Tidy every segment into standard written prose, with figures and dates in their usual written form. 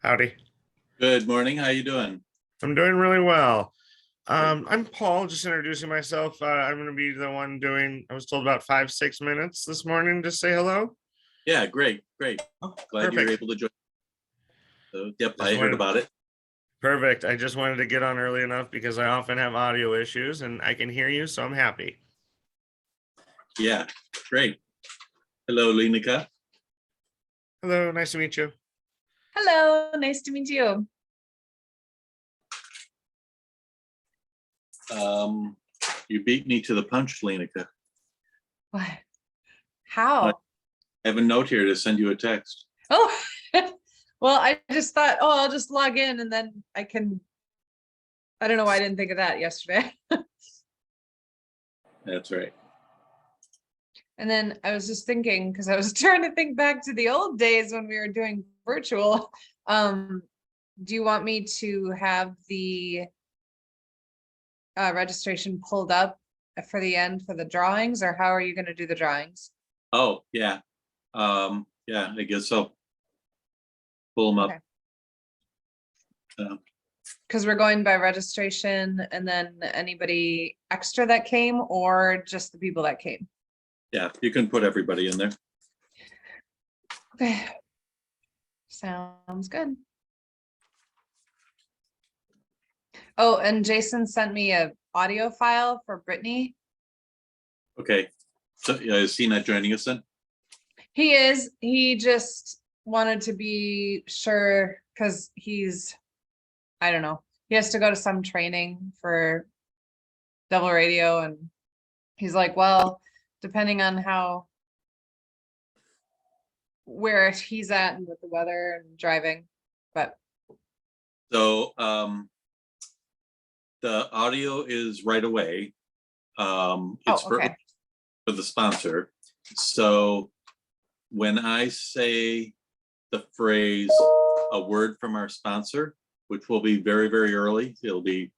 Howdy. Good morning. How you doing? I'm doing really well. I'm Paul, just introducing myself. I'm going to be the one doing, I was told about 5-6 minutes this morning to say hello. Yeah, great. Glad Perfect. you were able to join. So, yep, Just I heard about it. Perfect. I just wanted to get on early enough because I often have audio issues and I can hear you, so I'm happy. Yeah, great. Hello, Linika. Hello, nice to meet you. Hello, nice to meet you. You beat me to the punch, Linika. What? How? I have a note here to send you a text. Oh, well, I just thought, oh, I'll just log in and then I can, I don't know why I didn't think of that yesterday. That's right. And then I was just thinking, because I was trying to think back to the old days when we were doing virtual. Do you want me to have the registration pulled up for the end for the drawings, or how are you going to do the drawings? Oh, yeah. Yeah, I guess so. Pull them up. Okay. Because we're going by registration and then anybody extra that came or just the people that came? Yeah, you can put everybody in there. Okay. Sounds good. Oh, and Jason sent me a audio file for Brittany. Okay. So is he not joining us then? He is. He just wanted to be sure because I don't know. He has to go to some training for double radio, and he's like, well, depending on where he's at and with the weather and driving, but. So the audio is right away. It's okay. for the sponsor. So when I say the phrase, a word from our sponsor, which will be very, very early, it'll be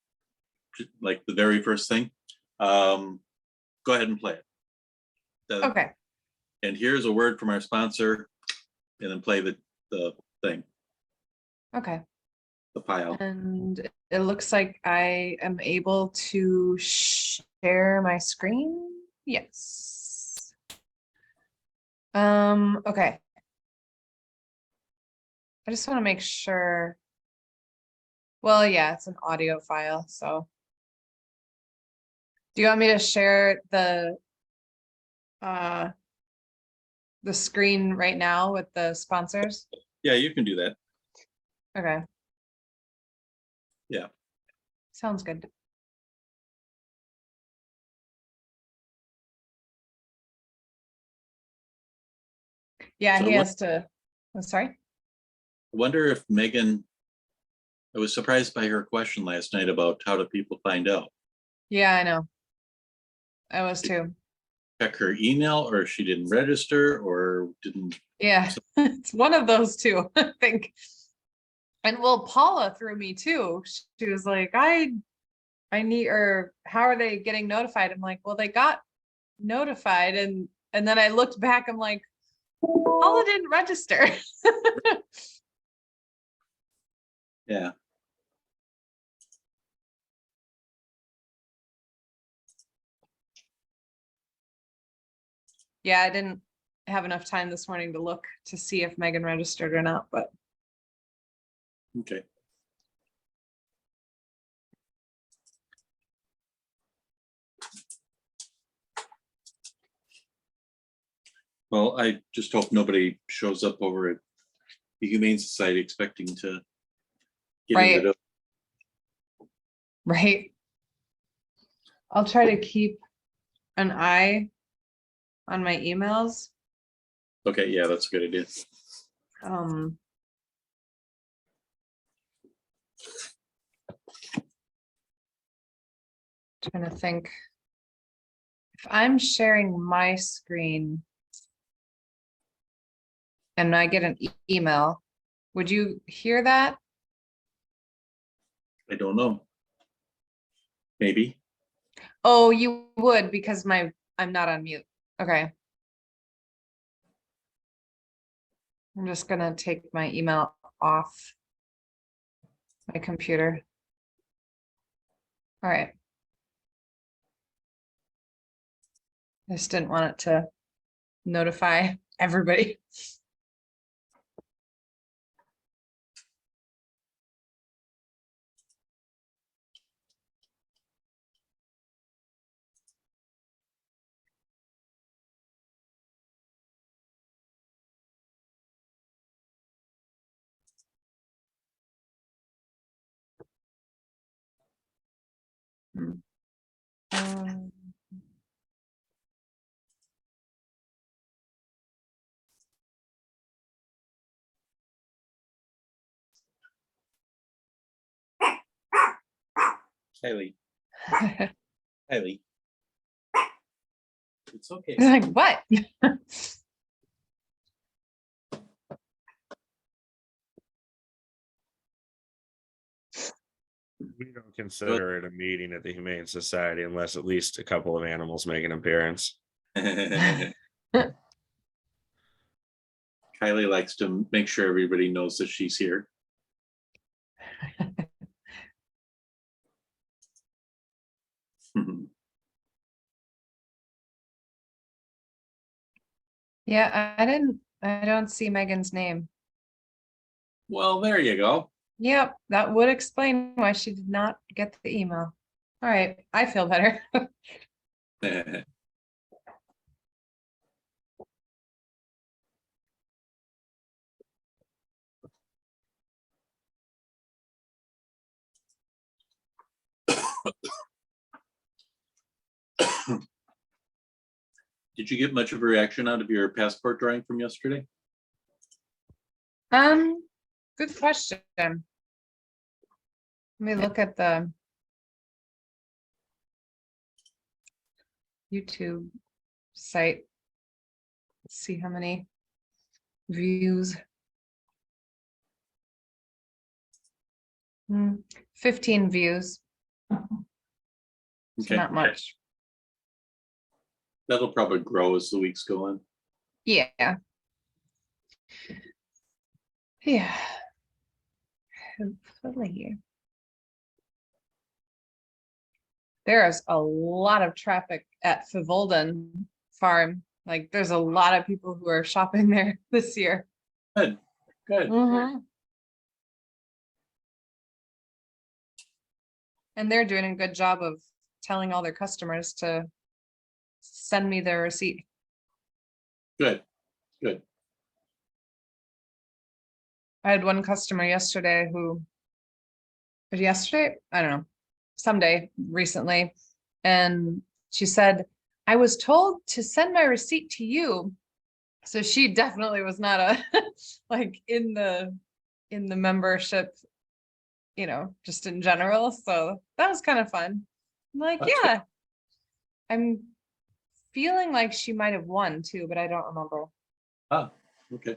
like the very first thing. Go ahead and play it. Okay. And here's a word from our sponsor, and then play the thing. Okay. The file. And it looks like I am able to share my screen. Yes. Okay. I just want to make sure. Well, yeah, it's an audio file, so. Do you want me to share the screen right now with the sponsors? Yeah, you can do that. Okay. Yeah. Sounds good. Yeah, So he has to. Oh, sorry. I wonder if Megan, I was surprised by her question last night about how do people find out. Yeah, I know. I was too. Check her email, or she didn't register, or didn't. Yeah, it's one of those two, I think. And well, Paula threw me too. She was like, I need, or how are they getting notified? I'm like, well, they got notified, and then I looked back, I'm like, Paula didn't register. Yeah. Yeah, I didn't have enough time this morning to look to see if Megan registered or not, but. Okay. Well, I just hope nobody shows up over at the Humane Society expecting to get Right. into the. Right. I'll try to keep an eye on my emails. Okay, yeah, that's a good idea. Trying to think. If I'm sharing my screen and I get an email, would you hear that? I don't know. Maybe. Oh, you would, because I'm I'm not on mute. Okay. I'm just gonna take my email off my computer. All right. I just didn't want it to notify everybody. Um, Kylie, Kylie. It's okay. like what? We don't consider it a meeting at the Humane Society unless at least a couple of animals make an appearance. Kylie likes to make sure everybody knows that she's here. Yeah, I don't see Megan's name. Well, there you go. Yep, that would explain why she did not get the email. All right, I feel better. Did you get much of a reaction out of your passport drawing from yesterday? Good question. Let me look at the YouTube site. Let's see how many views. 15 views. It's Okay. not much. That'll probably grow as the weeks go on. Yeah. Yeah. Hopefully. There's a lot of traffic at Fivolden Farm. Like there's a lot of people who are shopping there this year. Good, good. And they're doing a good job of telling all their customers to send me their receipt. Good, good. I had one customer yesterday who, was it yesterday? I don't know, someday recently. And she said, I was told to send my receipt to you. So she definitely was not a like in the membership, you know, just in general. So that was kind of fun. I'm like, That's yeah. I'm feeling like she might have won too, but I don't remember. Ah, okay.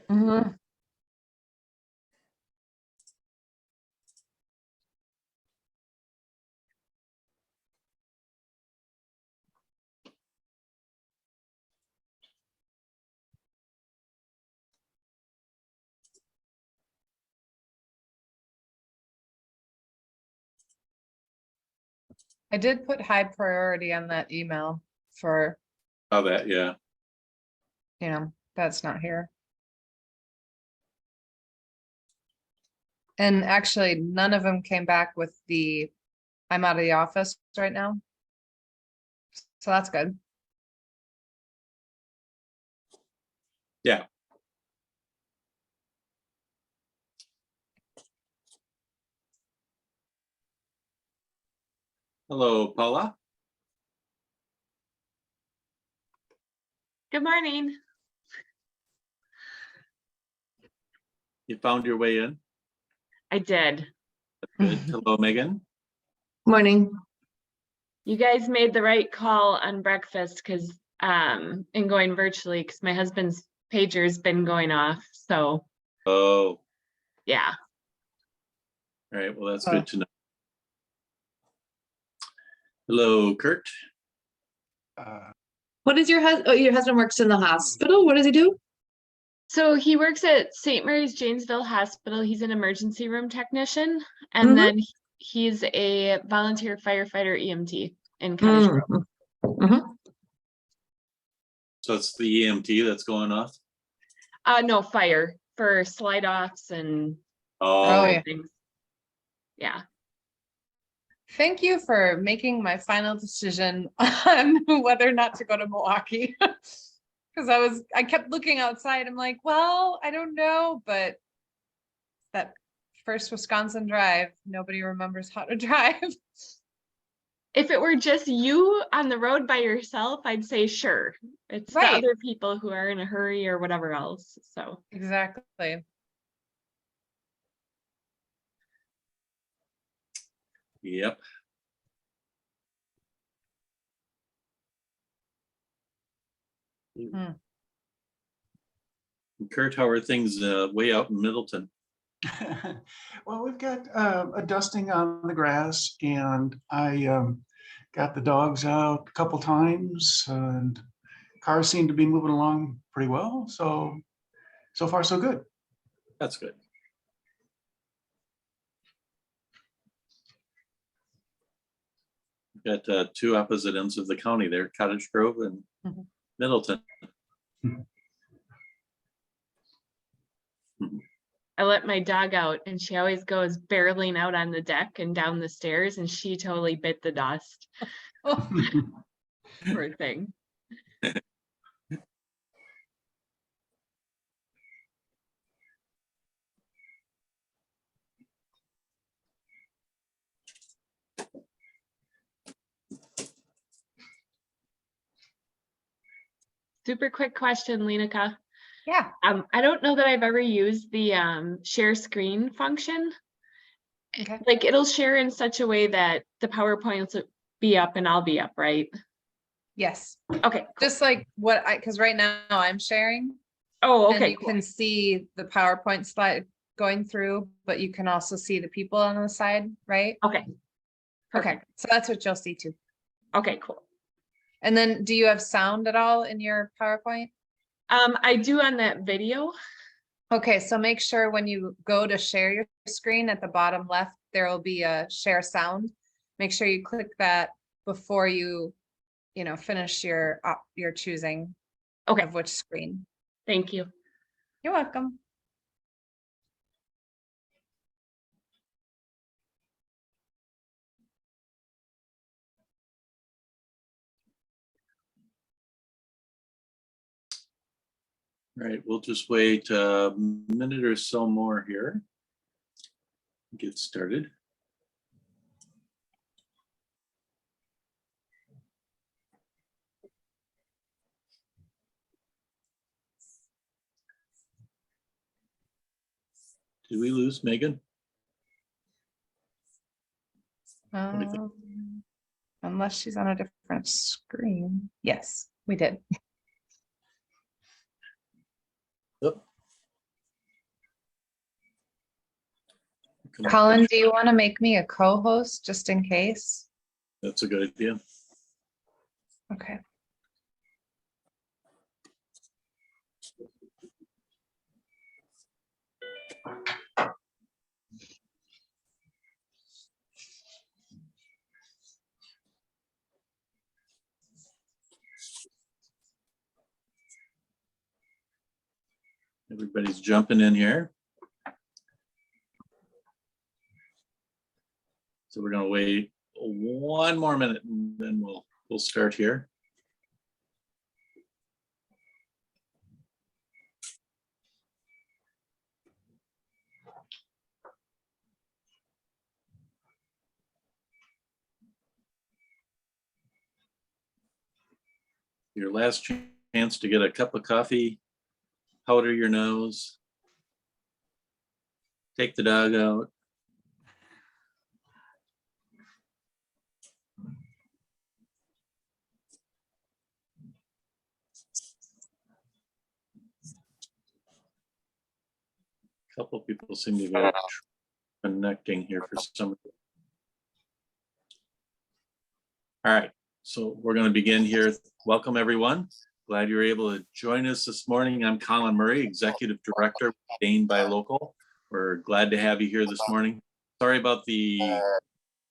I did put high priority on that email for, How that, yeah. you know, that's not here. And actually, none of them came back with the, I'm out of the office right now. So that's good. Yeah. Hello, Paula. Good morning. You found your way in. I did. Good. Hello, Megan. Morning. You guys made the right call on breakfast because and going virtually because my husband's pager's been going off. So Oh, yeah. all right. Well, that's good to know. Hello, Kurt. What is your husband? Oh, your husband works in the hospital. What does he do? So he works at St. Mary's Janesville Hospital. He's an emergency room technician, and Mhm. then he's a volunteer firefighter EMT in Cottage Grove. Mhm. So it's the EMT that's going off? No, fire for slide offs and Oh, Oh, yeah. things. Yeah. Thank you for making my final decision on whether or not to go to Milwaukee. Because I kept looking outside. I'm like, well, I don't know, but that first Wisconsin drive, nobody remembers how to drive. If it were just you on the road by yourself, I'd say sure. It's the Right. other people who are in a hurry or whatever else. So Exactly. yep. Hmm. Kurt, how are things way out in Middleton? Well, we've got a dusting on the grass, and I got the dogs out a couple times, and cars seem to be moving along pretty well. So far, so good. That's good. Got two opposite ends of the county there, Cottage Grove and Mhm. Middleton. I let my dog out and she always goes barreling out on the deck and down the stairs, and she totally bit the dust. Poor thing. Super quick question, Lenica. Yeah. I don't know that I've ever used the share screen function. Okay. Like it'll share in such a way that the PowerPoints will be up and I'll be up, right? Yes. Okay. Just like because right now I'm sharing. Oh, And okay. you Cool. can see the PowerPoint slide going through, but you can also see the people on the side, right? Okay. Okay, Perfect. so that's what you'll see too. Okay, cool. And then do you have sound at all in your PowerPoint? I do on that video. Okay, so make sure when you go to share your screen at the bottom left, there will be a share sound. Make sure you click that before you finish your choosing Okay. of which screen. Thank you. You're welcome. All right, we'll just wait a minute or so more here. Get started. Did we lose Megan? Unless she's on a different screen. Yes, we did. Yep. Colin, do you want to make me a co-host just in case? That's a good idea. Okay. Everybody's jumping in here. So we're gonna wait one more minute and then we'll start here. Your last chance to get a cup of coffee, powder your nose, take the dog out. A couple people seem to be connecting here for some. All right, So we're going to begin here. Welcome, everyone. Glad you're able to join us this morning. I'm Colin Murray, Executive Director, Dane by Local. We're glad to have you here this morning. Sorry about the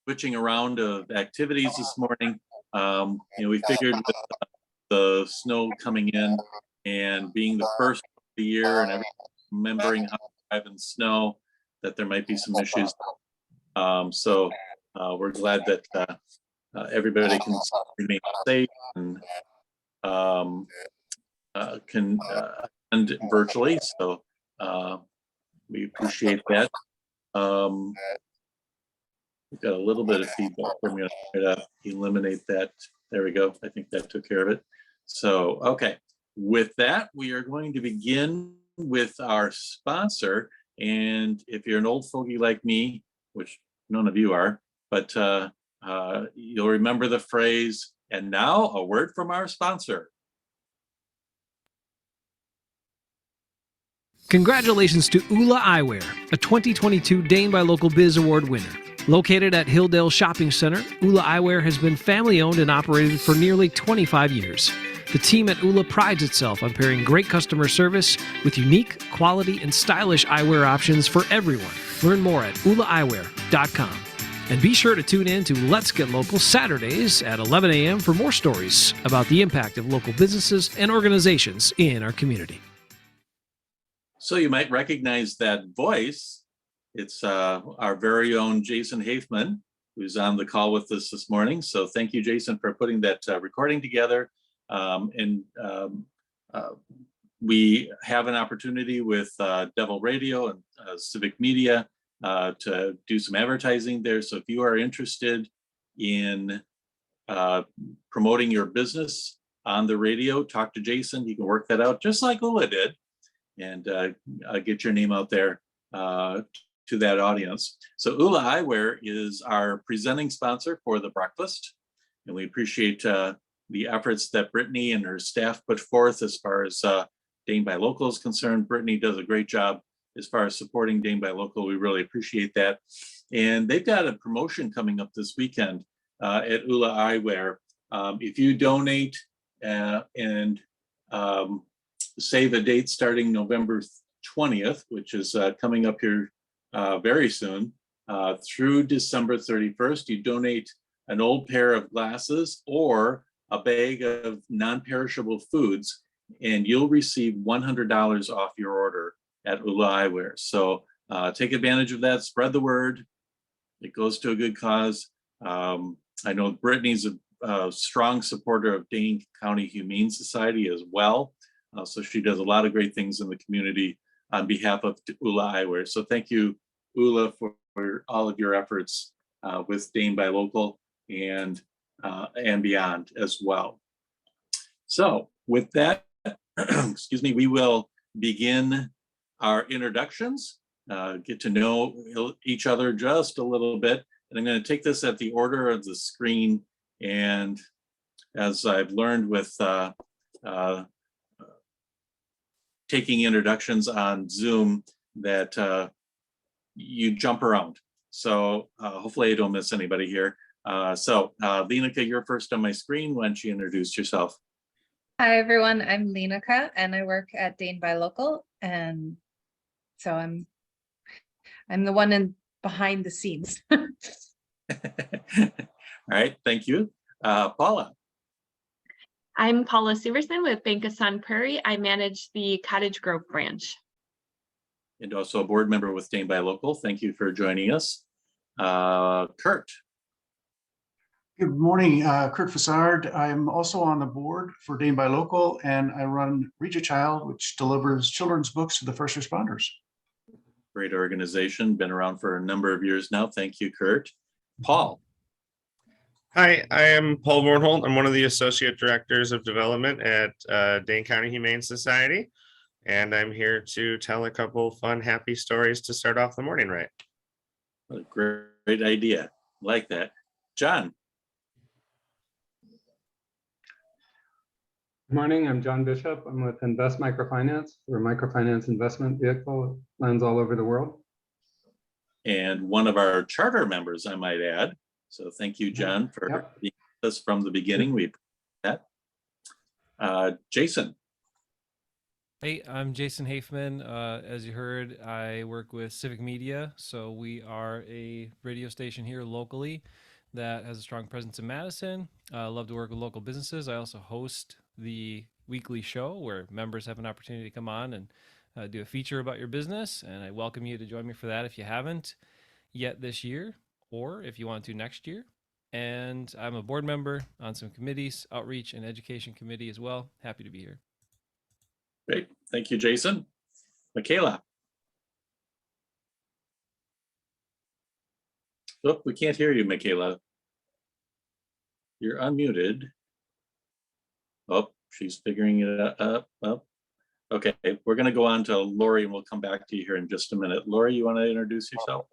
switching around of activities this morning. We figured with the snow coming in and being the first of the year and everyone remembering how to drive in snow, that there might be some issues. So we're glad that everybody can remain safe and can attend virtually. So we appreciate that. We've got a little bit of feedback. I'm going to try to eliminate that. There we go. I think that took care of it. So, okay. With that, we are going to begin with our sponsor. And if you're an old fogey like me, which none of you are, but you'll remember the phrase, and now a word from our sponsor. Congratulations to Ula Eyewear, a 2022 Dane by Local Biz Award winner. Located at Hilldale Shopping Center, Ula Eyewear has been family-owned and operated for nearly 25 years. The team at Ula prides itself on pairing great customer service with unique, quality, and stylish eyewear options for everyone. Learn more at ulaeyewear.com. And be sure to tune in to Let's Get Local Saturdays at 11 a.m. for more stories about the impact of local businesses and organizations in our community. So you might recognize that voice. It's our very own Jason Hafman, who's on the call with us this morning. So thank you, Jason, for putting that recording together. We have an opportunity with Devil Radio and Civic Media to do some advertising there. So if you are interested in promoting your business on the radio, talk to Jason. You can work that out just like Ula did and get your name out there to that audience. So Ula Eyewear is our presenting sponsor for the breakfast, and we appreciate the efforts that Brittany and her staff put forth as far as Dane by Local is concerned. Brittany does a great job as far as supporting Dane by Local. We really appreciate that. And they've got a promotion coming up this weekend at Ula Eyewear. If you donate and save a date starting November 20th, which is coming up here very soon, through December 31st, you donate an old pair of glasses or a bag of non-perishable foods, and you'll receive $100 off your order at Ula Eyewear. So take advantage of that, spread the word. It goes to a good cause. I know Brittany's a strong supporter of Dane County Humane Society as well. So she does a lot of great things in the community on behalf of Ula Eyewear. So thank you, Ula, for all of your efforts with Dane by Local and beyond as well. So with that, excuse me, we will begin our introductions, get to know each other just a little bit. And I'm going to take this at the order of the screen. And as I've learned with taking introductions on Zoom, that you jump around. So hopefully I don't miss anybody here. So Lenica, you're first on my screen. Why don't you introduce yourself? Hi, everyone. I'm Lenica, and I work at Dane by Local. And so I'm the one behind the scenes. All right, thank you. Paula. I'm Paula Severson with Bank of Sun Prairie. I manage the Cottage Grove branch. And also a board member with Dane by Local. Thank you for joining us. Kurt. Good morning, Kurt Fassard. I'm also on the board for Dane by Local, and I run Reach a Child, which delivers children's books to the first responders. Great organization, been around for a number of years now. Thank you, Kurt. Paul. Hi, I am Paul Bornholt. I'm one of the Associate Directors of Development at Dane County Humane Society, and I'm here to tell a couple fun, happy stories to start off the morning right. What a great idea. Like that. John. Good morning, I'm John Bishop. I'm with Invest Microfinance. We're a microfinance investment vehicle, lands all over the world. And one of our charter members, I might add. So thank you, John, for being with us from the beginning. We appreciate that. Jason. Hey, I'm Jason Hafman. As you heard, I work with Civic Media. So we are a radio station here locally that has a strong presence in Madison. I love to work with local businesses. I also host the weekly show where members have an opportunity to come on and do a feature about your business. And I welcome you to join me for that if you haven't yet this year, or if you want to next year. And I'm a board member on some committees, outreach and education committee as well. Happy to be here. Great. Thank you, Jason. Michaela. Oh, we can't hear you, Michaela. You're unmuted. Oh, she's figuring it up. Okay, we're going to go on to Lori and we'll come back to you here in just a minute. Lori, you want to introduce yourself?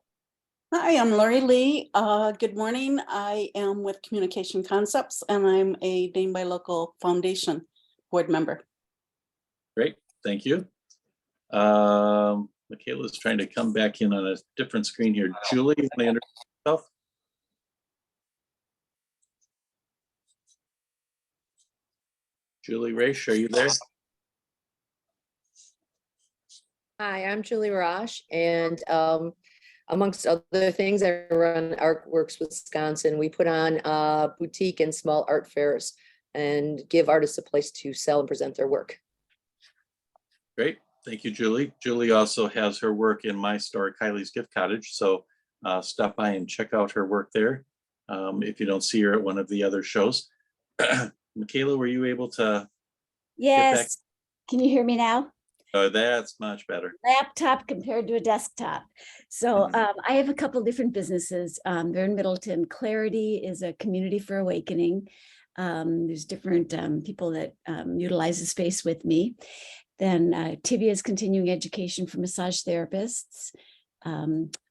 Hi, I'm Lori Lee. Good morning. I am with Communication Concepts and I'm a Dane by Local Foundation board member. Great, thank you. Michaela's trying to come back in on a different screen here. Julie, you want to introduce yourself? Julie Raish, are you there? Hi, I'm Julie Rosh, and amongst other things, I run Artworks Wisconsin. We put on boutique and small art fairs and give artists a place to sell and present their work. Great, thank you, Julie. Julie also has her work in my store, Kylie's Gift Cottage, so stop by and check out her work there if you don't see her at one of the other shows. Michaela, were you able to? Yes. Can you hear me now? Oh, that's much better. Laptop compared to a desktop. So I have a couple different businesses. They're in Middleton. Clarity is a community for awakening. There's different people that utilize the space with me. Then Tibia is continuing education for massage therapists.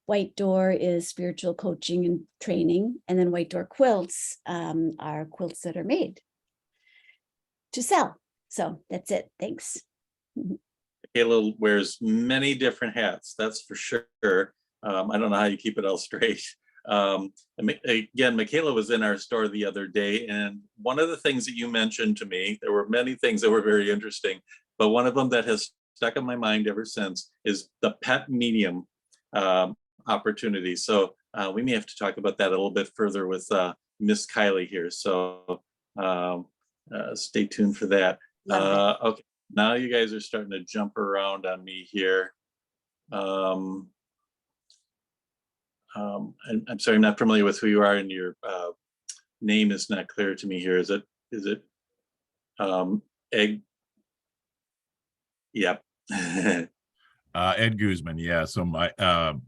White Door is spiritual coaching and training. And then White Door Quilts are quilts that are made to sell. So that's it. Thanks. Michaela wears many different hats, that's for sure. I don't know how you keep it all straight. Again, Michaela was in our store the other day, and one of the things that you mentioned to me, there were many things that were very interesting, but one of them that has stuck in my mind ever since is the pet medium opportunity. So we may have to talk about that a little bit further with Miss Kylie here. So stay tuned for that. Okay, now you guys are starting to jump around on me here. I'm sorry, I'm not familiar with who you are, and your name is not clear to me here. Is it Egg? Yep. Ed Guzman, yeah. So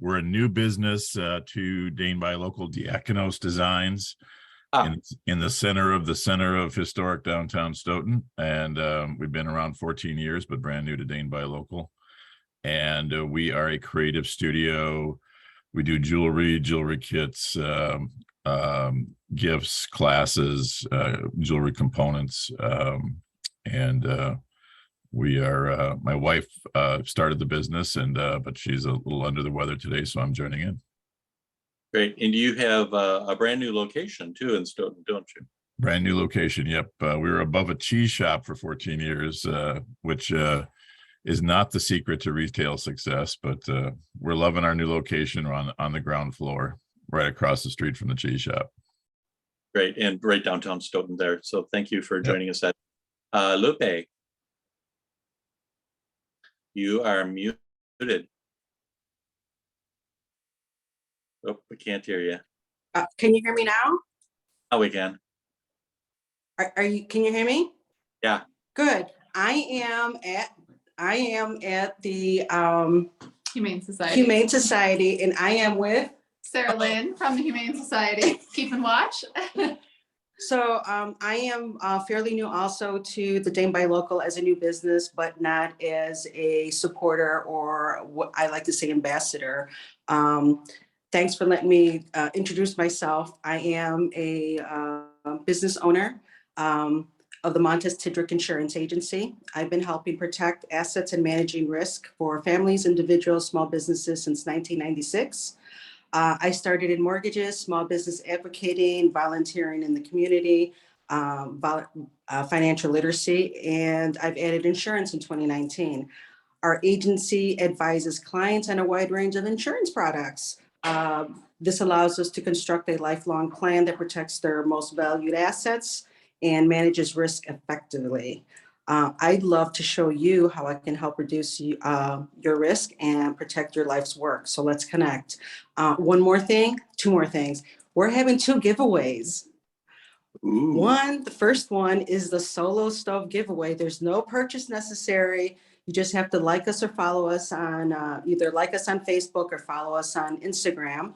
we're a new business to Dane by Local Diakonos Designs in the center of historic downtown Stoughton, and we've been around 14 years, but brand new to Dane by Local. And we are a creative studio. We do jewelry kits, gifts, classes, jewelry components, and we are. My wife started the business, but she's a little under the weather today, so I'm joining in. Great, and you have a brand new location too in Stoughton, don't you? Brand new location, yep. We were above a cheese shop for 14 years, which is not the secret to retail success, but we're loving our new location. We're on the ground floor, right across the street from the cheese shop. Great, and right downtown Stoughton there. So thank you for joining us. Lupe, you are muted. Oh, we can't hear you. Can you hear me now? Oh, we can. Are you? Can you hear me? Yeah. Good. I am at the Humane Society. And I am with Sarah Lynn from the Humane Society. Keep and watch. So I am fairly new also to the Dane by Local as a new business, but not as a supporter or what I like to say ambassador. Thanks for letting me introduce myself. I am a business owner of the Montes Tidrick Insurance Agency. I've been helping protect assets and managing risk for families, individuals, small businesses since 1996. I started in mortgages, small business advocating, volunteering in the community, financial literacy, and I've added insurance in 2019. Our agency advises clients on a wide range of insurance products. This allows us to construct a lifelong plan that protects their most valued assets and manages risk effectively. I'd love to show you how I can help reduce your risk and protect your life's work. So let's connect. One more thing, two more things. We're having 2 giveaways. The first one is the solo stove giveaway. There's no purchase necessary. You just have to like us or follow us on either like us on Facebook or follow us on Instagram.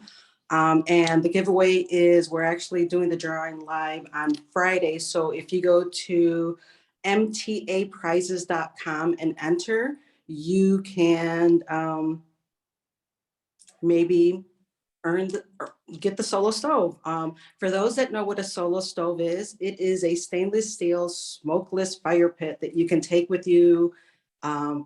And the giveaway is we're actually doing the drawing live on Friday. So if you go to mtaprizes.com and enter, you can maybe get the solo stove. For those that know what a solo stove is, it is a stainless steel smokeless fire pit that you can take with you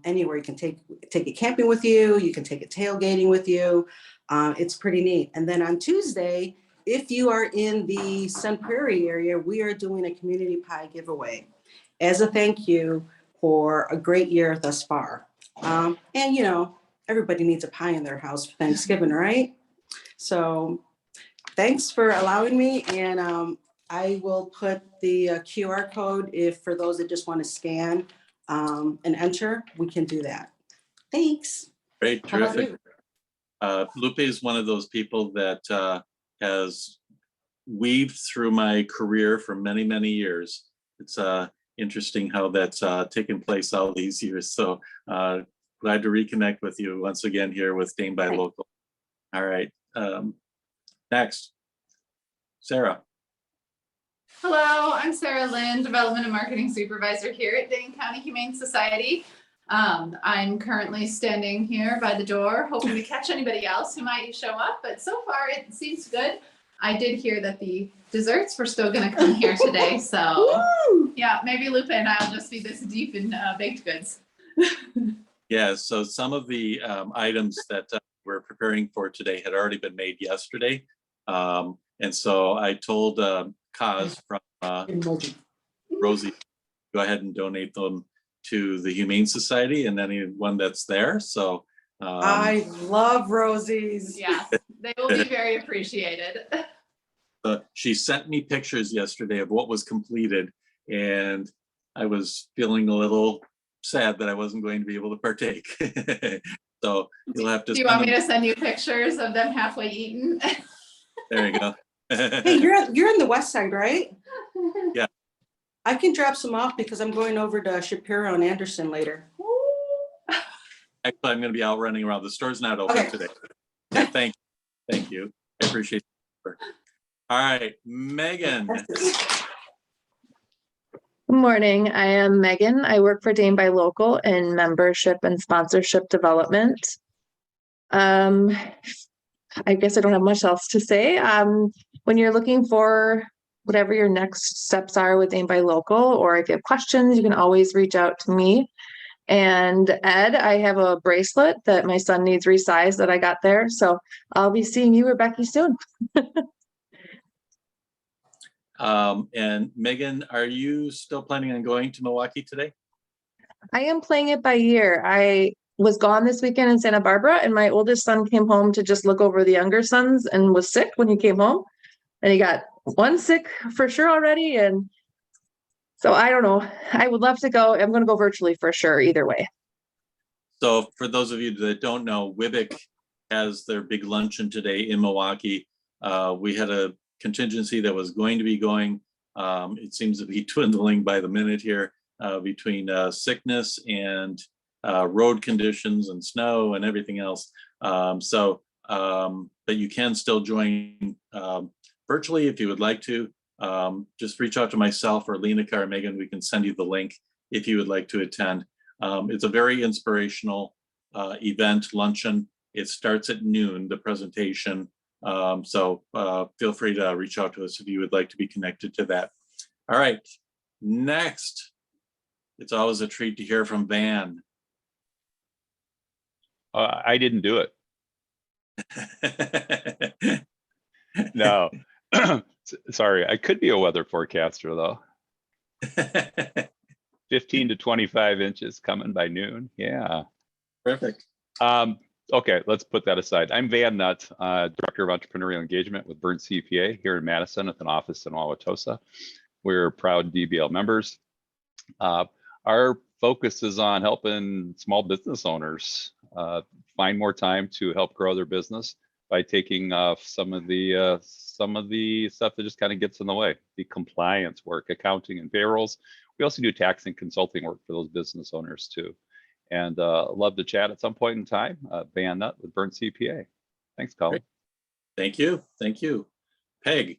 anywhere. You can take it camping with you. You can take it tailgating with you. It's pretty neat. And then on Tuesday, if you are in the Sun Prairie area, we are doing a community pie giveaway as a thank you for a great year thus far. And you know, everybody needs a pie in their house for Thanksgiving, right? So thanks for allowing me. And I will put the QR code if for those that just want to scan and enter, we can do that. Thanks. Great, How about terrific. Lupe is one of those people that has weaved through my career for many, many years. It's interesting how that's taken place all these years. So glad to reconnect with you once again here with Dane by Local. All right. Next, Sarah. Hello, I'm Sarah Lynn, Development and Marketing Supervisor here at Dane County Humane Society. I'm currently standing here by the door, hoping to catch anybody else who might show up, but so far it seems good. I did hear that the desserts were still going to come here today, so yeah, maybe Lupe and I will just be this deep in baked goods. Yeah, so some of the items that we're preparing for today had already been made yesterday. And so I told Kaz from Rosie, go ahead and donate them to the Humane Society and anyone that's there. So I love Rosie's. Yeah, they will be very appreciated. She sent me pictures yesterday of what was completed, and I was feeling a little sad that I wasn't going to be able to partake. So you'll have to. Do you want me to send you pictures of them halfway eaten? There you go. Hey, you're in the West Side, right? Yeah. I can drop some off because I'm going over to Shapiro and Anderson later. Actually, I'm going to be out running around. The store's not open today. Yeah, thank you. I appreciate it. All right, Megan. Good morning. I am Megan. I work for Dane by Local in membership and sponsorship development. I guess I don't have much else to say. When you're looking for whatever your next steps are with Dane by Local, or if you have questions, you can always reach out to me. And Ed, I have a bracelet that my son needs resized that I got there. So I'll be seeing you or Becky soon. And Megan, are you still planning on going to Milwaukee today? I am playing it by ear. I was gone this weekend in Santa Barbara, and my oldest son came home to just look over the younger sons and was sick when he came home. And he got one sick for sure already. And so I don't know. I would love to go. I'm going to go virtually for sure, either way. So for those of you that don't know, WIBIC has their big luncheon today in Milwaukee. We had a contingency that was going to be going. It seems to be dwindling by the minute here between sickness and road conditions and snow and everything else. But you can still join virtually if you would like to. Just reach out to myself or Lena or Megan. We can send you the link if you would like to attend. It's a very inspirational event, luncheon. It starts at noon, the presentation. So feel free to reach out to us if you would like to be connected to that. All right, next. It's always a treat to hear from Van. I didn't do it. No, sorry, I could be a weather forecaster though. 15 to 25 inches coming by noon. Yeah. Perfect. Okay, let's put that aside. I'm Van Nutt, Director of Entrepreneurial Engagement with Burnt CPA here in Madison with an office in Wauwatosa. We're proud DBL members. Our focus is on helping small business owners find more time to help grow their business by taking off some of the stuff that just kind of gets in the way, the compliance work, accounting and payrolls. We also do tax and consulting work for those business owners too. And love to chat at some point in time. Van Nutt with Burnt CPA. Thanks, Colin. Thank you. Thank you. Peg.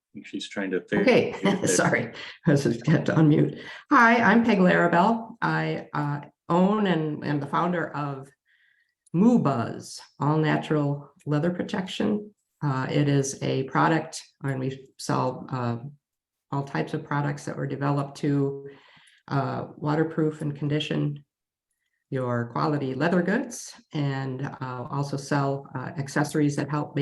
I think she's trying to figure. Okay, sorry, I just got to unmute. Hi, I'm Peg Larabelle. I own and am the founder of MooBuzz, all natural leather protection. It is a product, and we sell all types of products that were developed to waterproof and condition your quality leather goods, and also sell accessories that help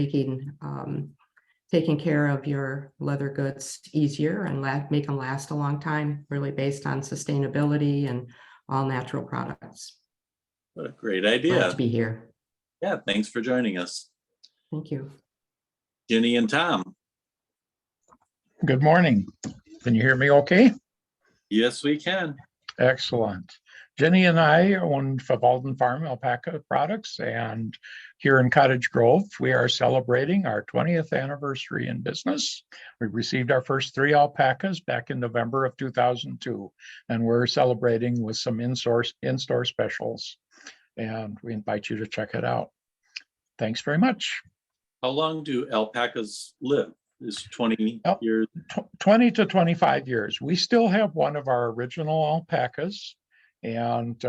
taking care of your leather goods easier and make them last a long time, really based on sustainability and all natural products. What a great idea. Glad to be here. Yeah, thanks for joining us. Thank you. Jenny and Tom. Good morning. Can you hear me okay? Yes, we can. Excellent. Jenny and I own Favalden Farm alpaca products, and here in Cottage Grove, we are celebrating our 20th anniversary in business. We received our first 3 alpacas back in November of 2002, and we're celebrating with some in-store specials, and we invite you to check it out. Thanks very much. How long do alpacas live? Is 20 years? 20 to 25 years. We still have one of our original alpacas, and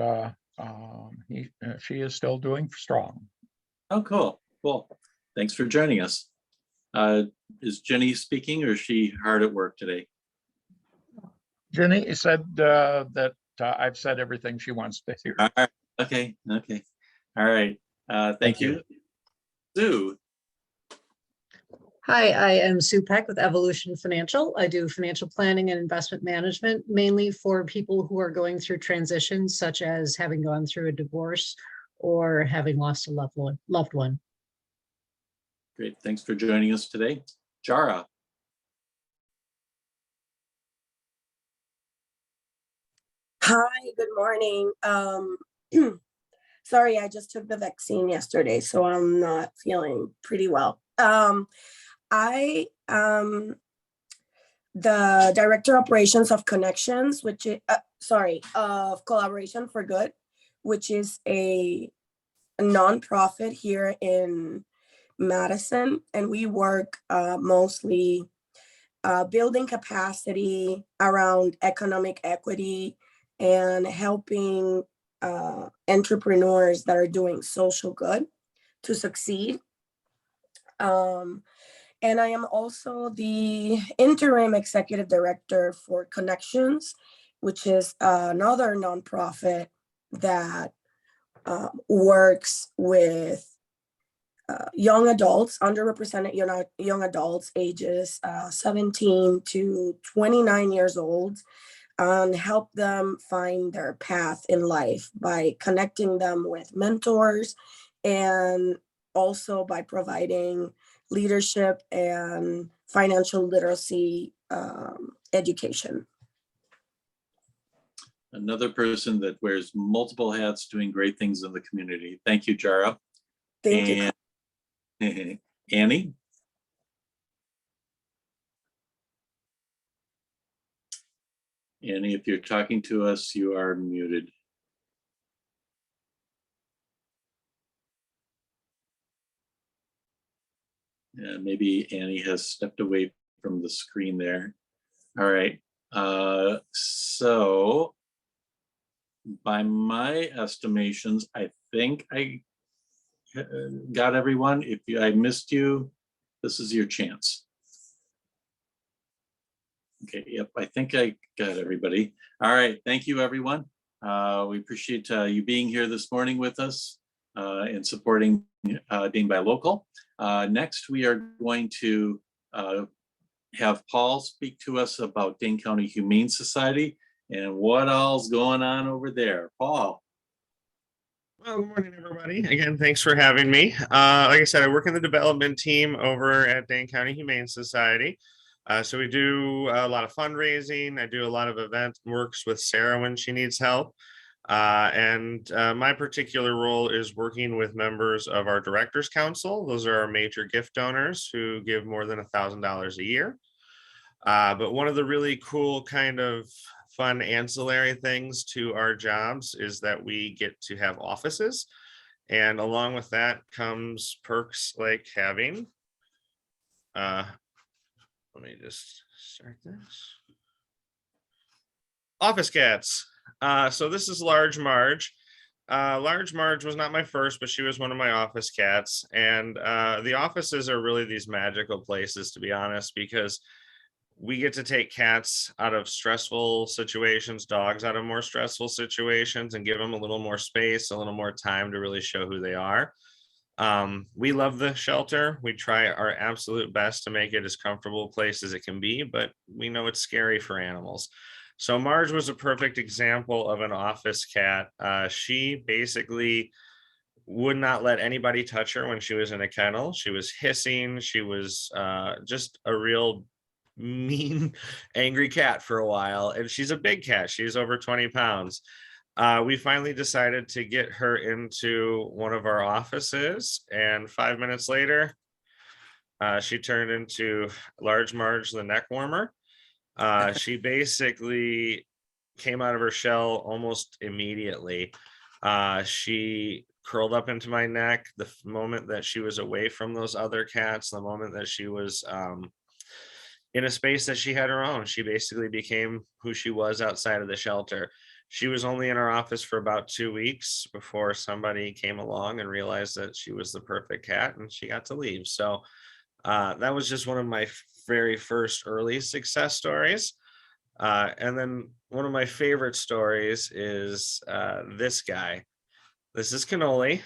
she is still doing strong. Oh, cool. Cool. Thanks for joining us. Is Jenny speaking, or is she hard at work today? Jenny said that I've said everything she wants to hear. All right. Okay. Okay. All right. Thank you. Sue. Hi, I am Sue Peck with Evolution Financial. I do financial planning and investment management, mainly for people who are going through transitions, such as having gone through a divorce or having lost a loved one. Great. Thanks for joining us today. Jara. Hi, good morning. Sorry, I just took the vaccine yesterday, so I'm not feeling pretty well. I am the Director of Operations of Connections, which is, of Collaboration for Good, which is a nonprofit here in Madison. And we work mostly building capacity around economic equity and helping entrepreneurs that are doing social good to succeed. And I am also the interim executive director for Connections, which is another nonprofit that works with young adults, underrepresented young adults, ages 17 to 29 years old, and help them find their path in life by connecting them with mentors and also by providing leadership and financial literacy education. Another person that wears multiple hats doing great things in the community. Thank you, Jara. Thank you. Annie? Annie, if you're talking to us, you are muted. Maybe Annie has stepped away from the screen there. All right. So by my estimations, I think I got everyone. If I missed you, this is your chance. Okay, yep, I think I got everybody. All right, thank you, everyone. We appreciate you being here this morning with us and supporting Dane by Local. Next, we are going to have Paul speak to us about Dane County Humane Society and what all's going on over there. Paul. Well, good morning, everybody. Again, thanks for having me. Like I said, I work in the development team over at Dane County Humane Society. So we do a lot of fundraising. I do a lot of event works with Sarah when she needs help. My particular role is working with members of our Directors Council. Those are our major gift donors who give more than $1,000 a year. But one of the really cool kind of fun ancillary things to our jobs is that we get to have offices. And along with that comes perks like having, let me just start this. Office cats. So this is Large Marge. Large Marge was not my first, but she was one of my office cats. And the offices are really these magical places, to be honest, because we get to take cats out of stressful situations, dogs out of more stressful situations, and give them a little more space, a little more time to really show who they are. We love the shelter. We try our absolute best to make it as comfortable a place as it can be, but we know it's scary for animals. So Marge was a perfect example of an office cat. She basically would not let anybody touch her when she was in a kennel. She was hissing. She was just a real mean, angry cat for a while. And she's a big cat. She's over 20 pounds. We finally decided to get her into one of our offices. And 5 minutes later, she turned into Large Marge, the neck warmer. She basically came out of her shell almost immediately. She curled up into my neck the moment that she was away from those other cats, the moment that she was in a space that she had her own. She basically became who she was outside of the shelter. She was only in our office for about 2 weeks before somebody came along and realized that she was the perfect cat, and she got to leave. So that was just one of my very first early success stories. And then one of my favorite stories is this guy. This is Cannoli.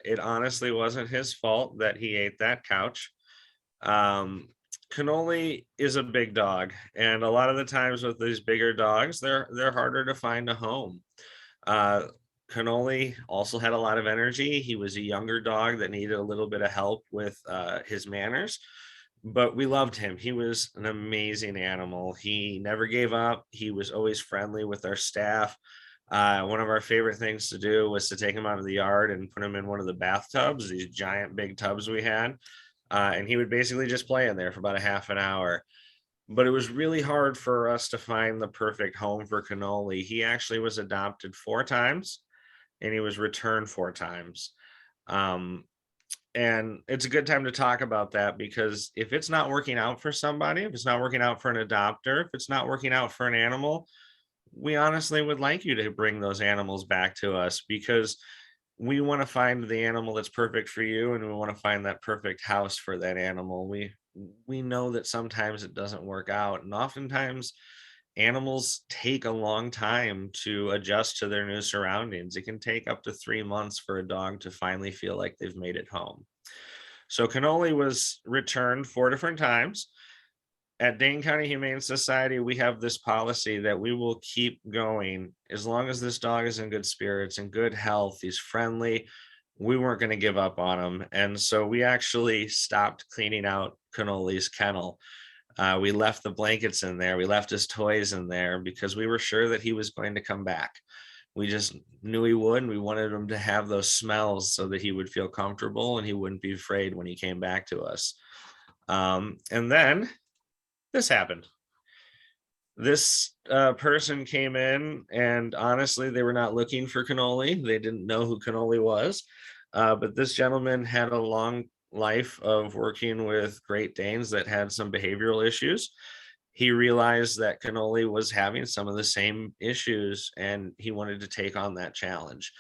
It honestly wasn't his fault that he ate that couch. Cannoli is a big dog, and a lot of the times with these bigger dogs, they're harder to find a home. Cannoli also had a lot of energy. He was a younger dog that needed a little bit of help with his manners, but we loved him. He was an amazing animal. He never gave up. He was always friendly with our staff. One of our favorite things to do was to take him out of the yard and put him in one of the bathtubs, these giant big tubs we had. And he would basically just play in there for about a half an hour. But it was really hard for us to find the perfect home for Cannoli. He actually was adopted 4 times and he was returned 4 times. And it's a good time to talk about that, because if it's not working out for somebody, if it's not working out for an adopter, if it's not working out for an animal, we honestly would like you to bring those animals back to us, because we want to find the animal that's perfect for you, and we want to find that perfect house for that animal. We know that sometimes it doesn't work out, and oftentimes animals take a long time to adjust to their new surroundings. It can take up to 3 months for a dog to finally feel like they've made it home. So Cannoli was returned 4 different times. At Dane County Humane Society, we have this policy that we will keep going as long as this dog is in good spirits and good health. He's friendly. We weren't going to give up on him. And so we actually stopped cleaning out Cannoli's kennel. We left the blankets in there. We left his toys in there because we were sure that he was going to come back. We just knew he would, and we wanted him to have those smells so that he would feel comfortable and he wouldn't be afraid when he came back to us. And then this happened. This person came in, and honestly, they were not looking for Cannoli. They didn't know who Cannoli was. But this gentleman had a long life of working with Great Danes that had some behavioral issues. He realized that Cannoli was having some of the same issues, and he wanted to take on that challenge.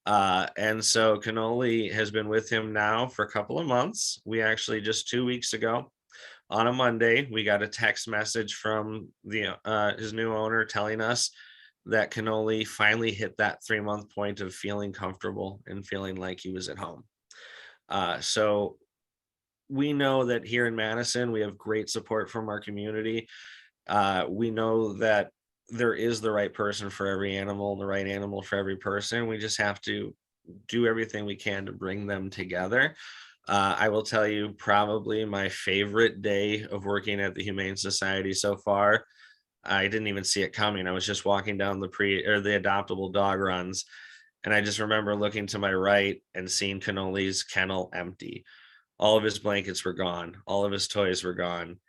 And so Cannoli has been with him now for a couple of months. We actually just 2 weeks ago on a Monday, we got a text message from his new owner telling us that Cannoli finally hit that 3-month point of feeling comfortable and feeling like he was at home. So we know that here in Madison, we have great support from our community. We know that there is the right person for every animal, the right animal for every person. We just have to do everything we can to bring them together. I will tell you, probably my favorite day of working at the Humane Society so far. I didn't even see it coming. I was just walking down the adoptable dog runs, and I just remember looking to my right and seeing Cannoli's kennel empty. All of his blankets were gone. All of his toys were gone.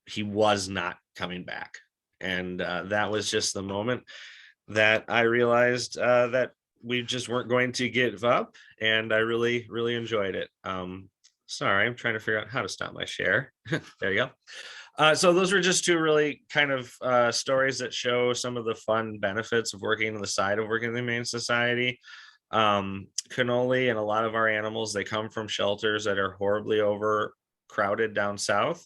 He was not coming back. And that was just the moment that I realized that we just weren't going to give up. And I really, really enjoyed it. Sorry, I'm trying to figure out how to stop my share. There you go. So those were just two really kind of stories that show some of the fun benefits of working on the side of working in the Humane Society. Cannoli and a lot of our animals, they come from shelters that are horribly overcrowded down south.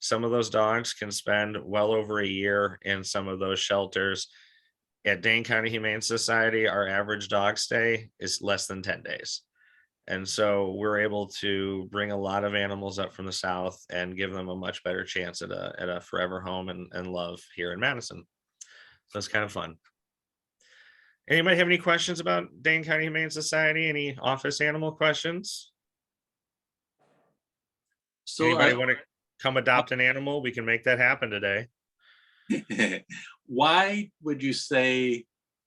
Some of those dogs can spend well over a year in some of those shelters. At Dane County Humane Society, our average dog stay is less than 10 days. And so we're able to bring a lot of animals up from the south and give them a much better chance at a forever home and love here in Madison. So it's kind of fun. Anybody have any questions about Dane County Humane Society? Any office animal questions? So anybody want to come adopt an animal? We can make that happen today. Why would you say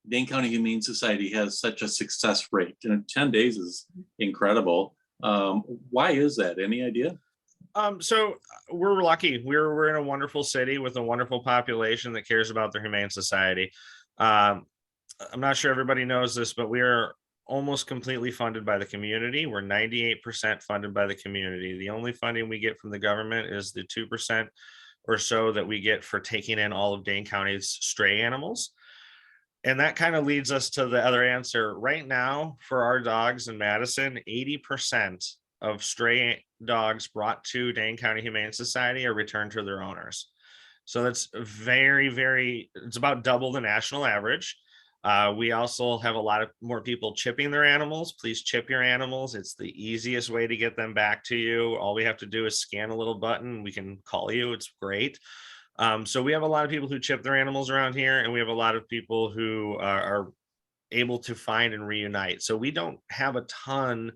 Dane County Humane Society has such a success rate? 10 days is incredible. Why is that? Any idea? So we're lucky. We're in a wonderful city with a wonderful population that cares about the Humane Society. I'm not sure everybody knows this, but we are almost completely funded by the community. We're 98% funded by the community. The only funding we get from the government is the 2% or so that we get for taking in all of Dane County's stray animals. And that kind of leads us to the other answer. Right now, for our dogs in Madison, 80% of stray dogs brought to Dane County Humane Society are returned to their owners. So that's it's about double the national average. We also have a lot of more people chipping their animals. Please chip your animals. It's the easiest way to get them back to you. All we have to do is scan a little button. We can call you. It's great. So we have a lot of people who chip their animals around here, and we have a lot of people who are able to find and reunite. So we don't have a ton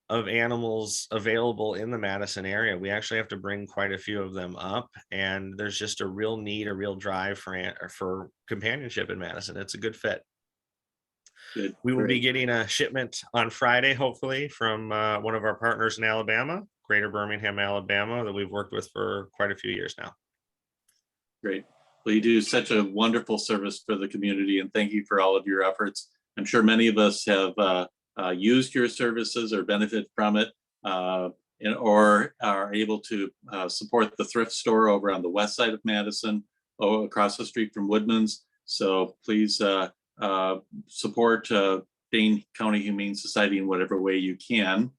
of animals available in the Madison area. We actually have to bring quite a few of them up, and there's just a real need, a real drive for companionship in Madison. It's a good fit. Good. We will be Great. getting a shipment on Friday, hopefully, from one of our partners in Alabama, Greater Birmingham, Alabama, that we've worked with for quite a few years now. Great. Well, you do such a wonderful service for the community, and thank you for all of your efforts. I'm sure many of us have used your services or benefit from it, or are able to support the thrift store over on the west side of Madison, across the street from Woodman's. So please support Dane County Humane Society in whatever way you can.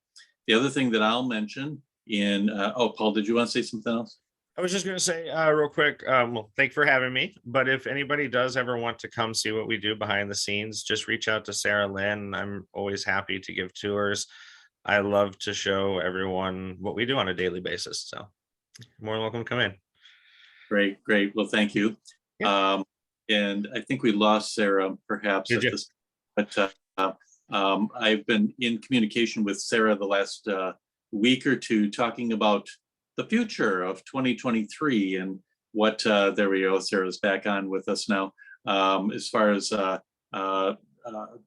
The other thing that I'll mention Paul, did you want to say something else? I was just going to say real quick, well, thank you for having me. But if anybody does ever want to come see what we do behind the scenes, just reach out to Sarah Lynn. I'm always happy to give tours. I love to show everyone what we do on a daily basis. So you're more than welcome to come in. Great, great. Well, thank you. Yeah. And I think we lost Sarah perhaps Did at you? this, but I've been in communication with Sarah the last week or two talking about the future of 2023 and what, there we go, Sarah's back on with us now. As far as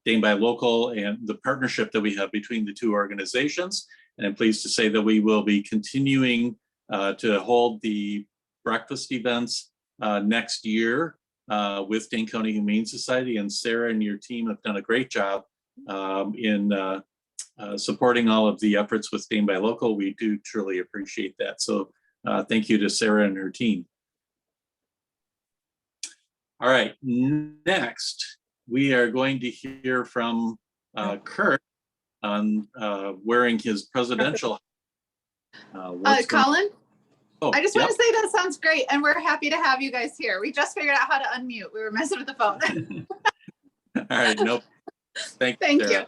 Dane by Local and the partnership that we have between the two organizations. And I'm pleased to say that we will be continuing to hold the breakfast events next year with Dane County Humane Society. And Sarah and your team have done a great job in supporting all of the efforts with Dane by Local. We do truly appreciate that. So thank you to Sarah and her team. All right, next we are going to hear from Kurt on wearing his presidential. Colin? Oh, I just want yep. to say that sounds great, and we're happy to have you guys here. We just figured out how to unmute. We were messing with the phone. All right, nope. Thank Thank you.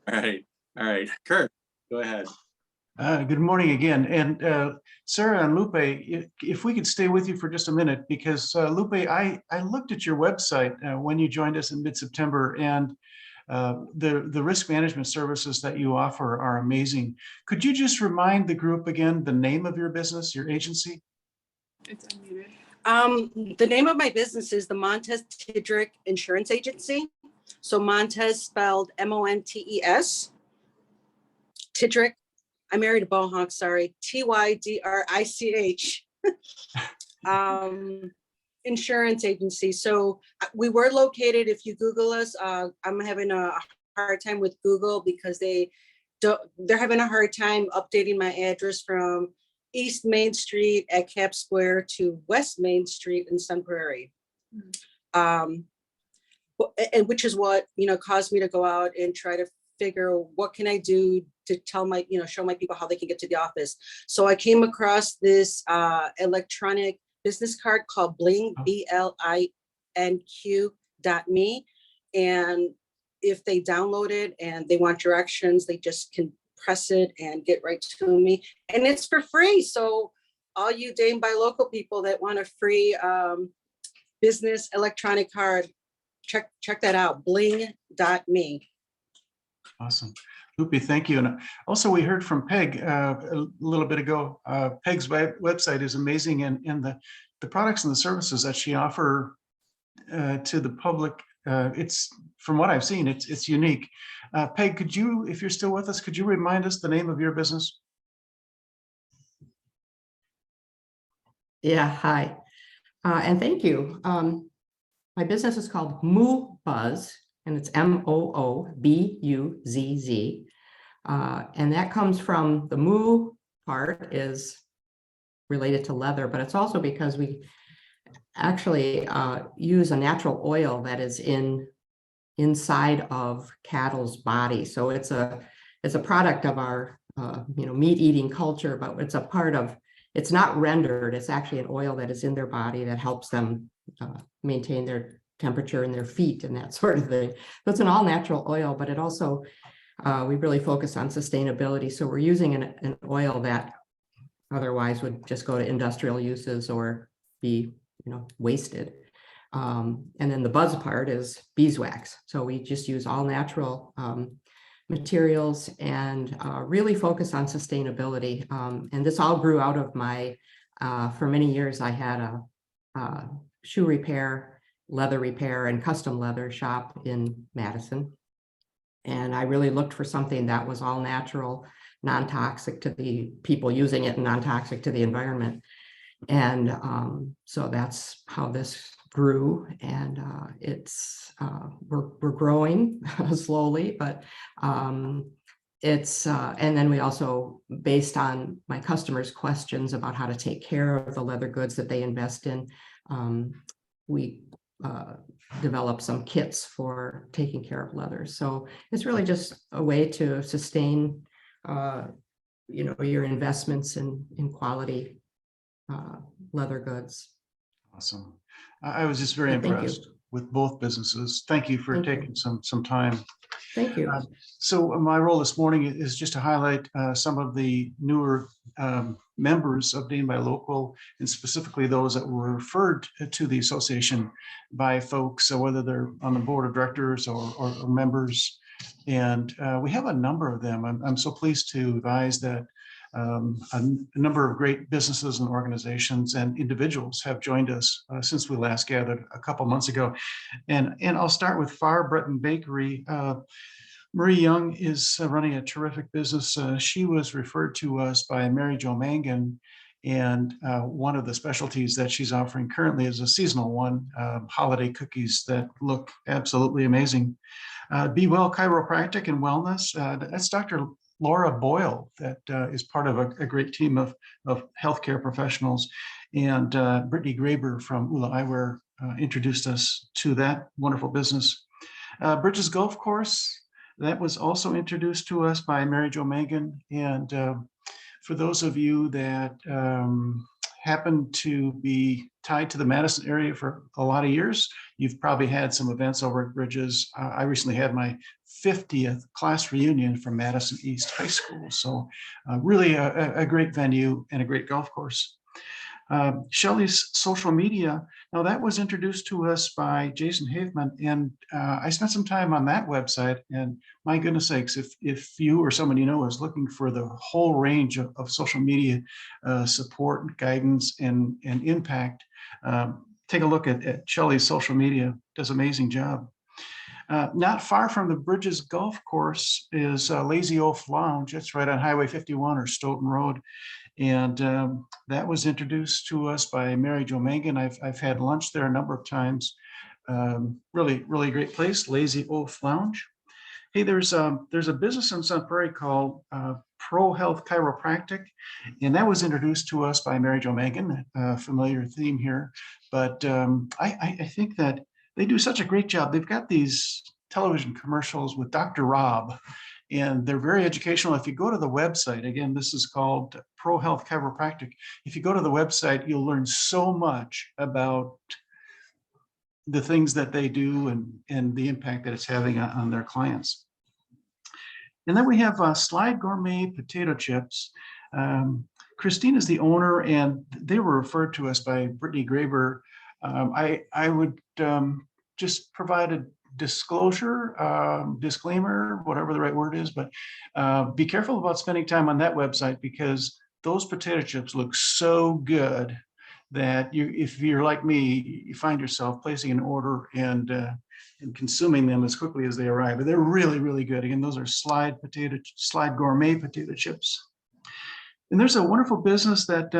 Sarah. All right, Kurt, go ahead. Good morning again. And Sarah and Lupe, if we could stay with you for just a minute, because Lupe, I looked at your website when you joined us in mid-September, and the risk management services that you offer are amazing. Could you just remind the group again the name of your business, your agency? It's unmuted. The name of my business is the Montez Tidrick Insurance Agency. So Montez spelled M-O-N-T-E-S. Tidrick. I married a Bohawk, sorry. T-Y-D-R-I-C-H. Insurance agency. So we were located, if you Google us, I'm having a hard time with Google because they're having a hard time updating my address from East Main Street at Cap Square to West Main Street in Sun Prairie. And which is what, caused me to go out and try to figure what can I do to tell my, show my people how they can get to the office. So I came across this electronic business card called Bling, BLINQ.me. And if they download it and they want directions, they just can press it and get right to me. And it's for free. So all you Dane by Local people that want a free business electronic card, check that out, bling.me. Awesome. Lupe, thank you. And also we heard from Peg a little bit ago. Peg's website is amazing, and the products and the services that she offer to the public, it's, from what I've seen, it's unique. Peg, could you, if you're still with us, could you remind us the name of your business? Yeah, hi. And thank you. My business is called Moobuzz, and it's M-O-O-B-U-Z-Z. And that comes from the moo part is related to leather, but it's also because we actually use a natural oil that is inside of cattle's body. So it's a product of our meat eating culture, but it's a part of, it's not rendered, it's actually an oil that is in their body that helps them maintain their temperature in their feet and that sort of thing. So it's an all natural oil, but it also, we really focus on sustainability. So we're using an oil that otherwise would just go to industrial uses or be, wasted. And then the buzz part is beeswax. So we just use all natural materials and really focus on sustainability. And this all grew out of my, for many years, I had a shoe repair, leather repair, and custom leather shop in Madison. And I really looked for something that was all natural, non-toxic to the people using it and non-toxic to the environment. And so that's how this grew. And we're growing slowly, but it's, and then we also, based on my customers' questions about how to take care of the leather goods that they invest in, we develop some kits for taking care of leather. So it's really just a way to sustain, your investments in quality leather goods. Awesome. I was just very Thank you. impressed with both businesses. Thank you for taking some time. Thank you. So my role this morning is just to highlight some of the newer members of Dane by Local, and specifically those that were referred to the association by folks, so whether they're on the board of directors or members. And we have a number of them. I'm so pleased to advise that a number of great businesses and organizations and individuals have joined us since we last gathered a couple months ago. And I'll start with Far Breton Bakery. Marie Young is running a terrific business. She was referred to us by Mary Jo Mangan, and one of the specialties that she's offering currently is a seasonal one, holiday cookies that look absolutely amazing. Be Well Chiropractic and Wellness, that's Dr. Laura Boyle, that is part of a great team of healthcare professionals. And Brittany Graber from Ula Eyewear introduced us to that wonderful business. Bridges Golf Course, that was also introduced to us by Mary Jo Mangan. And for those of you that happened to be tied to the Madison area for a lot of years, you've probably had some events over at Bridges. I recently had my 50th class reunion from Madison East High School. So really a great venue and a great golf course. Shelley's social media, now that was introduced to us by Jason Haveman, and I spent some time on that website, and my goodness sakes, if you or someone you know is looking for the whole range of social media support, guidance, and impact, take a look at Shelley's social media. Does an amazing job. Not far from the Bridges Golf Course is Lazy Oaf Lounge. It's right on Highway 51 or Stoughton Road. And that was introduced to us by Mary Jo Mangan. I've had lunch there a number of times. Really, really great place, Lazy Oaf Lounge. Hey, there's a business in Sun Prairie called Pro Health Chiropractic, and that was introduced to us by Mary Jo Mangan, familiar theme here. But I think that they do such a great job. They've got these television commercials with Dr. Rob, and they're very educational. If you go to the website, again, this is called Pro Health Chiropractic. If you go to the website, you'll learn so much about the things that they do and the impact that it's having on their clients. And then we have Slide Gourmet Potato Chips. Christine is the owner, and they were referred to us by Brittany Graber. I would just provide a disclosure, disclaimer, whatever the right word is, but be careful about spending time on that website, because those potato chips look so good that if you're like me, you find yourself placing an order and consuming them as quickly as they arrive. But they're really, really good. Again, those are Slide Gourmet Potato Chips. And there's a wonderful business that,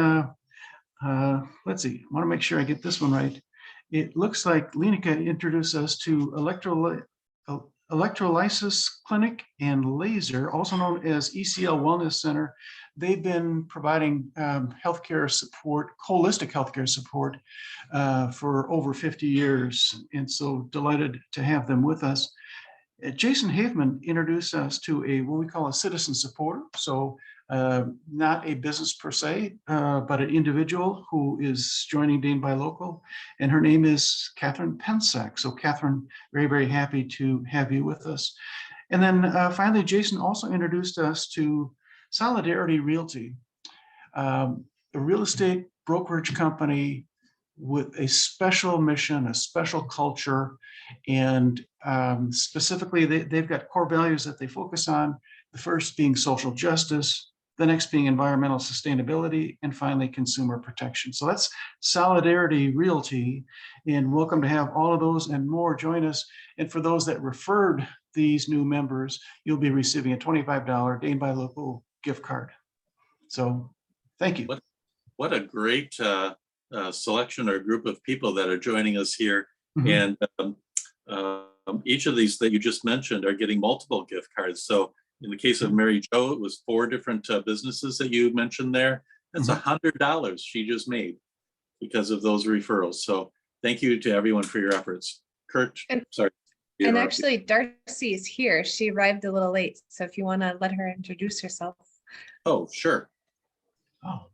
let's see, I want to make sure I get this one right. It looks like Lenica introduced us to Electrolysis Clinic and Laser, also known as ECL Wellness Center. They've been providing healthcare support, holistic healthcare support for over 50 years. And so delighted to have them with us. Jason Haveman introduced us to what we call a citizen supporter. So not a business per se, but an individual who is joining Dane by Local, and her name is Catherine Pensack. So Catherine, very, very happy to have you with us. And then finally, Jason also introduced us to Solidarity Realty, a real estate brokerage company with a special mission, a special culture, and specifically they've got core values that they focus on. The first being social justice, the next being environmental sustainability, and finally consumer protection. So that's Solidarity Realty, and welcome to have all of those and more join us. And for those that referred these new members, you'll be receiving a $25 Dane by Local gift card. So thank you. What a great selection or group of people that are joining us here. And each of these that you just mentioned are getting multiple gift cards. So in the case of Mary Jo, it was 4 different businesses that you mentioned there. That's $100 she just made because of those referrals. So thank you to everyone for your efforts. Kurt, sorry. And actually, Darcy is here. She arrived a little late. So if you want to let her introduce herself. Oh, sure. Oh.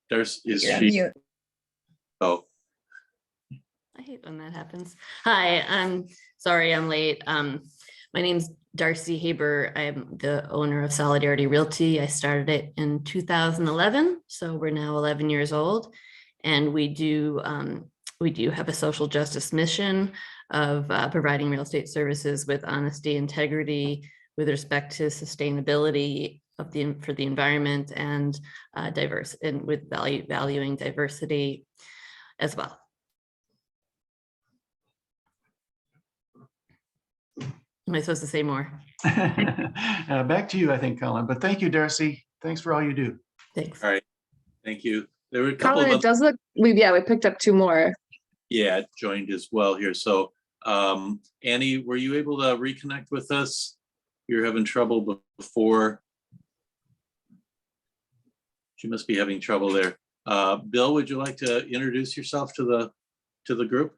Darcy, is You're on she? mute. Oh. I hate when that happens. Hi, I'm sorry I'm late. My name's Darcy Haber. I'm the owner of Solidarity Realty. I started it in 2011, so we're now 11 years old, and we do have a social justice mission of providing real estate services with honesty, integrity, with respect to sustainability for the environment, and diverse, and with valuing diversity as well. Am I supposed to say more? Back to you, I think, Colin. But thank you, Darcy. Thanks for all you do. Thanks. All right. Thank you. There were a couple Colin, of it does look, we picked up 2 more. Yeah, joined as well here. So Annie, were you able to reconnect with us? You were having trouble before. She must be having trouble there. Bill, would you like to introduce yourself to the group?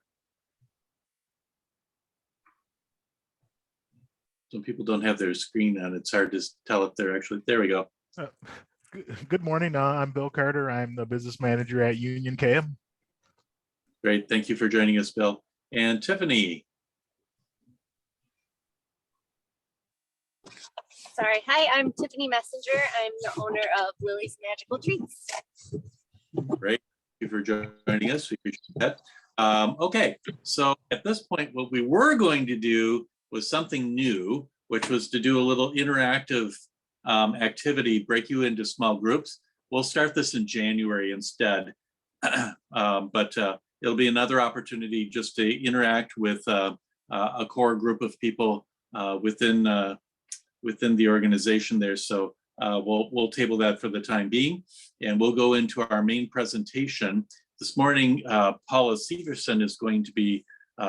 Some people don't have their screen on. It's hard to tell if they're actually, there we go. Good morning. I'm Bill Carter. I'm the business manager at Union KM. Great. Thank you for joining us, Bill. And Tiffany. Sorry. Hi, I'm Tiffany Messenger. I'm the owner of Lily's Magical Treats. Great. Thank you for joining us. We appreciate that. Okay, so at this point, what we were going to do was something new, which was to do a little interactive activity, break you into small groups. We'll start this in January instead, but it'll be another opportunity just to interact with a core group of people within the organization there. So we'll table that for the time being, and we'll go into our main presentation. This morning, Paula Severson is going to be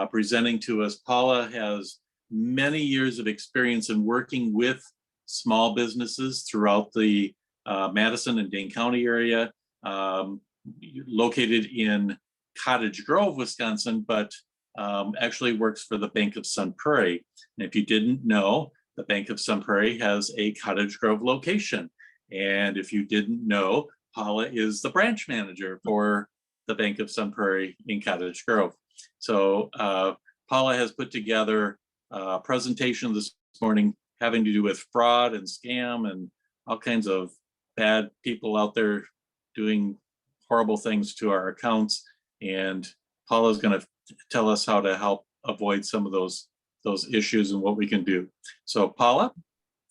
presenting to us. Paula has many years of experience in working with small businesses throughout the Madison and Dane County area, located in Cottage Grove, Wisconsin, but actually works for the Bank of Sun Prairie. And if you didn't know, the Bank of Sun Prairie has a Cottage Grove location. And if you didn't know, Paula is the branch manager for the Bank of Sun Prairie in Cottage Grove. So Paula has put together a presentation this morning having to do with fraud and scam and all kinds of bad people out there doing horrible things to our accounts. And Paula is going to tell us how to help avoid some of those issues and what we can do. So Paula,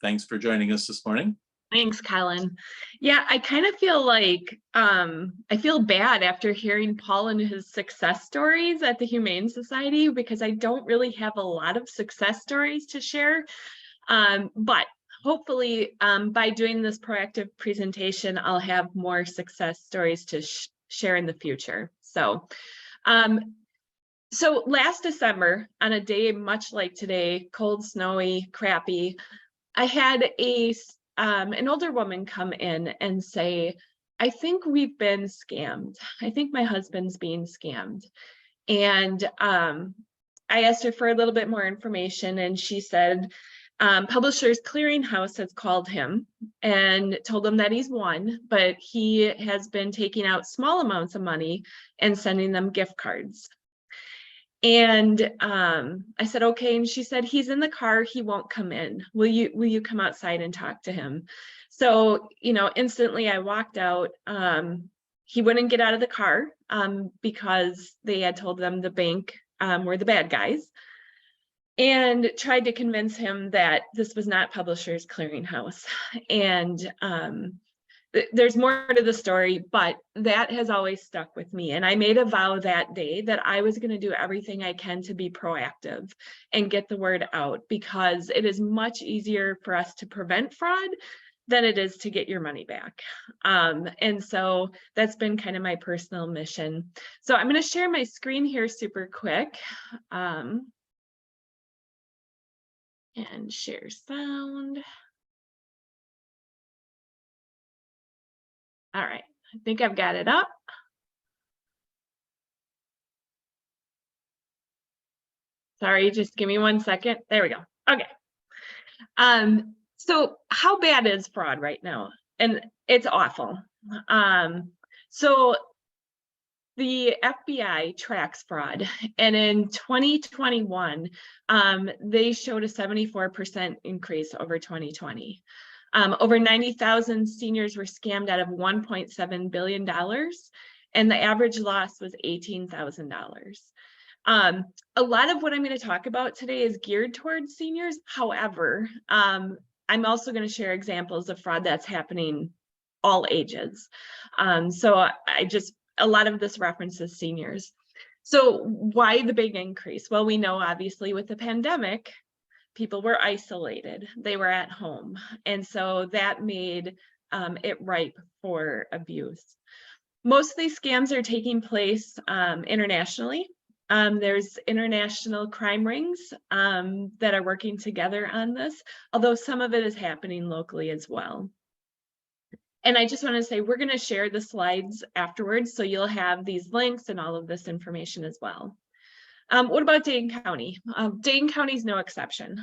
thanks for joining us this morning. Thanks, Colin. Yeah, I kind of feel like I feel bad after hearing Paul and his success stories at the Humane Society, because I don't really have a lot of success stories to share. But hopefully by doing this proactive presentation, I'll have more success stories to share in the future. So last December, on a day much like today, cold, snowy, crappy, I had an older woman come in and say, I think we've been scammed. I think my husband's being scammed. And I asked her for a little bit more information, and she said, Publishers Clearinghouse has called him and told him that he's won, but he has been taking out small amounts of money and sending them gift cards. And I said, okay. And she said, he's in the car, he won't come in. Will you come outside and talk to him? So, instantly I walked out. He wouldn't get out of the car because they had told them the bank were the bad guys, and tried to convince him that this was not Publishers Clearinghouse. And there's more to the story, but that has always stuck with me. And I made a vow that day that I was going to do everything I can to be proactive and get the word out, because it is much easier for us to prevent fraud than it is to get your money back. And so that's been kind of my personal mission. So I'm going to share my screen here super quick. And share sound. All right, I think I've got it up. Sorry, just give me 1 second. There we go. Okay. So how bad is fraud right now? And it's awful. So the FBI tracks fraud, and in 2021, they showed a 74% increase over 2020. Over 90,000 seniors were scammed out of $1.7 billion, and the average loss was $18,000. A lot of what I'm going to talk about today is geared towards seniors. However, I'm also going to share examples of fraud that's happening all ages. So a lot of this references seniors. So why the big increase? Well, we know obviously with the pandemic, people were isolated, they were at home. And so that made it ripe for abuse. Most of these scams are taking place internationally. There's international crime rings that are working together on this, although some of it is happening locally as well. And I just want to say, we're going to share the slides afterwards, so you'll have these links and all of this information as well. What about Dane County? Dane County is no exception.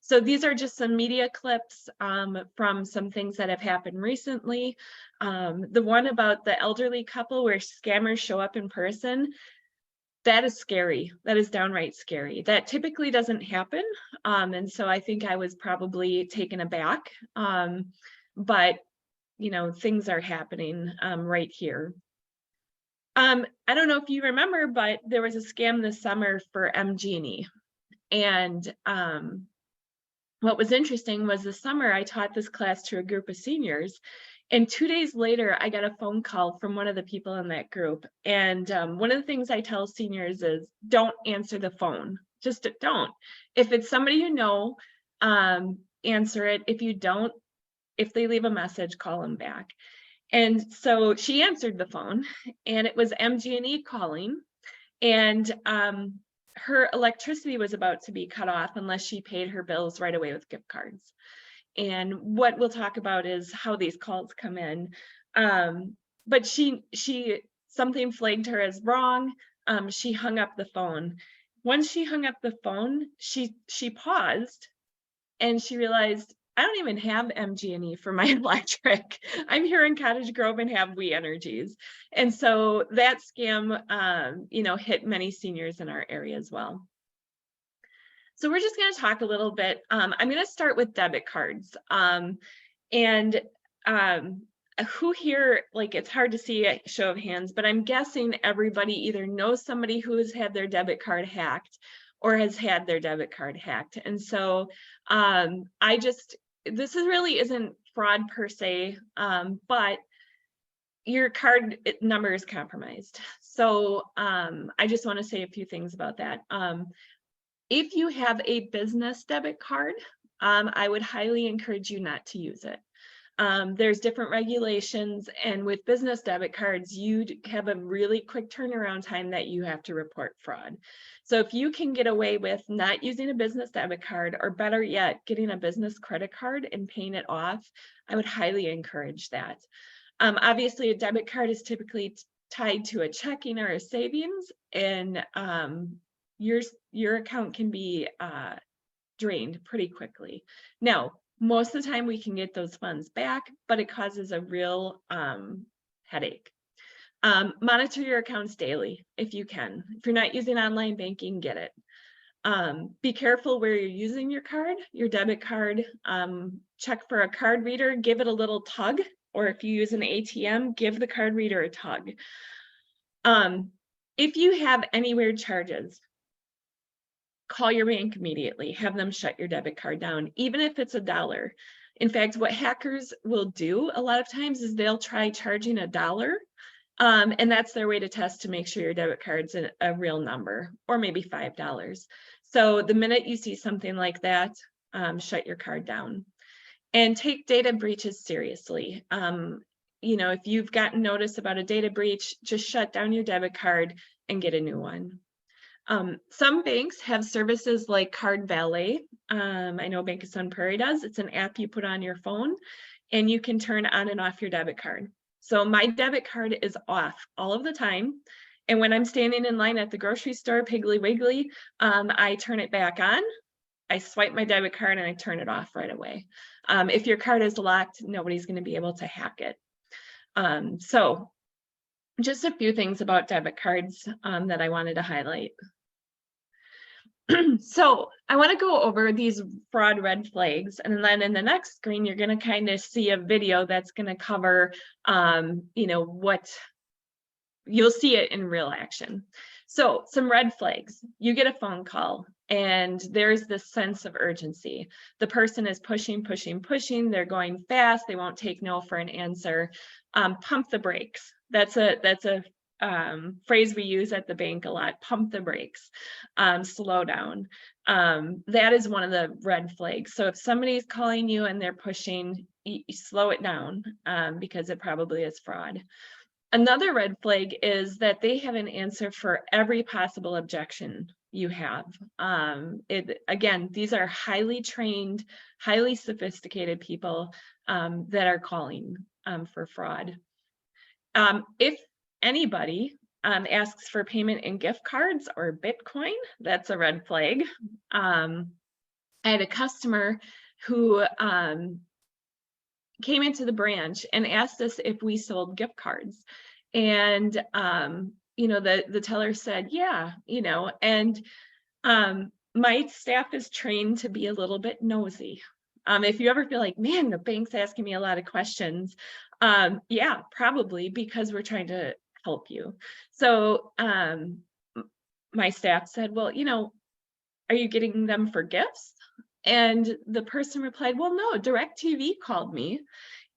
So these are just some media clips from some things that have happened recently. The one about the elderly couple where scammers show up in person, that is scary. That is downright scary. That typically doesn't happen. And so I think I was probably taken aback. But, you know, things are happening right here. I don't know if you remember, but there was a scam this summer for MGE. And what was interesting was this summer I taught this class to a group of seniors. And 2 days later, I got a phone call from one of the people in that group. And one of the things I tell seniors is don't answer the phone. Just don't. If it's somebody you know, answer it. If you don't, if they leave a message, call them back. And so she answered the phone, and it was MG&E calling, and her electricity was about to be cut off unless she paid her bills right away with gift cards. And what we'll talk about is how these calls come in. But she something flagged her as wrong. She hung up the phone. Once she hung up the phone, she paused, and she realized, I don't even have MG&E for my electric. I'm here in Cottage Grove and have We Energies. And so that scam, you know, hit many seniors in our area as well. So we're just going to talk a little bit. I'm going to start with debit cards. Who here, like, it's hard to see a show of hands, but I'm guessing everybody either knows somebody who has had their debit card hacked or has had their debit card hacked. And so this really isn't fraud per se, but your card number is compromised. So I just want to say a few things about that. If you have a business debit card, I would highly encourage you not to use it. There's different regulations, and with business debit cards, you have a really quick turnaround time that you have to report fraud. So if you can get away with not using a business debit card, or better yet, getting a business credit card and paying it off, I would highly encourage that. Obviously, a debit card is typically tied to a checking or a savings, and your account can be drained pretty quickly. Now, most of the time we can get those funds back, but it causes a real headache. Monitor your accounts daily if you can. If you're not using online banking, get it. Be careful where you're using your card, your debit card. Check for a card reader, give it a little tug, or if you use an ATM, give the card reader a tug. If you have any weird charges, call your bank immediately, have them shut your debit card down, even if it's $1. In fact, what hackers will do a lot of times is they'll try charging $1, and that's their way to test to make sure your debit card's a real number, or maybe $5. So the minute you see something like that, shut your card down. And take data breaches seriously. You know, if you've gotten notice about a data breach, just shut down your debit card and get a new one. Some banks have services like Card Valet. I know Bank of Sun Prairie does. It's an app you put on your phone, and you can turn on and off your debit card. So my debit card is off all of the time. And when I'm standing in line at the grocery store, Piggly Wiggly, I turn it back on. I swipe my debit card and I turn it off right away. If your card is locked, nobody's going to be able to hack it. So just a few things about debit cards that I wanted to highlight. So I want to go over these fraud red flags, and then in the next screen, you're going to kind of see a video that's going to cover, you know, what you'll see it in real action. So some red flags. You get a phone call and there's this sense of urgency. The person is pushing, pushing, pushing. They're going fast. They won't take no for an answer. Pump the brakes. That's a phrase we use at the bank a lot. Pump the brakes. Slow down. That is one of the red flags. So if somebody's calling you and they're pushing, slow it down because it probably is fraud. Another red flag is that they have an answer for every possible objection you have. Again, these are highly trained, highly sophisticated people that are calling for fraud. If anybody asks for payment in gift cards or Bitcoin, that's a red flag. I had a customer who came into the branch and asked us if we sold gift cards. And, you know, the teller said, yeah, you know, and my staff is trained to be a little bit nosy. If you ever feel like, man, the bank's asking me a lot of questions, yeah, probably because we're trying to help you. So my staff said, well, you know, are you getting them for gifts? And the person replied, well, no, DirecTV called me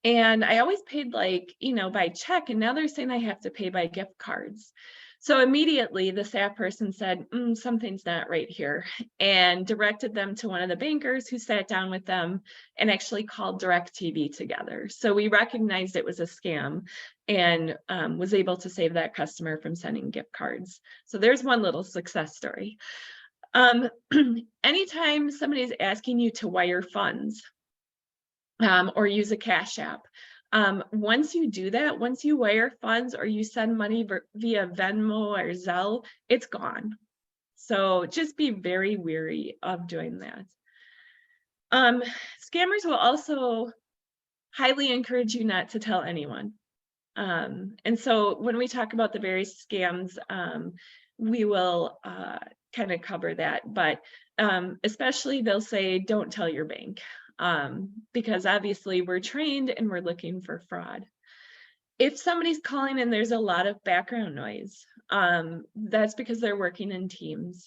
and I always paid like, you know, by check, and now they're saying I have to pay by gift cards. So immediately the staff person said, something's not right here, and directed them to one of the bankers who sat down with them and actually called DirecTV together. So we recognized it was a scam and was able to save that customer from sending gift cards. So there's one little success story. Anytime somebody's asking you to wire funds or use a Cash App, once you do that, once you wire funds or you send money via Venmo or Zelle, it's gone. So just be very wary of doing that. Scammers will also highly encourage you not to tell anyone. And so when we talk about the various scams, we will kind of cover that, but especially they'll say, don't tell your bank, because obviously we're trained and we're looking for fraud. If somebody's calling and there's a lot of background noise, that's because they're working in teams.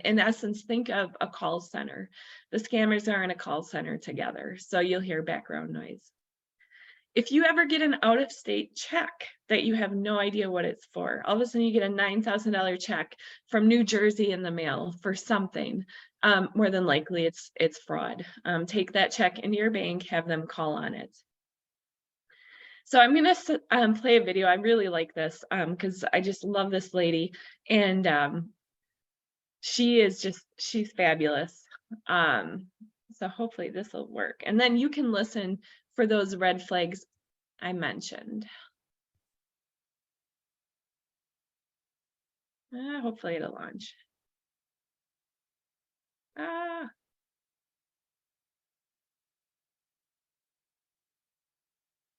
In essence, think of a call center. The scammers are in a call center together, so you'll hear background noise. If you ever get an out-of-state check that you have no idea what it's for, all of a sudden you get a $9,000 check from New Jersey in the mail for something, more than likely it's fraud. Take that check into your bank, have them call on it. So I'm gonna play a video. I really like this because I just love this lady, and she's fabulous. So hopefully this will work, and then you can listen for those red flags I mentioned. Hopefully it'll launch.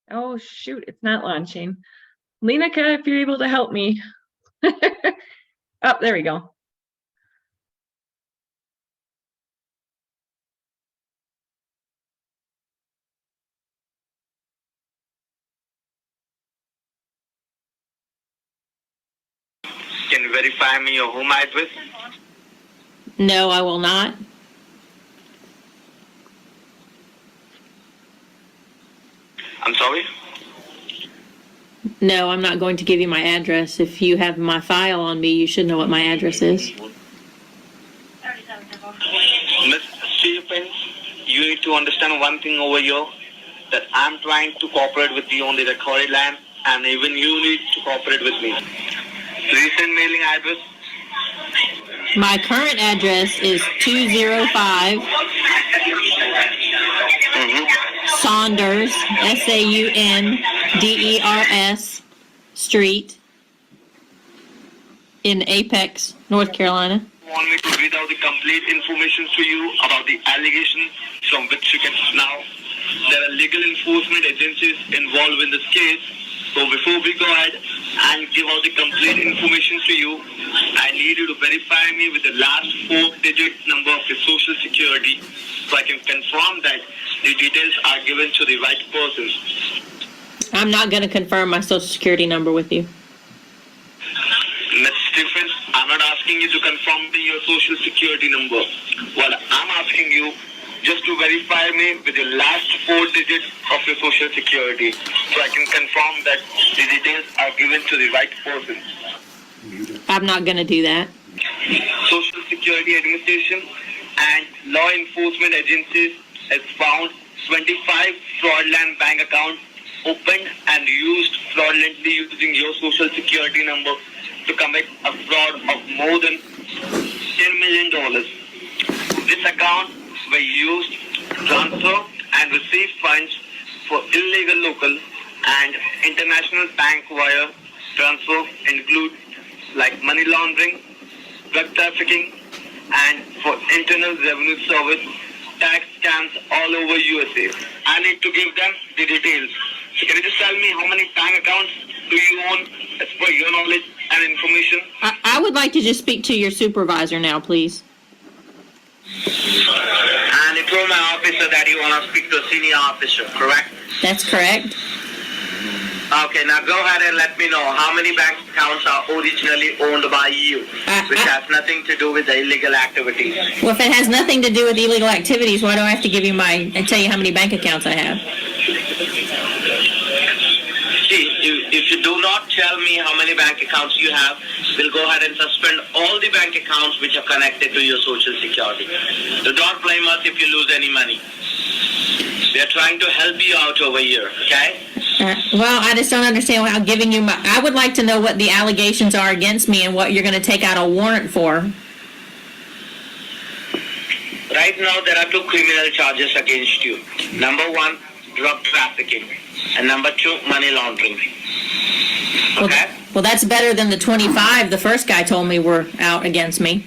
Oh shoot, it's not launching. Lenica, if you're able to help me. Oh, there we go. Can you verify me your home address? No, I will not. I'm sorry? No, I'm not going to give you my address. If you have my file on me, you should know what my address is. Miss Stephens, you need to understand one thing over here, that I'm trying to cooperate with you on the recorded line, and even you need to cooperate with me. Recent mailing address? My current address is 205 Saunders, Saunders Street in Apex, North Carolina. Want me to read out the complete information to you about the allegations from which you can now. There are legal enforcement agencies involved in this case. So before we go ahead and give out the complete information to you, I need you to verify me with the last 4-digit number of your social security so I can confirm that the details are given to the right person. I'm not going to confirm my social security number with you. Ms. Stephens, I'm not asking you to confirm your social security number. What I'm asking you just to verify me with the last 4 digits of your social security so I can confirm that the details are given to the right person. I'm not going to do that. Social Security Administration and law enforcement agencies has found 25 fraudulent bank accounts opened and used fraudulently using your social security number to commit a fraud of more than $10 million. This account were used to transfer and receive funds for illegal local and international bank wire transfer include like money laundering, drug trafficking, and for Internal Revenue Service tax scams all over USA. I need to give them the details. So can you just tell me how many bank accounts do you own as per your knowledge and information? I would like to just speak to your supervisor now, please. And you told my officer that you want to speak to a senior officer, correct? That's correct. Okay, now go ahead and let me know how many bank accounts are originally owned by you, which has nothing to do with the illegal activities. Well, if it has nothing to do with illegal activities, why do I have to give you and tell you how many bank accounts I have? See, if you do not tell me how many bank accounts you have, we'll go ahead and suspend all the bank accounts which are connected to your social security. So don't blame us if you lose any money. We are trying to help you out over here, okay? Well, I just don't understand how giving you I would like to know what the allegations are against me and what you're going to take out a warrant for. Right now, there are 2 criminal charges against you. Number 1, drug trafficking. And number 2, money laundering. Okay? Well, that's better than the 25 the first guy told me were out against me.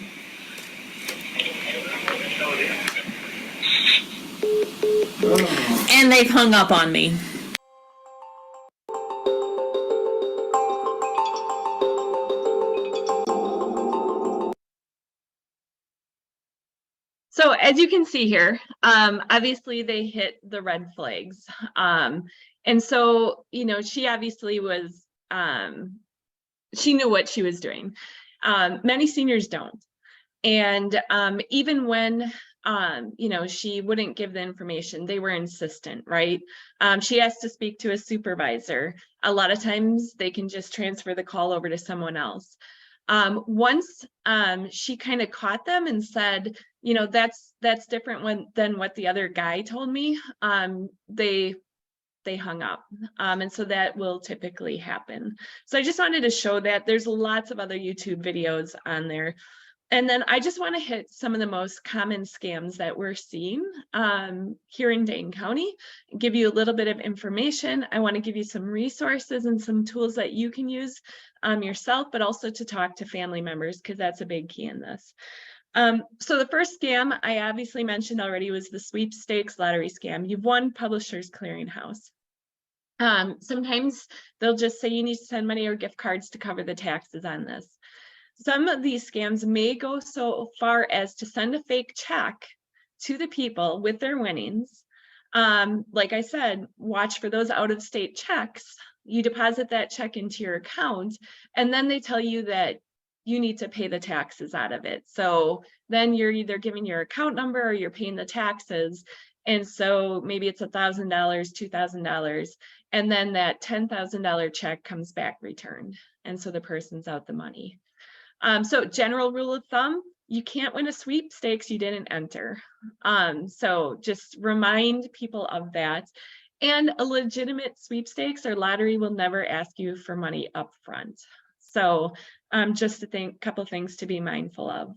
And they've hung up on me. So as you can see here, obviously they hit the red flags. And so, you know, she obviously was, she knew what she was doing. Many seniors don't. And even when, you know, she wouldn't give the information, they were insistent, right? She has to speak to a supervisor. A lot of times they can just transfer the call over to someone else. Once she kind of caught them and said, you know, that's different than what the other guy told me, they hung up. And so that will typically happen. So I just wanted to show that there's lots of other YouTube videos on there. And then I just want to hit some of the most common scams that we're seeing here in Dane County, give you a little bit of information. I want to give you some resources and some tools that you can use yourself, but also to talk to family members, because that's a big key in this. So the first scam I obviously mentioned already was the sweepstakes lottery scam. You've won Publishers Clearinghouse. Sometimes they'll just say you need to send money or gift cards to cover the taxes on this. Some of these scams may go so far as to send a fake check to the people with their winnings. Like I said, watch for those out-of-state checks. You deposit that check into your account, and then they tell you that you need to pay the taxes out of it. So then you're either giving your account number or you're paying the taxes. And so maybe it's $1,000, $2,000, and then that $10,000 check comes back returned. And so the person's out the money. So general rule of thumb, you can't win a sweepstakes you didn't enter. So just remind people of that. And a legitimate sweepstakes or lottery will never ask you for money up front. So just a couple things to be mindful of.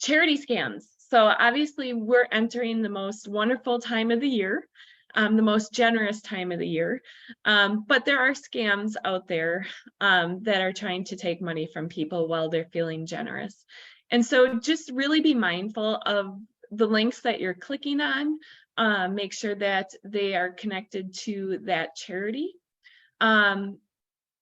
Charity scams. So obviously we're entering the most wonderful time of the year, the most generous time of the year. But there are scams out there that are trying to take money from people while they're feeling generous. And so just really be mindful of the links that you're clicking on. Make sure that they are connected to that charity.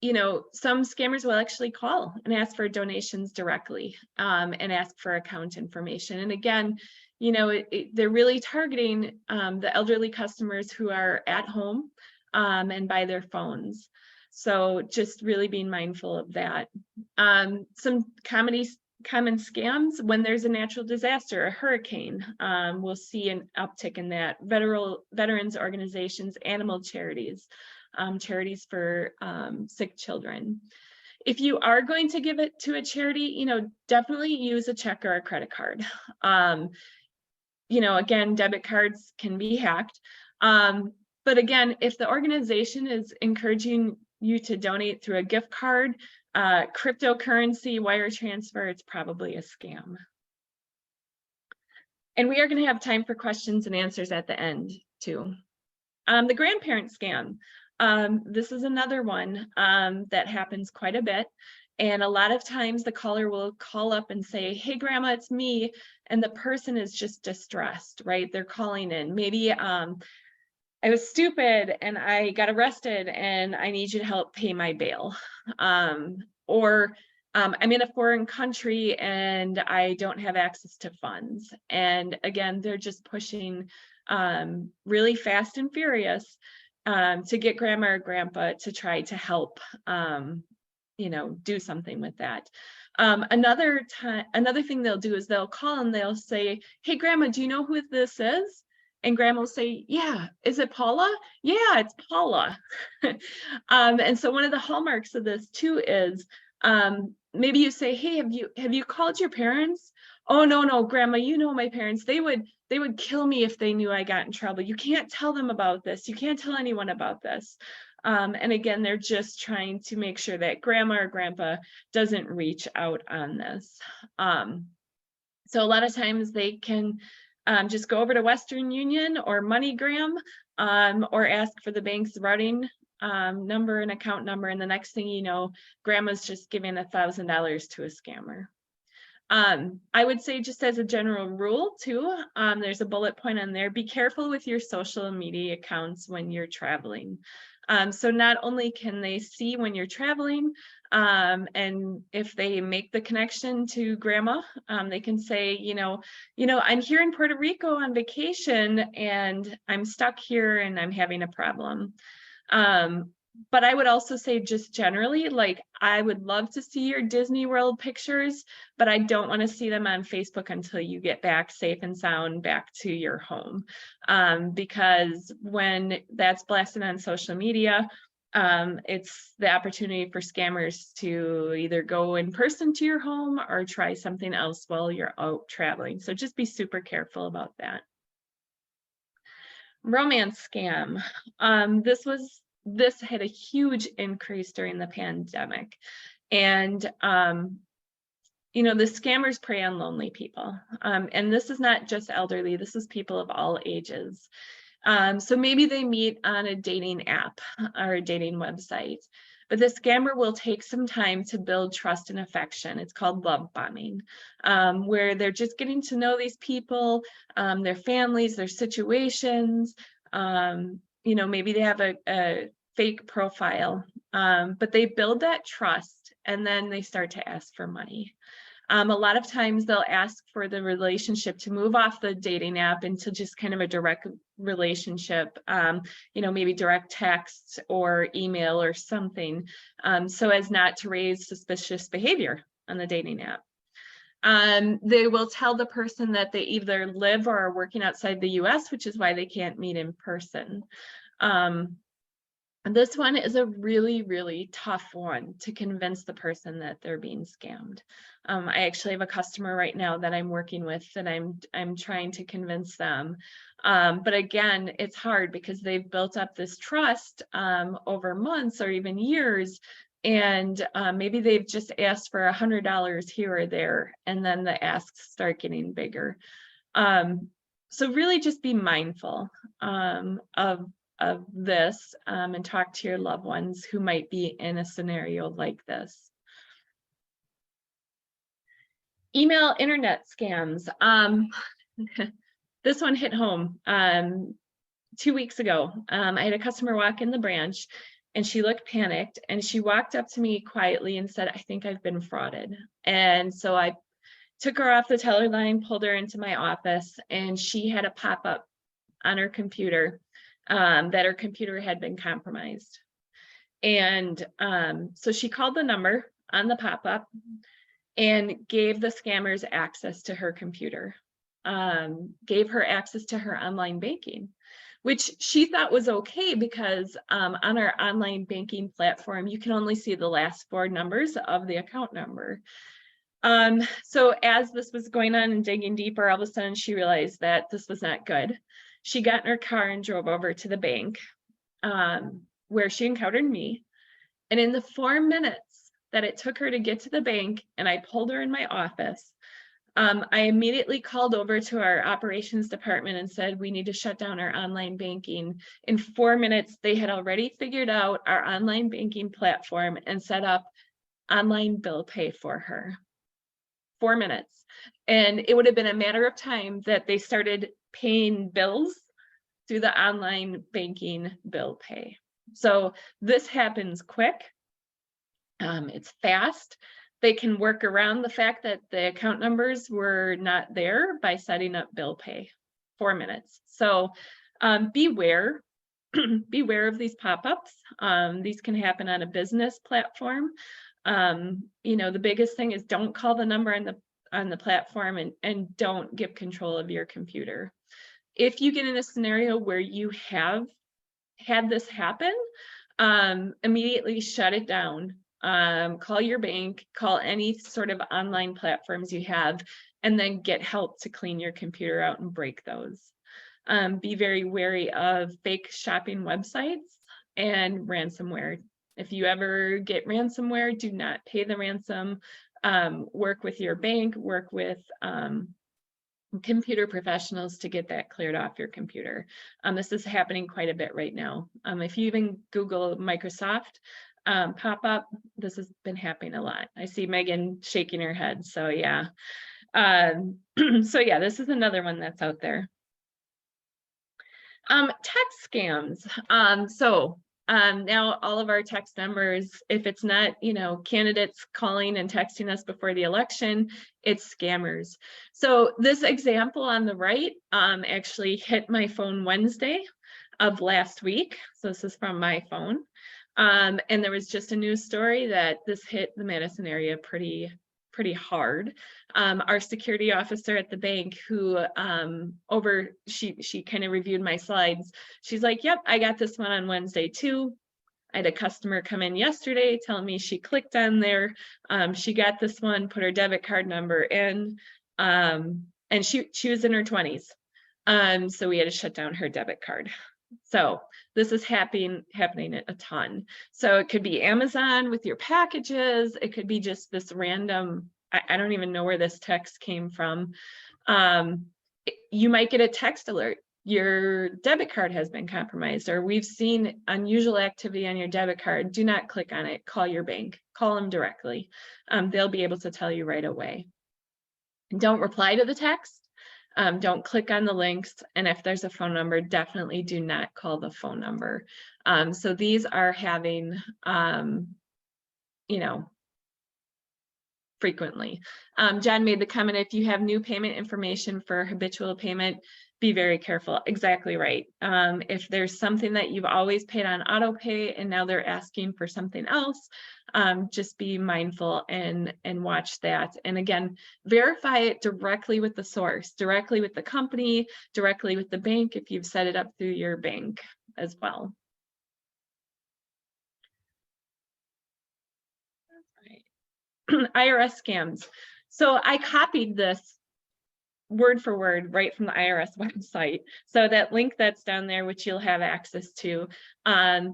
You know, some scammers will actually call and ask for donations directly and ask for account information. And again, you know, they're really targeting the elderly customers who are at home and by their phones. So just really being mindful of that. Some common scams: when there's a natural disaster, a hurricane, we'll see an uptick in that. Veterans organizations, animal charities, charities for sick children. If you are going to give it to a charity, you know, definitely use a check or a credit card. You know, again, debit cards can be hacked. But again, if the organization is encouraging you to donate through a gift card, cryptocurrency, wire transfer, it's probably a scam. And we are going to have time for questions and answers at the end too. The grandparent scam. This is another one that happens quite a bit. And a lot of times the caller will call up and say, hey, grandma, it's me. And the person is just distressed, right? They're calling in. Maybe I was stupid and I got arrested and I need you to help pay my bail. Or I'm in a foreign country and I don't have access to funds. And again, they're just pushing really fast and furious to get grandma or grandpa to try to help, do something with that. Another thing they'll do is they'll call and they'll say, hey, grandma, do you know who this is? And grandma will say, yeah, is it Paula? Yeah, it's Paula. And so one of the hallmarks of this too is maybe you say, hey, have you called your parents? Oh, no, grandma, you know my parents, they would kill me if they knew I got in trouble. You can't tell them about this. You can't tell anyone about this. And again, they're just trying to make sure that grandma or grandpa doesn't reach out on this. So a lot of times they can just go over to Western Union or MoneyGram or ask for the bank's routing number and account number. And the next thing you know, grandma's just giving $1,000 to a scammer. I would say, just as a general rule too, there's a bullet point on there, be careful with your social media accounts when you're traveling. So not only can they see when you're traveling, and if they make the connection to grandma, they can say, I'm here in Puerto Rico on vacation and I'm stuck here and I'm having a problem. But I would also say, just generally, like, I would love to see your Disney World pictures, but I don't want to see them on Facebook until you get back safe and sound back to your home. Because when that's blasted on social media, it's the opportunity for scammers to either go in person to your home or try something else while you're out traveling. So just be super careful about that. Romance scam. This had a huge increase during the pandemic. And, the scammers prey on lonely people. And this is not just elderly, this is people of all ages. So maybe they meet on a dating app or a dating website, but the scammer will take some time to build trust and affection. It's called love bombing, where they're just getting to know these people, their families, their situations. Maybe they have a fake profile, but they build that trust and then they start to ask for money. A lot of times they'll ask for the relationship to move off the dating app into just kind of a direct relationship, maybe direct text or email or something, so as not to raise suspicious behavior on the dating app. They will tell the person that they either live or are working outside the US, which is why they can't meet in person. This one is a really, really tough one to convince the person that they're being scammed. I actually have a customer right now that I'm working with that I'm trying to convince them. But again, it's hard because they've built up this trust over months or even years. And maybe they've just asked for $100 here or there, and then the asks start getting bigger. So really just be mindful of this, and talk to your loved ones who might be in a scenario like this. Email internet scams. This one hit home 2 weeks ago. I had a customer walk in the branch and she looked panicked and she walked up to me quietly and said, I think I've been frauded. And so I took her off the teller line, pulled her into my office, and she had a pop-up on her computer that her computer had been compromised. And so she called the number on the pop-up and gave the scammers access to her computer, gave her access to her online banking, which she thought was okay because on our online banking platform, you can only see the last 4 numbers of the account number. So as this was going on and digging deeper, all of a sudden she realized that this was not good. She got in her car and drove over to the bank, where she encountered me. And in the 4 minutes that it took her to get to the bank and I pulled her in my office, I immediately called over to our operations department and said, we need to shut down our online banking. In 4 minutes, they had already figured out our online banking platform and set up online bill pay for her. 4 minutes. And it would have been a matter of time that they started paying bills through the online banking bill pay. So this happens quick. It's fast. They can work around the fact that the account numbers were not there by setting up bill pay. 4 minutes. So beware. Beware of these pop-ups. These can happen on a business platform. You know, the biggest thing is don't call the number on the platform and don't give control of your computer. If you get in a scenario where you have had this happen, immediately shut it down. Call your bank, call any sort of online platforms you have, and then get help to clean your computer out and break those. Be very wary of fake shopping websites and ransomware. If you ever get ransomware, do not pay the ransom. Work with your bank, work with computer professionals to get that cleared off your computer. This is happening quite a bit right now. If you even Google Microsoft pop-up, this has been happening a lot. I see Megan shaking her head, so yeah. So yeah, this is another one that's out there. Text scams. Now all of our text numbers, if it's not, you know, candidates calling and texting us before the election, it's scammers. So this example on the right actually hit my phone Wednesday of last week. So this is from my phone. And there was just a news story that this hit the Madison area pretty hard. Our security officer at the bank who she kind of reviewed my slides. She's like, yep, I got this one on Wednesday too. I had a customer come in yesterday telling me she clicked on there. She got this one, put her debit card number in, and she was in her 20s. So we had to shut down her debit card. So this is happening a ton. So it could be Amazon with your packages. It could be just this random, I don't even know where this text came from. You might get a text alert. Your debit card has been compromised, or we've seen unusual activity on your debit card. Do not click on it. Call your bank. Call them directly. They'll be able to tell you right away. Don't reply to the text. Don't click on the links. And if there's a phone number, definitely do not call the phone number. So these are having, you know, frequently. John made the comment, if you have new payment information for habitual payment, be very careful. Exactly right. If there's something that you've always paid on auto pay and now they're asking for something else, just be mindful and watch that. And again, verify it directly with the source, directly with the company, directly with the bank if you've set it up through your bank as well. IRS scams. So I copied this word for word right from the IRS website. So that link that's down there, which you'll have access to,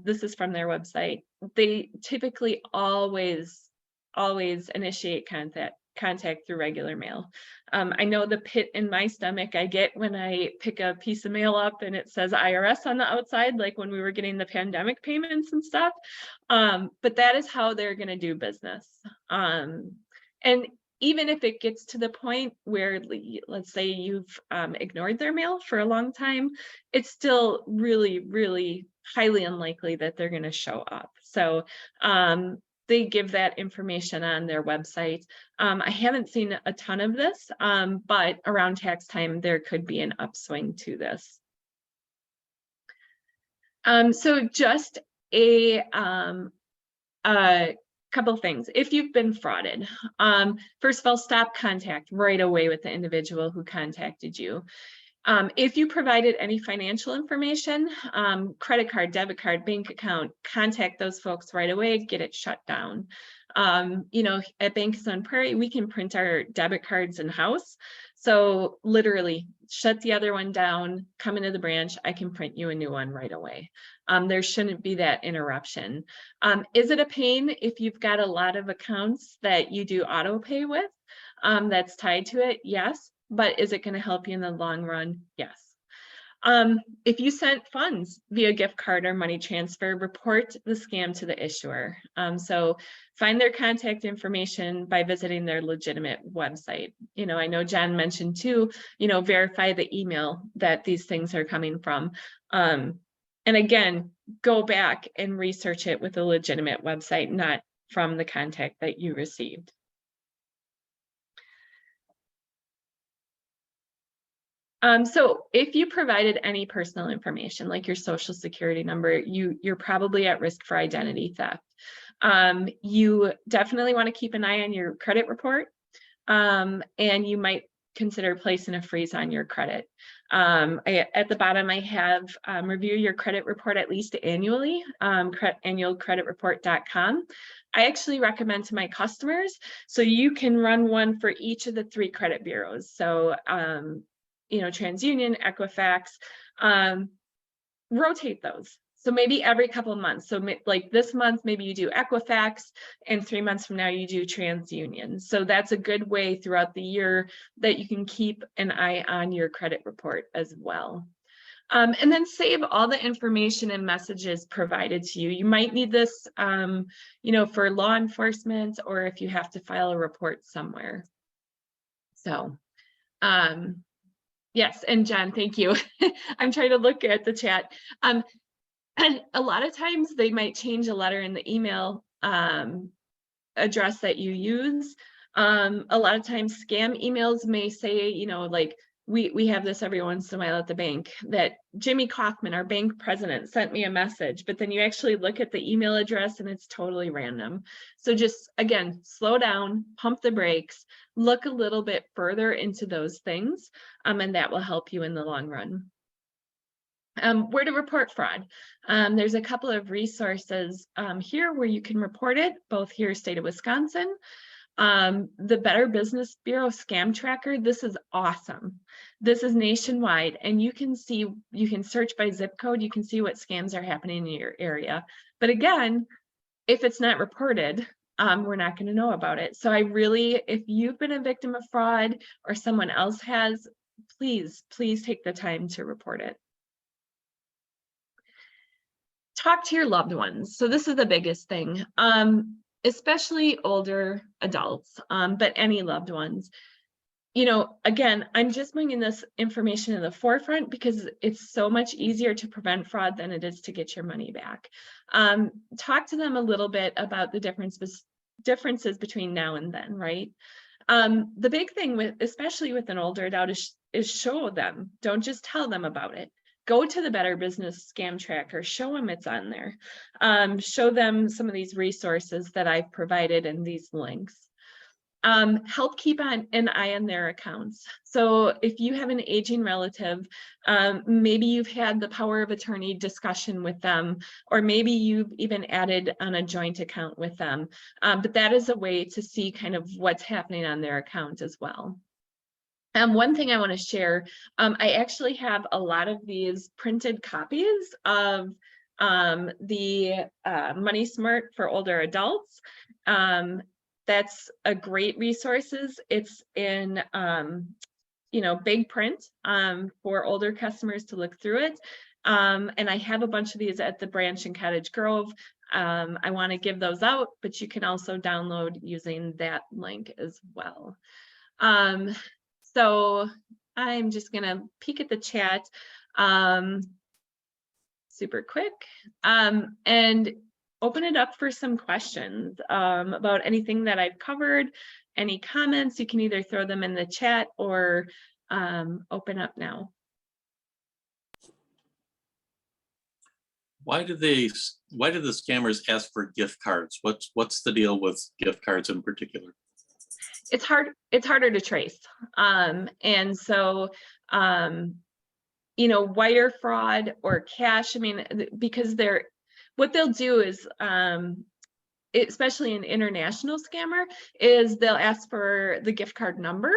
this is from their website. They typically always initiate contact through regular mail. I know the pit in my stomach I get when I pick a piece of mail up and it says IRS on the outside, like when we were getting the pandemic payments and stuff. But that is how they're going to do business. And even if it gets to the point where, let's say you've ignored their mail for a long time, it's still really, really highly unlikely that they're going to show up. So they give that information on their website. I haven't seen a ton of this, but around tax time, there could be an upswing to this. So just a couple things. If you've been frauded, first of all, stop contact right away with the individual who contacted you. If you provided any financial information, credit card, debit card, bank account, contact those folks right away, get it shut down. You know, at Bank of Sun Prairie, we can print our debit cards in-house. So literally shut the other one down, come into the branch, I can print you a new one right away. There shouldn't be that interruption. Is it a pain if you've got a lot of accounts that you do auto pay with that's tied to it? Yes. But is it going to help you in the long run? Yes. If you sent funds via gift card or money transfer, report the scam to the issuer. So find their contact information by visiting their legitimate website. You know, I know Jen mentioned too, you know, verify the email that these things are coming from. And again, go back and research it with a legitimate website, not from the contact that you received. So if you provided any personal information like your social security number, you're probably at risk for identity theft. You definitely want to keep an eye on your credit report, and you might consider placing a freeze on your credit. At the bottom, I have review your credit report at least annually, annualcreditreport.com. I actually recommend to my customers, so you can run one for each of the 3 credit bureaus. So, you know, TransUnion, Equifax, rotate those. So maybe every couple of months. So like this month, maybe you do Equifax, and 3 months from now you do TransUnion. So that's a good way throughout the year that you can keep an eye on your credit report as well. And then save all the information and messages provided to you. You might need this, you know, for law enforcement, or if you have to file a report somewhere. So, yes, and Jen, thank you. I'm trying to look at the chat. And a lot of times they might change a letter in the email address that you use. A lot of times scam emails may say, you know, like, we have this every once in a while at the bank, that Jimmy Kaufman, our bank president, sent me a message, but then you actually look at the email address and it's totally random. So just, again, slow down, pump the brakes, look a little bit further into those things, and that will help you in the long run. Where to report fraud. There's a couple of resources here where you can report it, both here, state of Wisconsin. The Better Business Bureau Scam Tracker, this is awesome. This is nationwide, and you can see, you can search by zip code, you can see what scams are happening in your area. But again, if it's not reported, we're not going to know about it. So I really, if you've been a victim of fraud or someone else has, please take the time to report it. Talk to your loved ones. So this is the biggest thing. Especially older adults, but any loved ones. You know, again, I'm just bringing this information in the forefront because it's so much easier to prevent fraud than it is to get your money back. Talk to them a little bit about the differences between now and then, right? The big thing with, especially with an older adult, is show them. Don't just tell them about it. Go to the Better Business Scam Tracker, show them it's on there. Show them some of these resources that I've provided and these links. Help keep an eye on their accounts. So if you have an aging relative, maybe you've had the power of attorney discussion with them, or maybe you've even added on a joint account with them. But that is a way to see kind of what's happening on their account as well. One thing I want to share, I actually have a lot of these printed copies of the Money Smart for older adults. That's a great resources. It's in, you know, big print for older customers to look through it. And I have a bunch of these at the branch in Cottage Grove. I want to give those out, but you can also download using that link as well. So I'm just gonna peek at the chat super quick and open it up for some questions about anything that I've covered. Any comments, you can either throw them in the chat or open up now. Why do the scammers ask for gift cards? What's the deal with gift cards in particular? It's harder to trace. And so, you know, wire fraud or cash, I mean, because what they'll do is, especially an international scammer, is they'll ask for the gift card number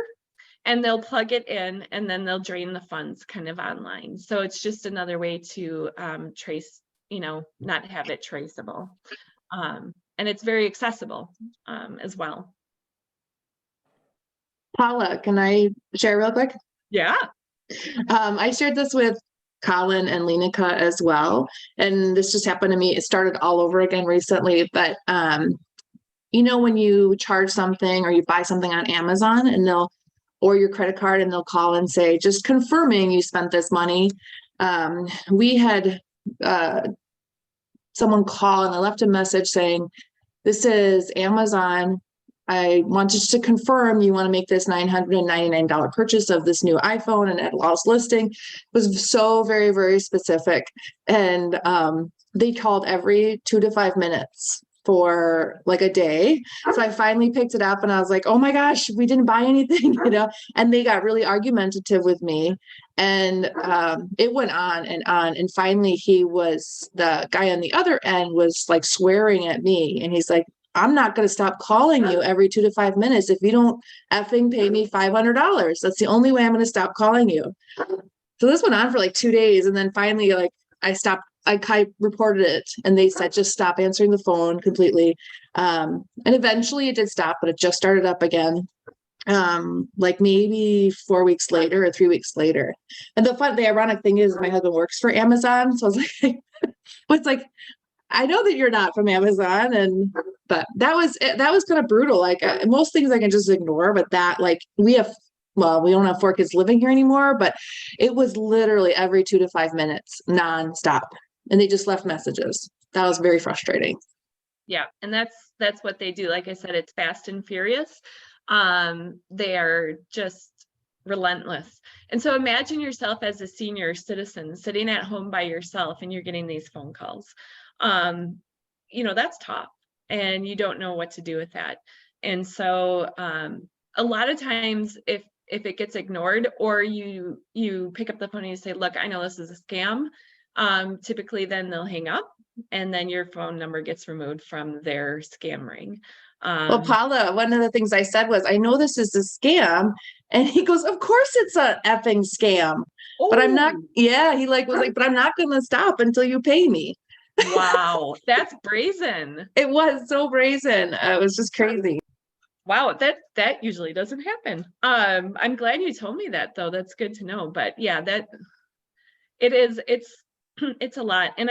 and they'll plug it in and then they'll drain the funds kind of online. So it's just another way to trace not have it traceable. And it's very accessible as well. Paula, can I share real quick? Yeah. I shared this with Colin and Lenica as well. And this just happened to me. It started all over again recently, but when you charge something or you buy something on Amazon and or your credit card, and they'll call and say, just confirming you spent this money. We had someone call and they left a message saying, this is Amazon. I wanted to confirm you want to make this $999 purchase of this new iPhone and at lost listing. It was so very, very specific. And they called every 2 to 5 minutes for like a day. So I finally picked it up and I was like, oh my gosh, we didn't buy anything, and they got really argumentative with me. And it went on. And finally the guy on the other end was like swearing at me. And he's like, I'm not going to stop calling you every 2 to 5 minutes if you don't effing pay me $500. That's the only way I'm going to stop calling you. So this went on for like 2 days. And then finally, like I reported it and they said, just stop answering the phone completely. And eventually it did stop, but it just started up again. Like maybe 4 weeks later or 3 weeks later. And the ironic thing is my husband works for Amazon. So I was like, it's like, I know that you're not from Amazon, but that was kind of brutal. Like most things I can just ignore, but that we don't have 4 kids living here anymore, but it was literally every 2 to 5 minutes nonstop. And they just left messages. That was very frustrating. Yeah. And that's what they do. Like I said, it's fast and furious. They are just relentless. And so imagine yourself as a senior citizen sitting at home by yourself and you're getting these phone calls. That's tough and you don't know what to do with that. And so a lot of times if it gets ignored or you pick up the phone and you say, look, I know this is a scam, typically then they'll hang up and then your phone number gets removed from their scam ring. Well, Paula, one of the things I said was, I know this is a scam. And he goes, of course it's a effing scam. But I'm not, he was like, but I'm not going to stop until you pay me. Wow, that's brazen. It was so brazen. It was just crazy. Wow, that usually doesn't happen. I'm glad you told me that though. That's good to know. But yeah, it's a lot. And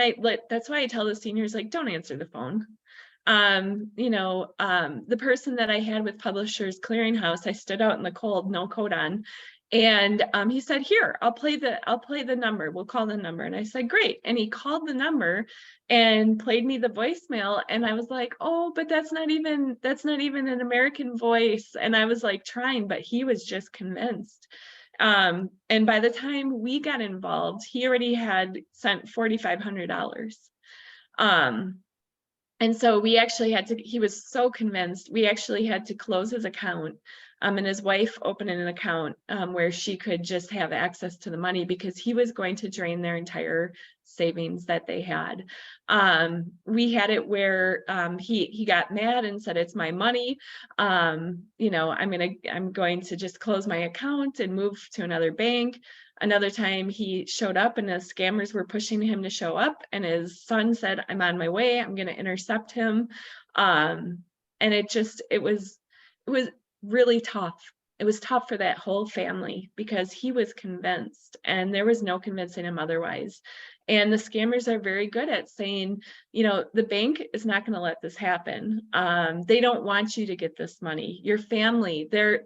that's why I tell the seniors, like, don't answer the phone. The person that I had with Publishers Clearinghouse, I stood out in the cold, no coat on. And he said, here, I'll play the number. We'll call the number. And I said, great. And he called the number and played me the voicemail. And I was like, oh, but that's not even an American voice. And I was like trying, but he was just convinced. And by the time we got involved, he already had sent $4,500. And so we actually he was so convinced, we actually had to close his account. And his wife opened an account where she could just have access to the money because he was going to drain their entire savings that they had. We had it where he got mad and said, it's my money. I'm going to just close my account and move to another bank. Another time he showed up and the scammers were pushing him to show up and his son said, I'm on my way, I'm going to intercept him. And it was really tough. It was tough for that whole family because he was convinced and there was no convincing him otherwise. And the scammers are very good at saying, the bank is not going to let this happen. They don't want you to get this money. Your family, they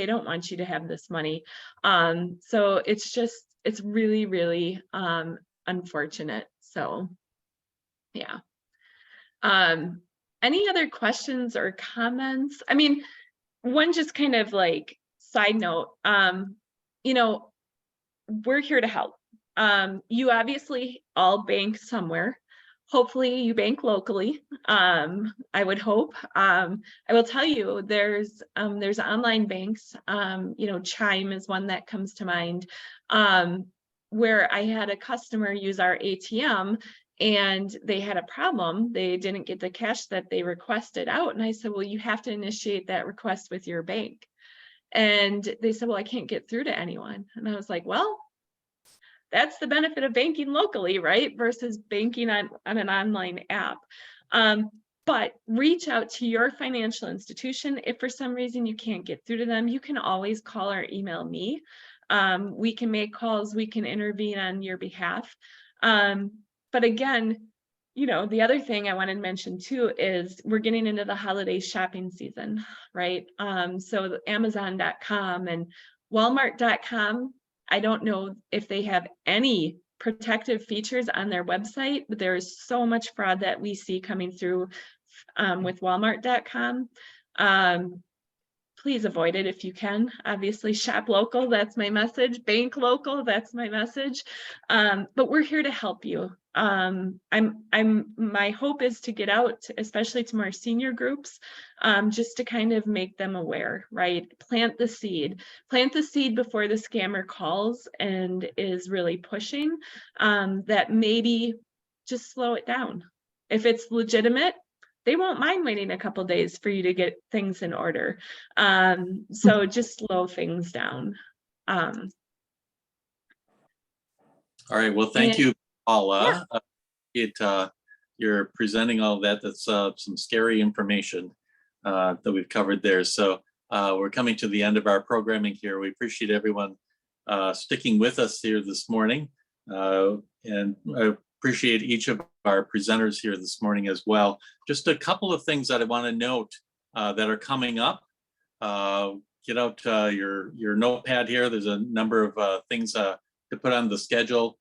don't want you to have this money. So it's really, really unfortunate. So, yeah. Any other questions or comments? I mean, one just kind of like side note, we're here to help. You obviously all bank somewhere. Hopefully you bank locally. I would hope. I will tell you there's online banks. Chime is one that comes to mind, where I had a customer use our ATM and they had a problem. They didn't get the cash that they requested out. And I said, well, you have to initiate that request with your bank. And they said, well, I can't get through to anyone. And I was like, well, That's the benefit of banking locally, right? Versus banking on an online app. But reach out to your financial institution. If for some reason you can't get through to them, you can always call or email me. We can make calls, we can intervene on your behalf. But again, you know, the other thing I wanted to mention too is we're getting into the holiday shopping season, right? So Amazon.com and Walmart.com, I don't know if they have any protective features on their website, but there is so much fraud that we see coming through with Walmart.com. Please avoid it if you can. Obviously, shop local, that's my message. Bank local, that's my message. But we're here to help you. My hope is to get out, especially to more senior groups, just to kind of make them aware, right? Plant the seed before the scammer calls and is really pushing, that maybe just slow it down. If it's legitimate, they won't mind waiting a couple days for you to get things in order. So just slow things down. All right, well, thank you, Paula. You're presenting all of that. That's some scary information that we've covered there. So we're coming to the end of our programming here. We appreciate everyone sticking with us here this morning. And I appreciate each of our presenters here this morning as well. Just a couple of things that I want to note that are coming up. Get out your notepad here. There's a number of things to put on the schedule,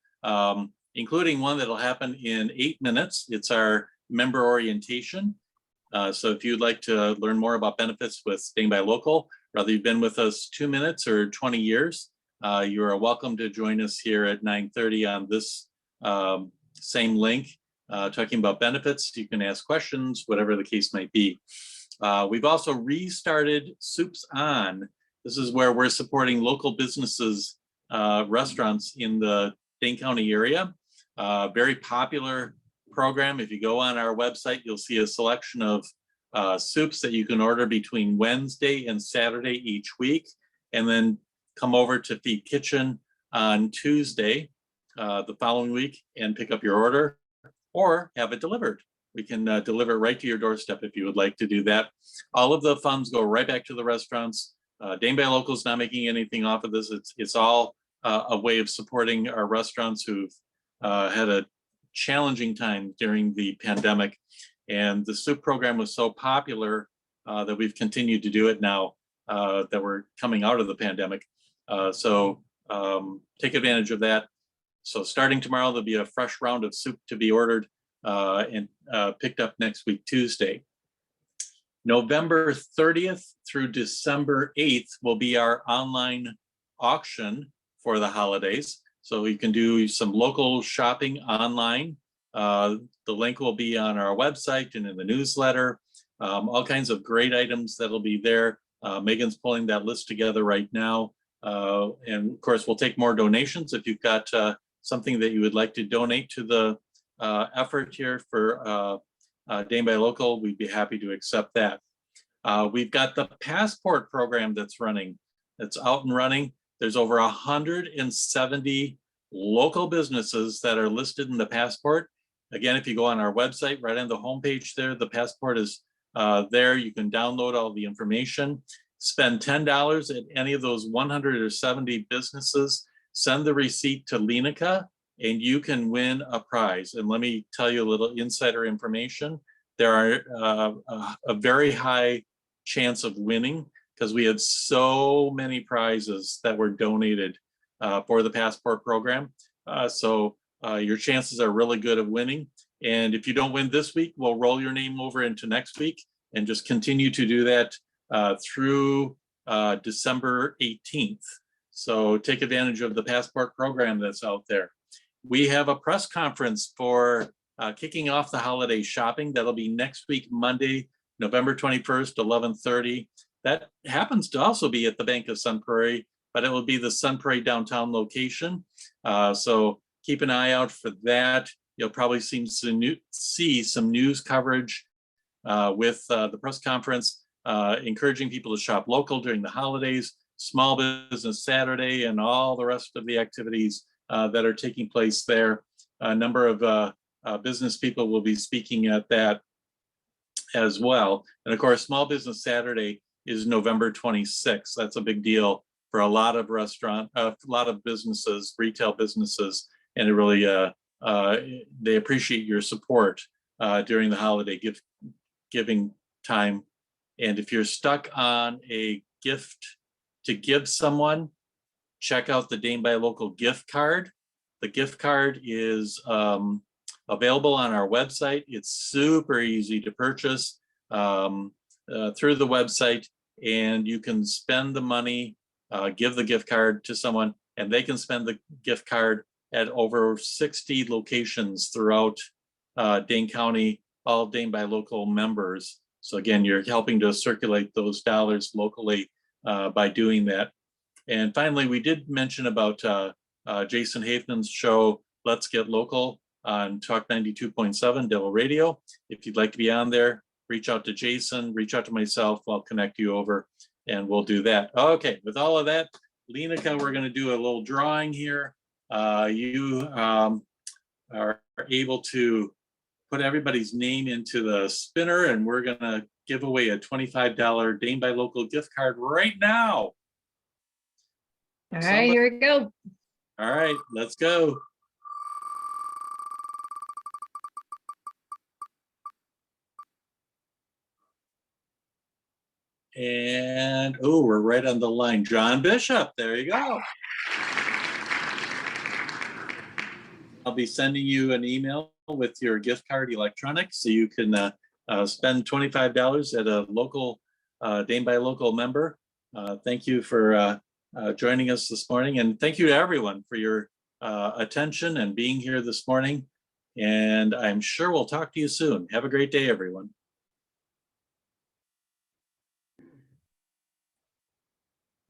including one that'll happen in 8 minutes. It's our member orientation. So if you'd like to learn more about benefits with Staying by Local, whether you've been with us 2 minutes or 20 years, you are welcome to join us here at 9:30 on this same link, talking about benefits. You can ask questions, whatever the case might be. We've also restarted Soups On. This is where we're supporting local businesses, restaurants in the Dane County area. Very popular program. If you go on our website, you'll see a selection of soups that you can order between Wednesday and Saturday each week, and then come over to Feed Kitchen on Tuesday the following week and pick up your order or have it delivered. We can deliver it right to your doorstep if you would like to do that. All of the funds go right back to the restaurants. Dane by Local is not making anything off of this. It's all a way of supporting our restaurants who've had a challenging time during the pandemic. And the soup program was so popular that we've continued to do it now that we're coming out of the pandemic. So take advantage of that. So starting tomorrow, there'll be a fresh round of soup to be ordered and picked up next week, Tuesday. November 30th through December 8th will be our online auction for the holidays. So you can do some local shopping online. The link will be on our website and in the newsletter. All kinds of great items that'll be there. Megan's pulling that list together right now. And of course, we'll take more donations. If you've got something that you would like to donate to the effort here for Dane by Local, we'd be happy to accept that. We've got the Passport program that's running. That's out and running. There's over 170 local businesses that are listed in the Passport. Again, if you go on our website, right on the homepage there, the Passport is there. You can download all the information. Spend $10 at any of those 170 businesses. Send the receipt to Lenica, and you can win a prize. And let me tell you a little insider information. There are a very high chance of winning because we had so many prizes that were donated for the Passport program. So your chances are really good of winning. And if you don't win this week, we'll roll your name over into next week and just continue to do that through December 18th. So take advantage of the Passport program that's out there. We have a press conference for kicking off the holiday shopping. That'll be next week, Monday, November 21st, 11:30. That happens to also be at the Bank of Sun Prairie, but it will be the Sun Prairie downtown location. So keep an eye out for that. You'll probably see some news coverage with the press conference, encouraging people to shop local during the holidays, Small Business Saturday, and all the rest of the activities that are taking place there. A number of business people will be speaking at that as well. And of course, Small Business Saturday is November 26th. That's a big deal for a lot of businesses, retail businesses, and it really they appreciate your support during the holiday giving time. And if you're stuck on a gift to give someone, check out the Dane by Local gift card. The gift card is available on our website. It's super easy to purchase through the website, and you can spend the money, give the gift card to someone, and they can spend the gift card at over 60 locations throughout Dane County, all Dane by Local members. So again, you're helping to circulate those dollars locally by doing that. And finally, we did mention about Jason Haveman's show, Let's Get Local, on Talk 92.7 Devil Radio. If you'd like to be on there, reach out to Jason, reach out to myself, I'll connect you over and we'll do that. Okay, with all of that, Lenica, we're gonna do a little drawing here. You are able to put everybody's name into the spinner, and we're gonna give away a $25 Dane by Local gift card right now. All right, here we go. All right, let's go. And, oh, we're right on the line. John Bishop, there you go. I'll be sending you an email with your gift card electronics so you can spend $25 at a local Dane by Local member. Thank you for joining us this morning, and thank you to everyone for your attention and being here this morning. And I'm sure we'll talk to you soon. Have a great day, everyone.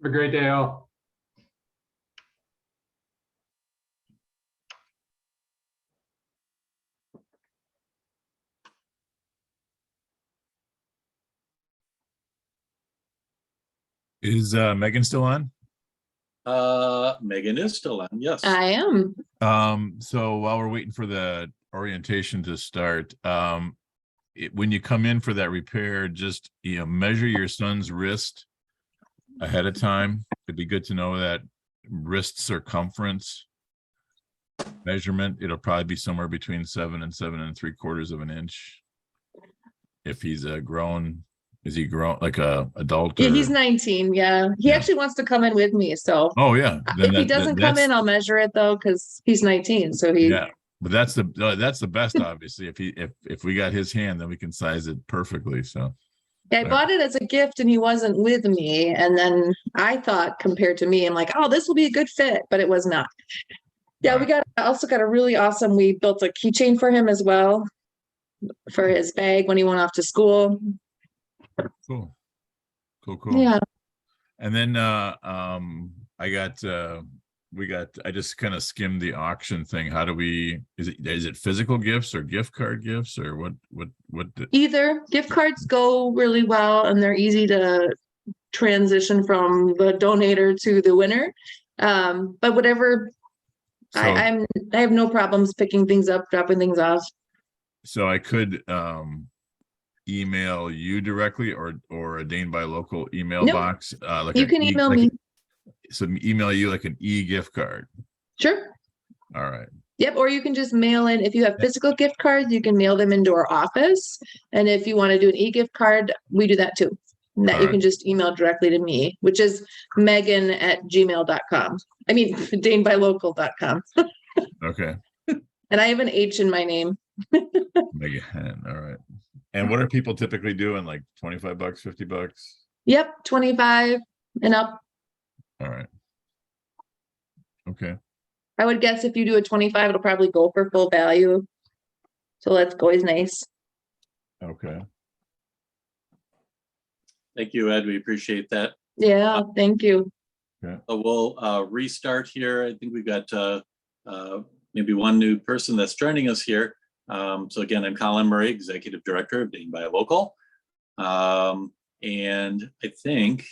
Have a great day, all. Is Megan still on? Megan is still on, yes. I am. So while we're waiting for the orientation to start, when you come in for that repair, just measure your son's wrist ahead of time. It'd be good to know that wrist circumference measurement. It'll probably be somewhere between 7 and 7 3/4 of an inch. If he's grown, is he grown like a adult? Yeah, he's 19. Yeah, he actually wants to come in with me. So oh yeah, if he doesn't come in, I'll measure it though, because he's 19. So he yeah. But that's the best, obviously. If we got his hand, then we can size it perfectly. So yeah, I bought it as a gift and he wasn't with me. And then I thought, compared to me, I'm like, oh, this will be a good fit, but it was not. Yeah, we also got a really awesome, we built a keychain for him as well for his bag when he went off to school. Cool. Yeah. And then I just kind of skimmed the auction thing. How do is it physical gifts or gift card gifts or what Either. Gift cards go really well and they're easy to transition from the donator to the winner. But whatever, So- I have no problems picking things up, dropping things off. So I could email you directly or a Dane by Local email Nope. box. Like You an can email me. So email you like an e-gift card. Sure. All right. Yep. Or you can just mail in. If you have physical gift cards, you can mail them into our office. And if you want to do an e-gift card, we do that too. And that you can just email directly to me, which is megan@gmail.com. I mean, danebylocal.com. Okay. And I have an H in my name. Megan. All right. And what are people typically doing? Like $25, $50? Yep. 25 and up. All right. Okay. I would guess if you do a 25, it'll probably go for full value. So that's always nice. Okay. Thank you, Ed. We appreciate that. Yeah, thank you. We'll restart here. I think we've got maybe one new person that's joining us here. So again, I'm Colin Murray, Executive Director of Dane by Local. And I think,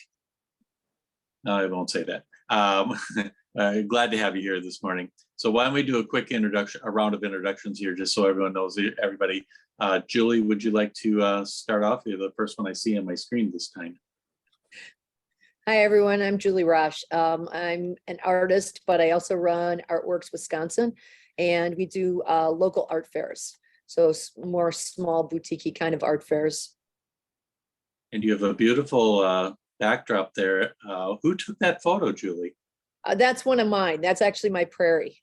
no, I won't say that. Glad to have you here this morning. So why don't we do a quick introduction, a round of introductions here, just so everyone knows everybody. Julie, would you like to start off? You're the first one I see on my screen this time. Hi, everyone. I'm Julie Rosh. I'm an artist, but I also run Artworks Wisconsin, and we do local art fairs. So more small boutique kind of art fairs. And you have a beautiful backdrop there. Who took that photo, Julie? That's one of mine. That's actually my prairie.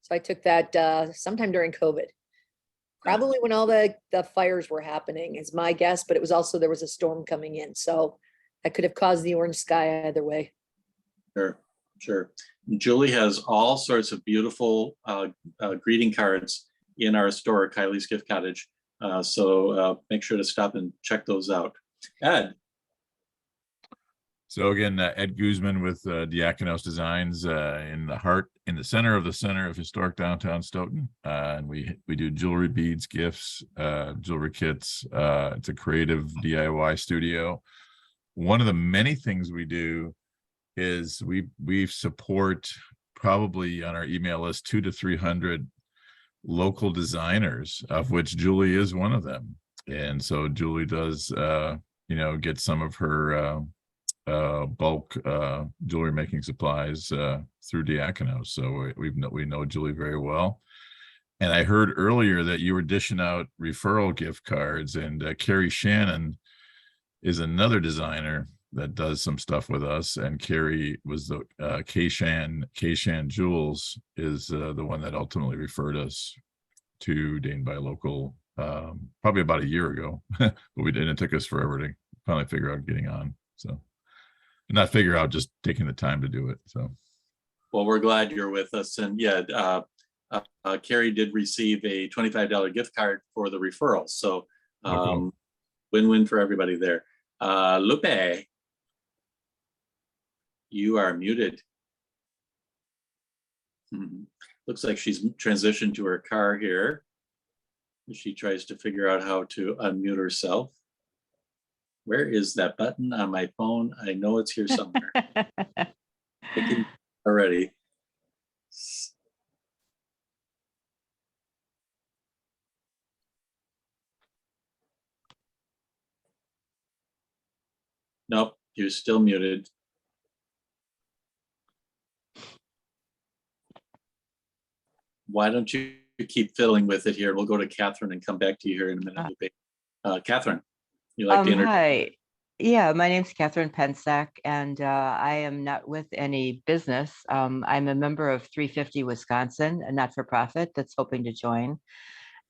So I took that sometime during COVID. Probably when all the fires were happening is my guess, but it was also, there was a storm coming in. So that could have caused the orange sky either way. Sure, sure. Julie has all sorts of beautiful greeting cards in our store, Kylie's Gift Cottage. So make sure to stop and check those out. Ed. So again, Ed Guzman with Diakonos Designs in the center of historic downtown Stoughton. And we do jewelry, beads, gifts, jewelry kits. It's a creative DIY studio. One of the many things we do is we support, probably on our email list, 200 to 300 local designers, of which Julie is one of them. And so Julie does, get some of her bulk jewelry making supplies through Diakonos. So we know Julie very well. And I heard earlier that you were dishing out referral gift cards, and Carrie Shannon is another designer that does some stuff with us. And Carrie was the K-Shan Jewels is the one that ultimately referred us to Dane by Local probably about a year ago, but we didn't. It took us forever to finally figure out getting on. So not figure out, just taking the time to do it. So, well, we're glad you're with us. And yeah, Carrie did receive a $25 gift card for the referral. So win-win for everybody there. Lupe, you are muted. Looks like she's transitioned to her car here. She tries to figure out how to unmute herself. Where is that button on my phone? I know it's here somewhere. Already. Nope, you're still muted. Why don't you keep fiddling with it here? We'll go to Catherine and come back to you here in a minute. Catherine, you like to introduce? Hi. Yeah, my name's Catherine Pensack, and I am not with any business. I'm a member of 350 Wisconsin, a not-for-profit that's hoping to join.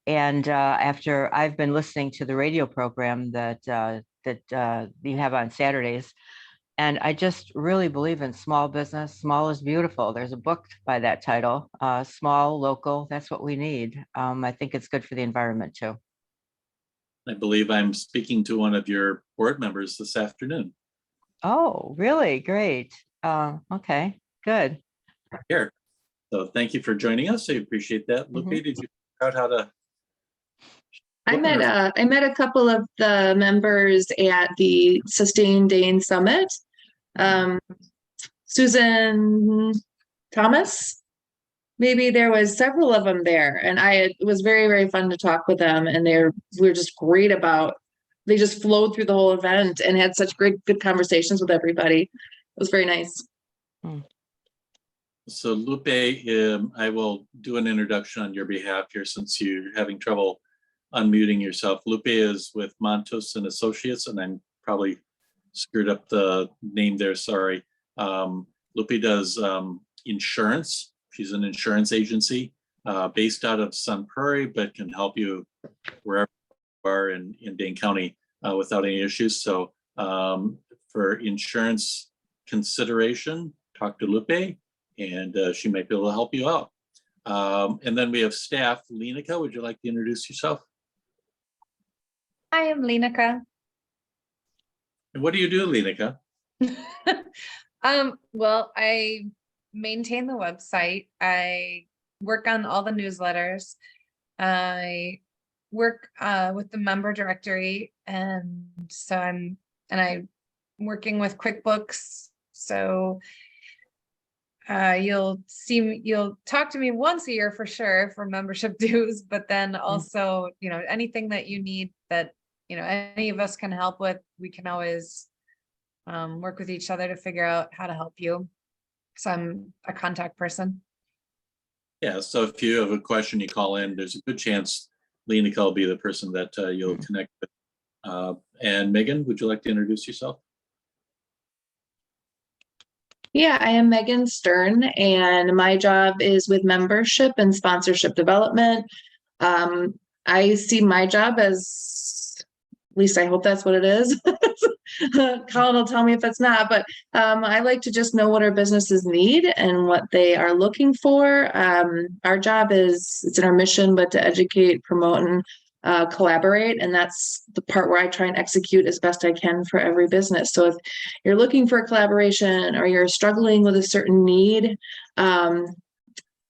And after I've been listening to the radio program that you have on Saturdays, and I just really believe in small business. Small is beautiful. There's a book by that title, Small, Local. That's what we need. I think it's good for the environment too. I believe I'm speaking to one of your board members this afternoon. Oh, really? Great. Okay, good. Here. So thank you for joining us. I appreciate that. Lupe, did you figure out how to? I met a couple of the members at the Sustain Dane Summit. Susan Thomas, maybe there was several of them there, and it was very, very fun to talk with them, and they were just great they just flowed through the whole event and had such good conversations with everybody. It was very nice. So Lupe, I will do an introduction on your behalf here since you're having trouble unmuting yourself. Lupe is with Montos and Associates, and I'm probably screwed up the name there, sorry. Lupe does insurance. She's an insurance agency based out of Sun Prairie, but can help you wherever you are in Dane County without any issues. So for insurance consideration, talk to Lupe, and she might be able to help you out. And then we have staff. Lenica, would you like to introduce yourself? I am Lenica. And what do you do, Lenica? Well, I maintain the website. I work on all the newsletters. I work with the member directory, and so I'm working with QuickBooks. So you'll talk to me once a year for sure for membership dues, but then also, anything that you need that, any of us can help with, we can always work with each other to figure out how to help you. So I'm a contact person. Yeah, so if you have a question, you call in, there's a good chance Lena will be the person that you'll connect with. And Megan, would you like to introduce yourself? Yeah, I am Megan Stern, and my job is with membership and sponsorship development. I see my job as, at least I hope that's what it is. Colin will tell me if it's not, but I like to just know what our businesses need and what they are looking for. Our job is, it's in our mission, but to educate, promote, and collaborate. And that's the part where I try and execute as best I can for every business. So if you're looking for a collaboration or you're struggling with a certain need, what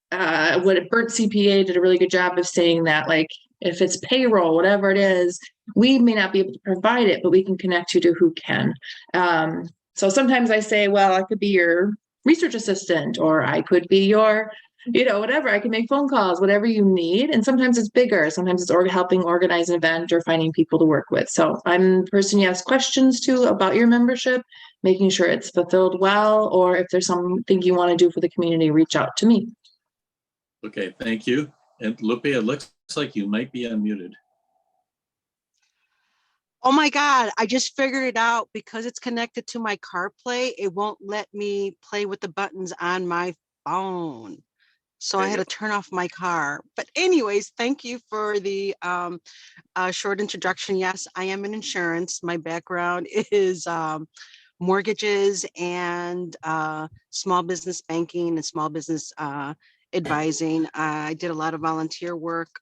Bert CPA did a really good job of saying that, like, if it's payroll, whatever it is, we may not be able to provide it, but we can connect you to who can. So sometimes I say, well, I could be your research assistant, or I could be your, whatever. I can make phone calls, whatever you need. And sometimes it's bigger. Sometimes it's helping organize an event or finding people to work with. So I'm the person you ask questions to about your membership, making sure it's fulfilled well, or if there's something you want to do for the community, reach out to me. Okay, thank you. And Lupe, it looks like you might be unmuted. Oh my God, I just figured it out. Because it's connected to my CarPlay, it won't let me play with the buttons on my phone. So I had to turn off my car. But anyways, thank you for the short introduction. Yes, I am in insurance. My background is mortgages and small business banking and small business advising. I did a lot of volunteer work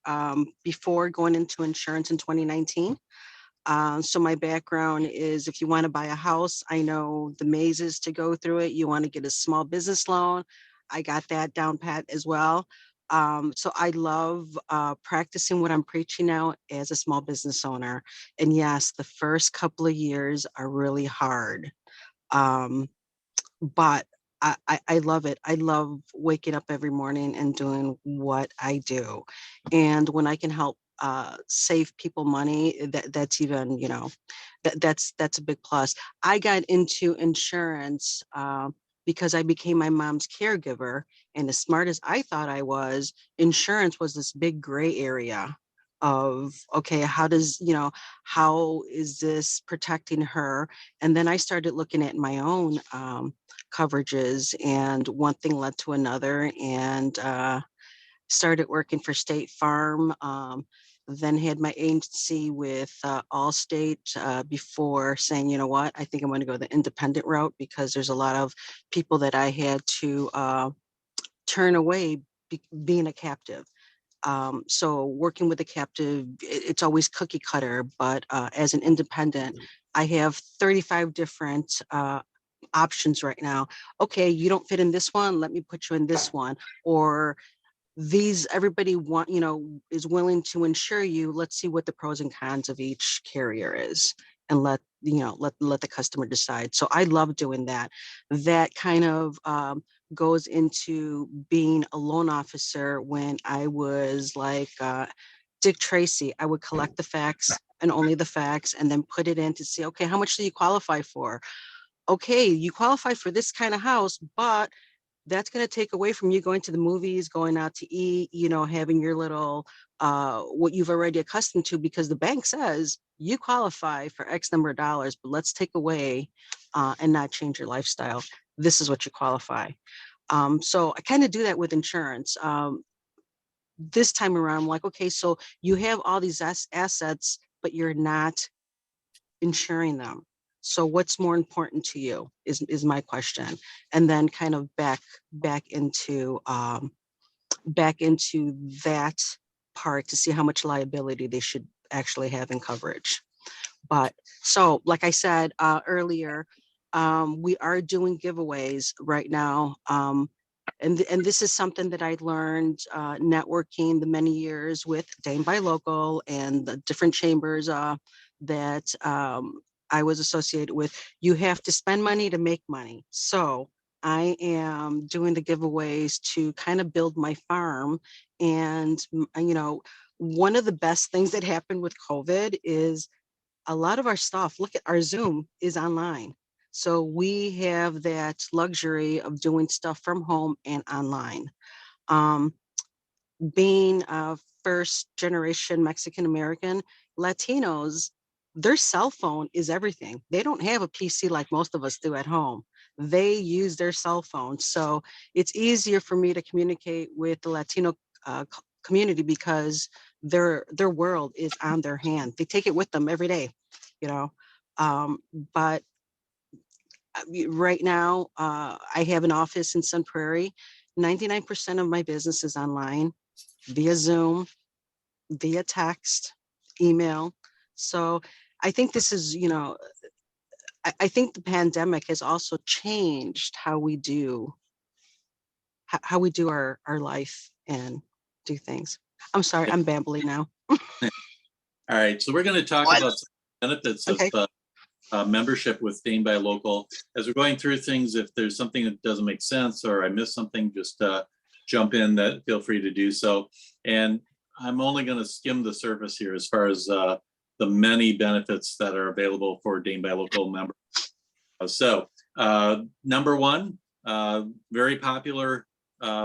before going into insurance in 2019. So my background is, if you want to buy a house, I know the mazes to go through it. You want to get a small business loan, I got that down pat as well. So I love practicing what I'm preaching now as a small business owner. And yes, the first couple of years are really hard. But I love it. I love waking up every morning and doing what I do. And when I can help save people money, that's even, that's a big plus. I got into insurance because I became my mom's caregiver. And as smart as I thought I was, insurance was this big gray area of, okay, how is this protecting her? And then I started looking at my own coverages, and one thing led to another, and started working for State Farm. Then had my agency with Allstate before saying, you know what, I think I'm going to go the independent route, because there's a lot of people that I had to turn away being a captive. So working with a captive, it's always cookie cutter, but as an independent, I have 35 different options right now. Okay, you don't fit in this one, let me put you in this one. Or everybody is willing to insure you. Let's see what the pros and cons of each carrier is, and let the customer decide. So I love doing that. That kind of goes into being a loan officer. When I was like Dick Tracy, I would collect the facts and only the facts, and then put it in to see, okay, how much do you qualify for? Okay, you qualify for this kind of house, but that's going to take away from you going to the movies, going out to eat, having your little, what you've already accustomed to, because the bank says you qualify for X number of dollars, but let's take away and not change your lifestyle. This is what you qualify. So I kind of do that with insurance. This time around, I'm like, okay, so you have all these assets, but you're not insuring them. So what's more important to you is my question. And then kind of back into that part to see how much liability they should actually have in coverage. But so, like I said earlier, we are doing giveaways right now. And this is something that I learned networking the many years with Dane by Local and the different chambers that I was associated with. You have to spend money to make money. So I am doing the giveaways to kind of build my farm. And, one of the best things that happened with COVID is a lot of our stuff, look at our Zoom is online. So we have that luxury of doing stuff from home and online. Being a first generation Mexican American, Latinos, their cell phone is everything. They don't have a PC like most of us do at home. They use their cell phone. So it's easier for me to communicate with the Latino community because their world is on their hand. They take it with them every day, but right now, I have an office in Sun Prairie. 99% of my business is online, via Zoom, via text, email. So I think this is, I think the pandemic has also changed how we do our life and do things. I'm sorry, I'm babbling now. All right, so we're going to talk about some benefits of membership with Dane by Local. As we're going through things, if there's something that doesn't make sense or I missed something, just jump in. That feel free to do so. And I'm only going to skim the surface here as far as the many benefits that are available for Dane by Local members. So number one, very popular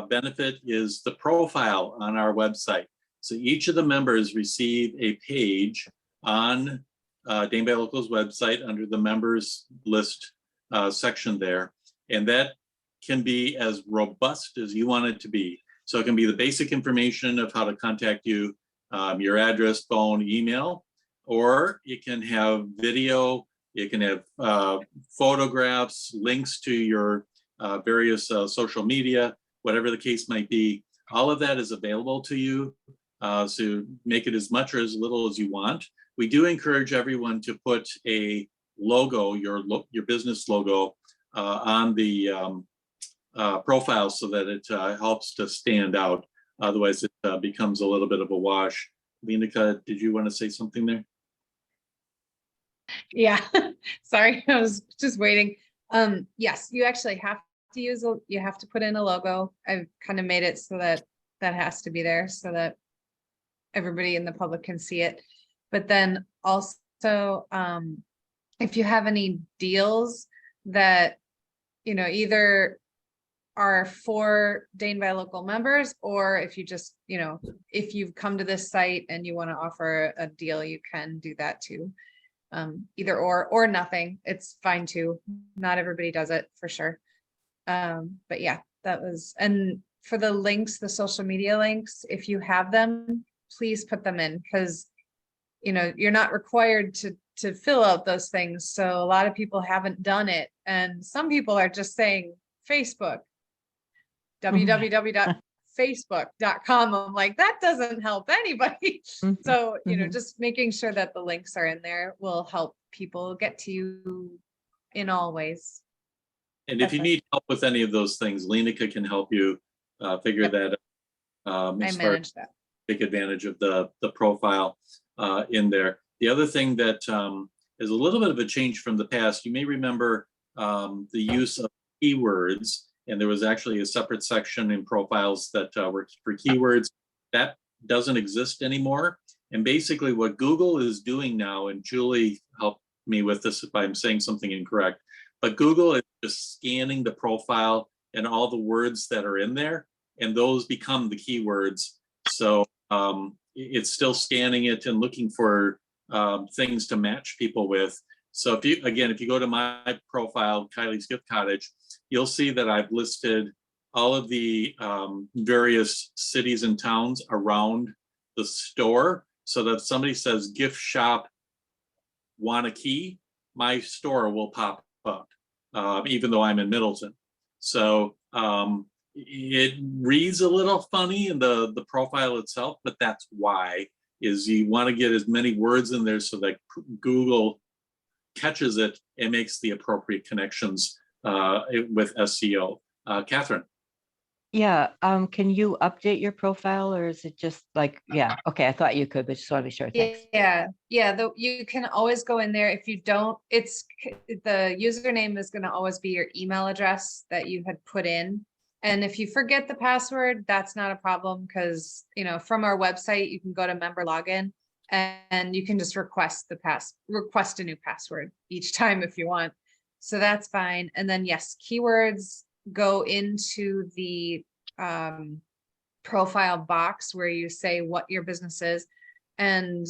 benefit is the profile on our website. So each of the members receive a page on Dane by Local's website under the members list section there. And that can be as robust as you want it to be. So it can be the basic information of how to contact you, your address, phone, email, or it can have video, it can have photographs, links to your various social media, whatever the case might be. All of that is available to you. So make it as much or as little as you want. We do encourage everyone to put a logo, your business logo, on the profile so that it helps to stand out. Otherwise, it becomes a little bit of a wash. Lenica, did you want to say something there? Yeah, sorry, I was just waiting. Yes, you actually have to you have to put in a logo. I've kind of made it so that has to be there so that everybody in the public can see it. But then also, if you have any deals that, either are for Dane by Local members, or if you just, if you've come to this site and you want to offer a deal, you can do that too. Either or nothing, it's fine too. Not everybody does it for sure. But yeah, that was, and for the links, the social media links, if you have them, please put them in, because you're not required to fill out those things. So a lot of people haven't done it. And some people are just saying Facebook, www.facebook.com. I'm like, that doesn't help anybody. So, just making sure that the links are in there will help people get to you in all ways. And if you need help with any of those things, Lenica can help you figure that out. I manage that. Take advantage of the profile in there. The other thing that is a little bit of a change from the past, you may remember the use of keywords, and there was actually a separate section in profiles that were for keywords. That doesn't exist anymore. And basically what Google is doing now, and Julie helped me with this if I'm saying something incorrect, but Google is just scanning the profile and all the words that are in there, and those become the keywords. So it's still scanning it and looking for things to match people with. So if you go to my profile, Kylie's Gift Cottage, you'll see that I've listed all of the various cities and towns around the store, so that if somebody says gift shop Wanakee, my store will pop up, even though I'm in Middleton. So it reads a little funny in the profile itself, but that's why, is you want to get as many words in there so that Google catches it and makes the appropriate connections with SEO. Catherine. Yeah, can you update your profile or is it just like, yeah, okay, I thought you could, but just want to be sure. Thanks. Yeah, you can always go in there. If you don't, the username is gonna always be your email address that you had put in. And if you forget the password, that's not a problem because, from our website, you can go to member login and you can just request a new password each time if you want. So that's fine. And then yes, keywords go into the profile box where you say what your business is. And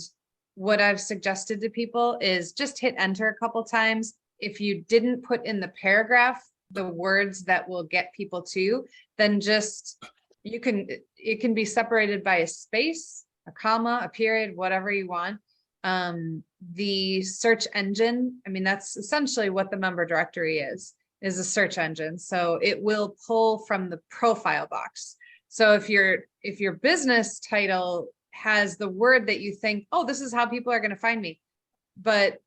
what I've suggested to people is just hit enter a couple times. If you didn't put in the paragraph the words that will get people to, then it can be separated by a space, a comma, a period, whatever you want. The search engine, that's essentially what the member directory is a search engine. So it will pull from the profile box. So if your business title has the word that you think, oh, this is how people are going to find me, but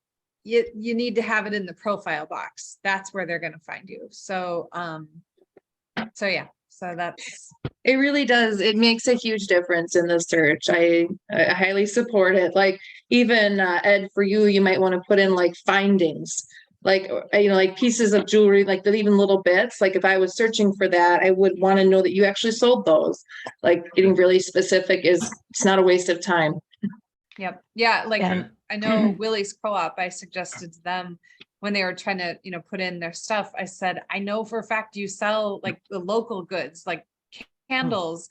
you need to have it in the profile box. That's where they're going to find you. So It really does. It makes a huge difference in the search. I highly support it. Like even Ed, for you might want to put in like findings, like, like pieces of jewelry, like even little bits. Like if I was searching for that, I would want to know that you actually sold those. Like getting really specific it's not a waste of time. Yep. Yeah. Like And- I know Willie's Co-op, I suggested to them when they were trying to, put in their stuff. I said, I know for a fact you sell like the local goods, like candles,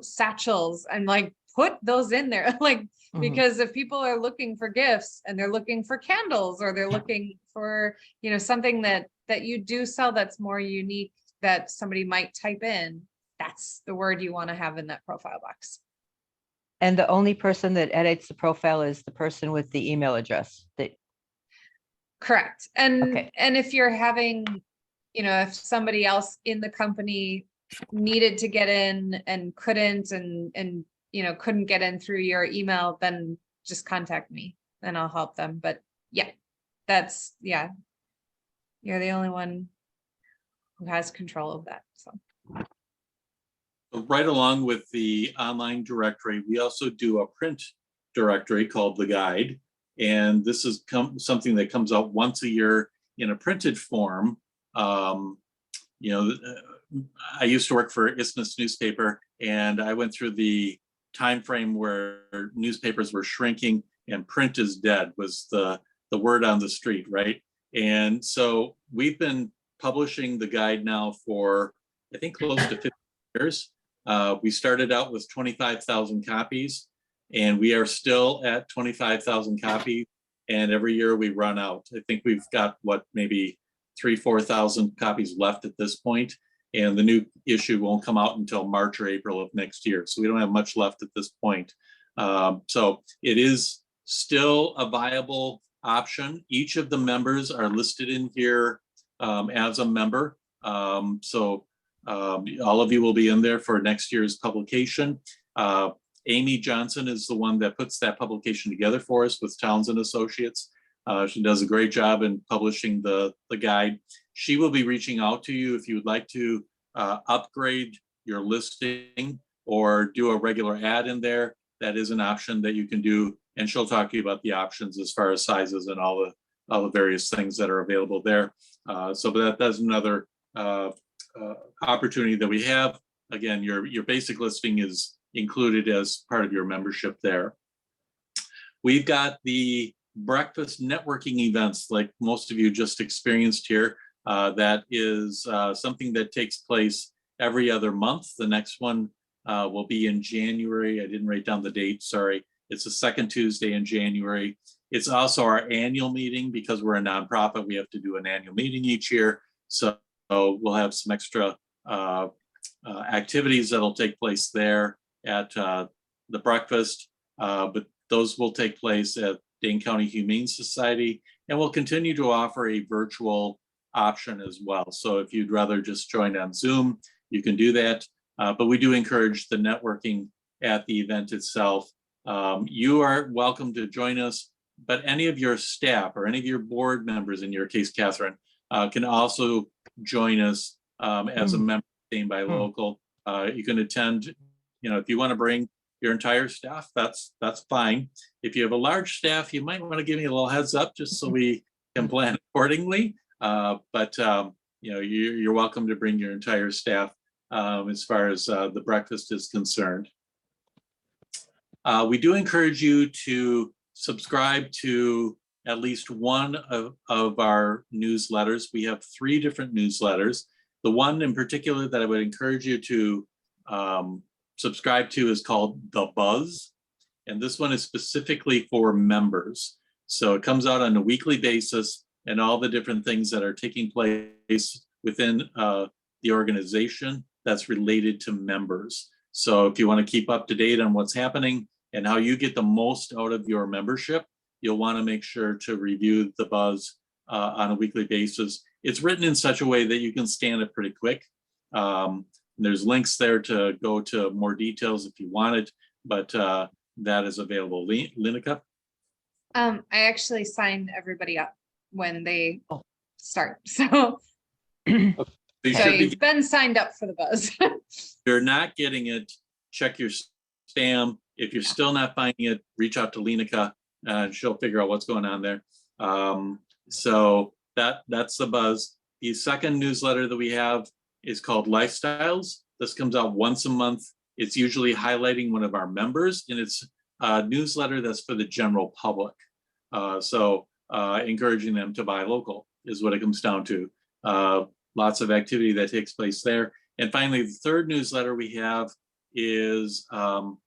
satchels, and like put those in there. Like, because if people are looking for gifts and they're looking for candles or they're looking for, something that you do sell that's more unique that somebody might type in, that's the word you want to have in that profile box. And the only person that edits the profile is the person with the email address that. Correct. And Okay. and if you're having, if somebody else in the company needed to get in and couldn't and couldn't get in through your email, then just contact me and I'll help them. But yeah, you're the only one who has control of that. So Right along with the online directory, we also do a print directory called The Guide. And this is something that comes out once a year in a printed form. I used to work for Isthmus newspaper, and I went through the time frame where newspapers were shrinking and print is dead was the word on the street, right? And so we've been publishing the guide now for, I think, close to 50 years. We started out with 25,000 copies, and we are still at 25,000 copies. And every year we run out. I think we've got maybe 3,000-4,000 copies left at this point. And the new issue won't come out until March or April of next year. So we don't have much left at this point. So it is still a viable option. Each of the members are listed in here as a member. So all of you will be in there for next year's publication. Amy Johnson is the one that puts that publication together for us with Townsend Associates. She does a great job in publishing the guide. She will be reaching out to you if you would like to upgrade your listing or do a regular ad in there. That is an option that you can do, and she'll talk to you about the options as far as sizes and all the various things that are available there. So that's another opportunity that we have. Again, your basic listing is included as part of your membership there. We've got the breakfast networking events like most of you just experienced here. That is something that takes place every other month. The next one will be in January. I didn't write down the date, sorry. It's the second Tuesday in January. It's also our annual meeting because we're a nonprofit. We have to do an annual meeting each year. So we'll have some extra activities that'll take place there at the breakfast, but those will take place at Dane County Humane Society, and we'll continue to offer a virtual option as well. So if you'd rather just join on Zoom, you can do that, but we do encourage the networking at the event itself. You are welcome to join us, but any of your staff or any of your board members, in your case, Catherine, can also join us as a member Dane by Local. You can attend, if you want to bring your entire staff, that's fine. If you have a large staff, you might want to give me a little heads up just so we can plan accordingly. But you're welcome to bring your entire staff as far as the breakfast is concerned. We do encourage you to subscribe to at least one of our newsletters. We have 3 different newsletters. The one in particular that I would encourage you to subscribe to is called The Buzz. And this one is specifically for members. So it comes out on a weekly basis, and all the different things that are taking place within the organization that's related to members. So if you want to keep up to date on what's happening and how you get the most out of your membership, you'll want to make sure to review The Buzz on a weekly basis. It's written in such a way that you can scan it pretty quick. There's links there to go to more details if you want it, but that is available. Linica? I actually sign everybody up when they start. So, you've been signed up for The Buzz. If you're not getting it, check your spam. If you're still not finding it, reach out to Linica and she'll figure out what's going on there. So that's The Buzz. The second newsletter that we have is called Lifestyles. This comes out once a month. It's usually highlighting one of our members, and it's a newsletter that's for the general public. So encouraging them to buy local is what it comes down to. Lots of activity that takes place there. And finally, the third newsletter we have is Planet,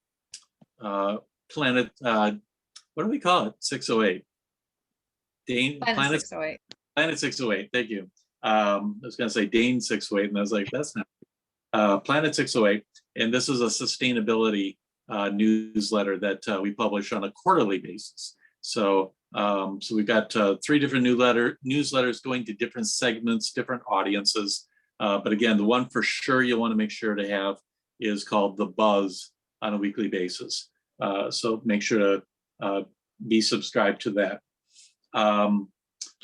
what do we call it? 608. Planet 608. Planet 608, thank you. I was gonna say Dane 608, and I was like, that's not. Planet 608, and this is a sustainability newsletter that we publish on a quarterly basis. So we've got 3 different newsletters going to different segments, different audiences. But again, the one for sure you'll want to make sure to have is called The Buzz on a weekly basis. So make sure to be subscribed to that.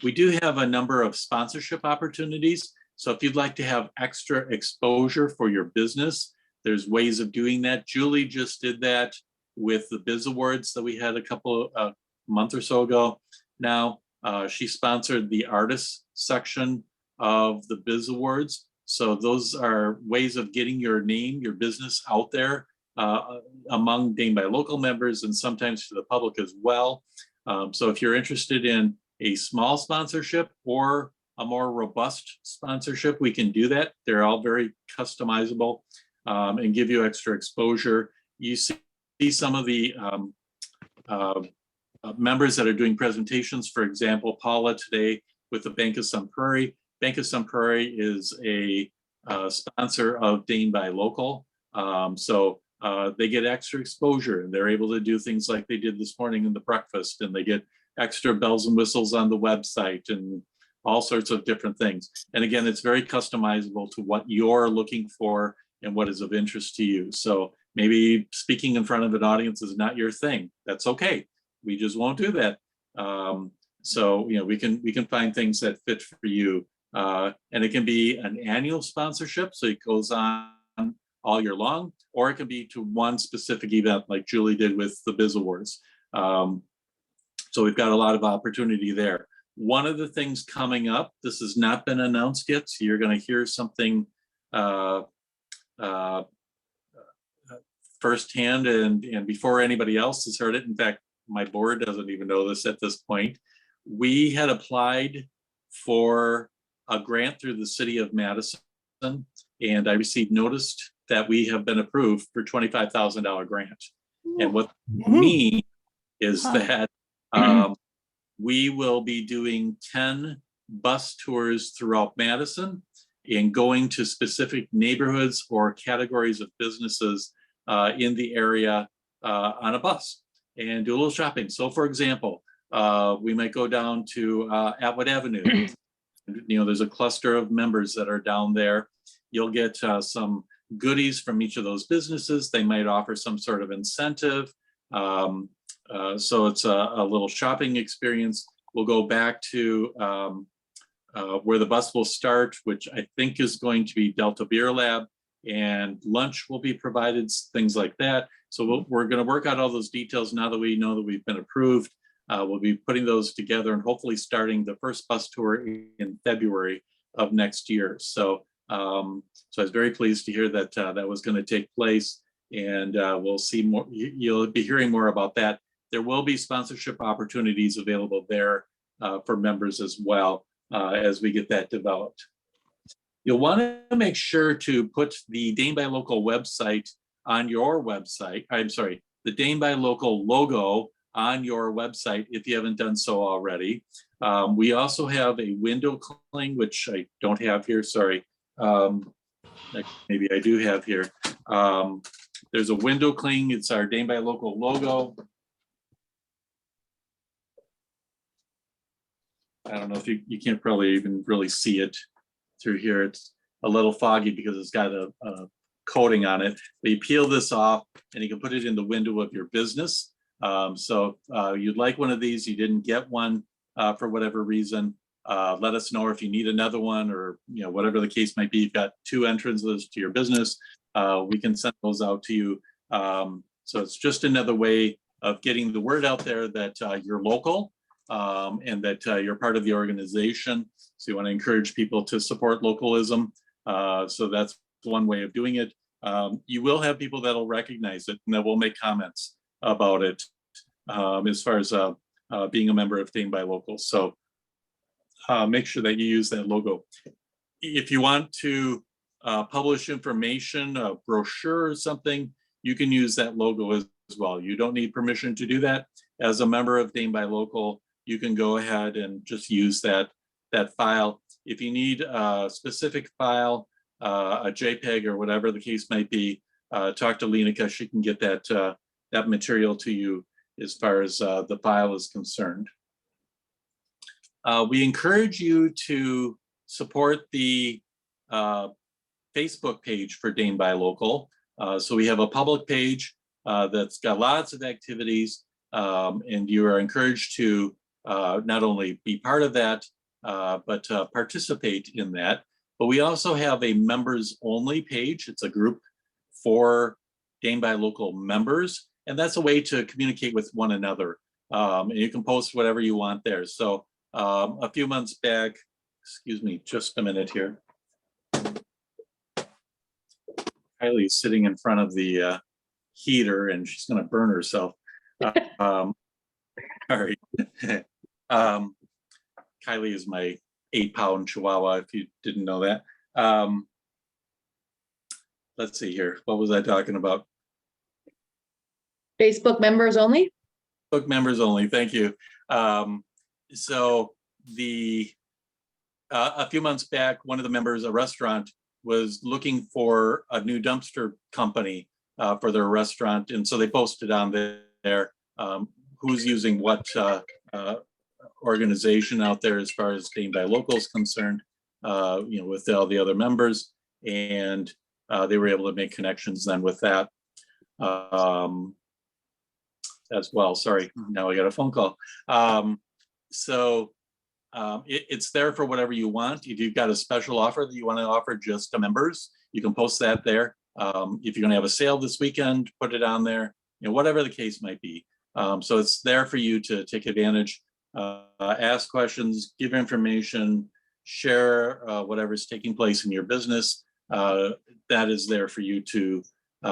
We do have a number of sponsorship opportunities. So if you'd like to have extra exposure for your business, there's ways of doing that. Julie just did that with the Biz Awards that we had a month or so ago. Now, she sponsored the artists section of the Biz Awards. So those are ways of getting your name, your business out there among Dane by Local members and sometimes to the public as well. So if you're interested in a small sponsorship or a more robust sponsorship, we can do that. They're all very customizable and give you extra exposure. You see some of the members that are doing presentations. For example, Paula today with the Bank of Sun Prairie. Bank of Sun Prairie is a sponsor of Dane by Local. So they get extra exposure and they're able to do things like they did this morning in the breakfast, and they get extra bells and whistles on the website and all sorts of different things. And again, it's very customizable to what you're looking for and what is of interest to you. So maybe speaking in front of an audience is not your thing. That's okay. We just won't do that. So we can find things that fit for you. And it can be an annual sponsorship, so it goes on all year long, or it can be to one specific event like Julie did with the Biz Awards. So we've got a lot of opportunity there. One of the things coming up, this has not been announced yet, so you're going to hear something firsthand and before anybody else has heard it. In fact, my board doesn't even know this at this point. We had applied for a grant through the city of Madison, and I received notice that we have been approved for $25,000 grant. And what that means is that we will be doing 10 bus tours throughout Madison and going to specific neighborhoods or categories of businesses in the area on a bus and do a little shopping. So for example, we might go down to Atwood Avenue. There's a cluster of members that are down there. You'll get some goodies from each of those businesses. They might offer some sort of incentive. So it's a little shopping experience. We'll go back to where the bus will start, which I think is going to be Delta Beer Lab, and lunch will be provided, things like that. So we're going to work out all those details now that we know that we've been approved. We'll be putting those together and hopefully starting the first bus tour in February of next year. So, so I was very pleased to hear that that was going to take place, and we'll see more. You'll be hearing more about that. There will be sponsorship opportunities available there for members as well as we get that developed. You'll want to make sure to put the Dane by Local website on your website. I'm sorry, the Dane by Local logo on your website if you haven't done so already. We also have a window cling, which I don't have here, sorry. Maybe I do have here. There's a window cling, it's our Dane by Local logo. I don't know if you can't probably even really see it through here. It's a little foggy because it's got a coating on it. But you peel this off and you can put it in the window of your business. So you'd like one of these, you didn't get one for whatever reason, let us know. Or if you need another one, or whatever the case might be, you've got 2 entrances to your business, we can send those out to you. So it's just another way of getting the word out there that you're local, and that you're part of the organization. So you want to encourage people to support localism. So that's one way of doing it. You will have people that'll recognize it and that will make comments about it as far as being a member of Dane by Local. So make sure that you use that logo. If you want to publish information, a brochure or something, you can use that logo as well. You don't need permission to do that. As a member of Dane by Local, you can go ahead and just use that file. If you need a specific file, a JPEG or whatever the case might be, talk to Lenica. She can get that that material to you as far as the file is concerned. We encourage you to support the Facebook page for Dane by Local. So we have a public page that's got lots of activities, and you are encouraged to not only be part of that, but participate in that. But we also have a members only page. It's a group for Dane by Local members, and that's a way to communicate with one another. And you can post whatever you want there. So a few months back, excuse me, just a minute here. Kylie's sitting in front of the heater and she's going to burn herself. Sorry. Kylie is my 8-pound Chihuahua, if you didn't know that. Let's see here. What was I talking about? Facebook members only? Facebook members only. Thank you. So a few months back, one of the members, a restaurant, was looking for a new dumpster company for their restaurant. And so they posted on there who's using what organization out there as far as Dane by Local is concerned, with all the other members. And they were able to make connections then with that as well. Sorry, now I got a phone call. It's there for whatever you want. If you've got a special offer that you want to offer just to members, you can post that there. If you're going to have a sale this weekend, put it on there, whatever the case might be. So it's there for you to take advantage, ask questions, give information, share whatever's taking place in your business. That is there for you to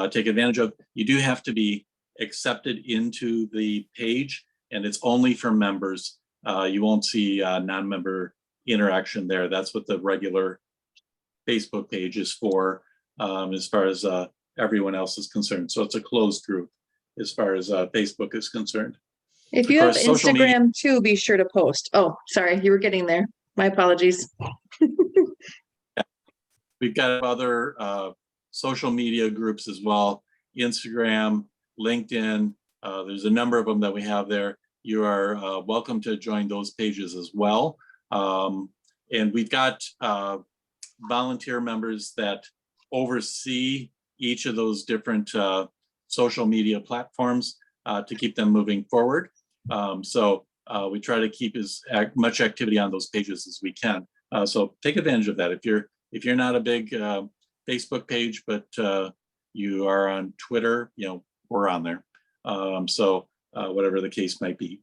take advantage of. You do have to be accepted into the page, and it's only for members. You won't see non-member interaction there. That's what the regular Facebook page is for, as far as everyone else is concerned. So it's a closed group as far as Facebook is concerned. If you have Instagram too, be sure to post. Oh, sorry, you were getting there. My apologies. We've got other social media groups as well. Instagram, LinkedIn, there's a number of them that we have there. You are welcome to join those pages as well. And we've got volunteer members that oversee each of those different social media platforms to keep them moving forward. So we try to keep as much activity on those pages as we can. So take advantage of that. If you're not a big Facebook page, but you are on Twitter, we're on there. So whatever the case might be.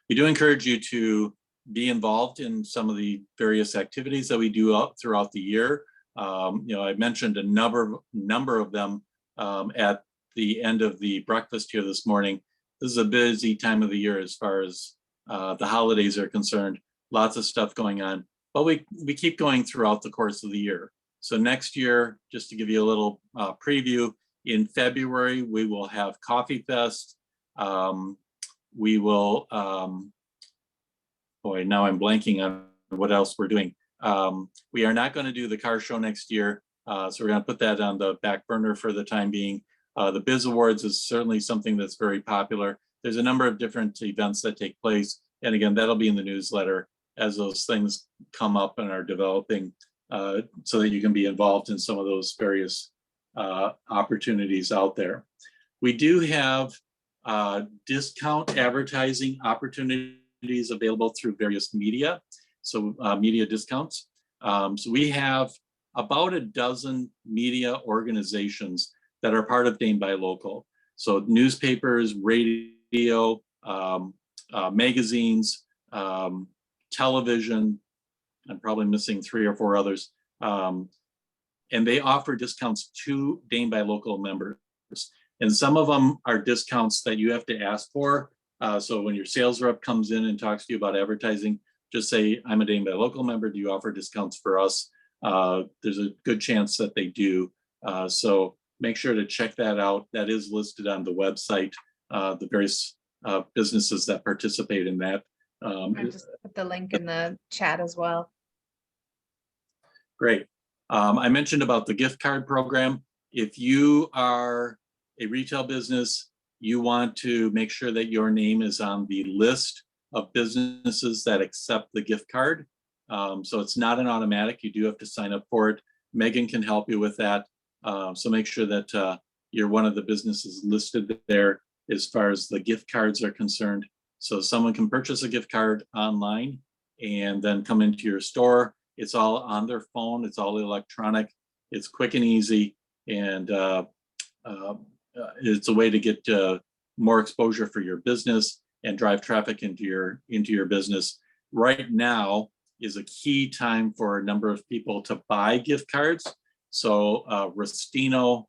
We do encourage you to be involved in some of the various activities that we do throughout the year. I mentioned a number of them at the end of the breakfast here this morning. This is a busy time of the year as far as the holidays are concerned. Lots of stuff going on, but we keep going throughout the course of the year. So next year, just to give you a little preview, in February, we will have Coffee Fest. We will, boy, now I'm blanking on what else we're doing. We are not going to do the car show next year. So we're going to put that on the back burner for the time being. The Biz Awards is certainly something that's very popular. There's a number of different events that take place. And again, that'll be in the newsletter as those things come up and are developing so that you can be involved in some of those various opportunities out there. We do have discount advertising opportunities available through various media. So media discounts. So we have about a dozen media organizations that are part of Dane Buy Local. So newspapers, radio, magazines, television. I'm probably missing 3 or 4 others. And they offer discounts to Dane Buy Local members. And some of them are discounts that you have to ask for. So when your sales rep comes in and talks to you about advertising, just say, I'm a Dane Buy Local member. Do you offer discounts for us? There's a good chance that they do. So make sure to check that out. That is listed on the website, the various businesses that participate in that. I just put the link in the chat as well. Great. I mentioned about the gift card program. If you are a retail business, you want to make sure that your name is on the list of businesses that accept the gift card. So it's not an automatic. You do have to sign up for it. Megan can help you with that. So make sure that you're one of the businesses listed there as far as the gift cards are concerned. So someone can purchase a gift card online and then come into your store. It's all on their phone. It's all electronic. It's quick and easy. And it's a way to get more exposure for your business and drive traffic into your business. Right now is a key time for a number of people to buy gift cards. So Rustino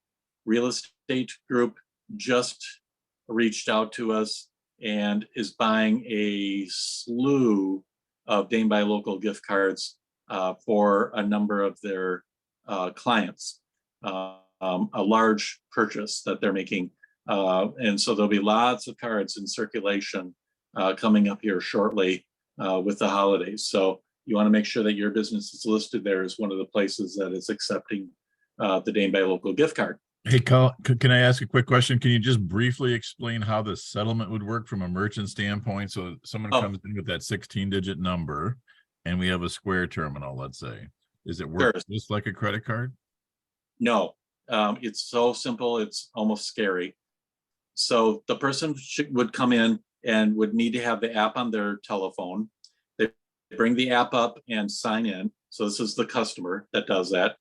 Real Estate Group just reached out to us and is buying a slew of Dane Buy Local gift cards for a number of their clients. A large purchase that they're making. And so there'll be lots of cards in circulation coming up here shortly with the holidays. So you want to make sure that your business is listed there as one of the places that is accepting the Dane Buy Local gift card. Hey, Carl, can I ask a quick question? Can you just briefly explain how the settlement would work from a merchant standpoint? So someone comes in with that 16-digit number and we have a Square terminal, let's say. Is it work just like a credit card? No, it's so simple, it's almost scary. So the person would come in and would need to have the app on their telephone. They bring the app up and sign in. So this is the customer that does that.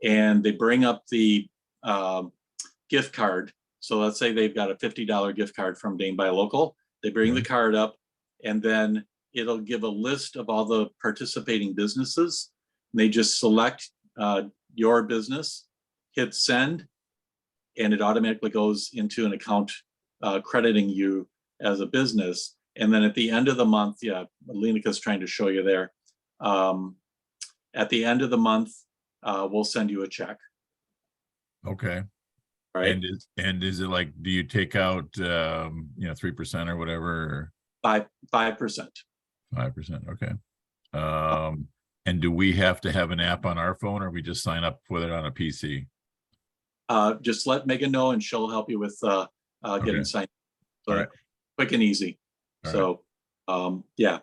And they bring up the gift card. So let's say they've got a $50 gift card from Dane Buy Local. They bring the card up and then it'll give a list of all the participating businesses. And they just select your business, hit send, and it automatically goes into an account crediting you as a business. And then at the end of the month, yeah, Lenika's trying to show you there. At the end of the month, we'll send you a check. Okay. Right. And is it like, do you take out 3% or whatever? 5%. 5%. Okay. And do we have to have an app on our phone, or we just sign up with it on a PC? Just let Megan know and she'll help you with getting signed. So quick and easy. So yeah.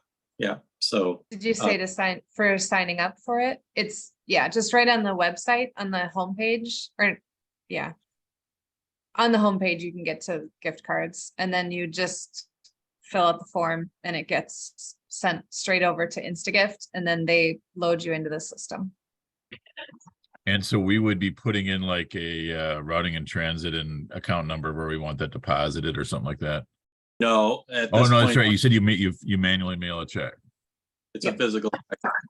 So did you say to signing up for it? It's just right on the website on the homepage, or on the homepage you can get to gift cards and then you just fill out the form and it gets sent straight over to InstaGift, and then they load you into the system. And so we would be putting in like a routing and transit and account number where we want that deposited or something like that. No, at Oh, this no, that's point, right. You said you manually mail a check. it's a physical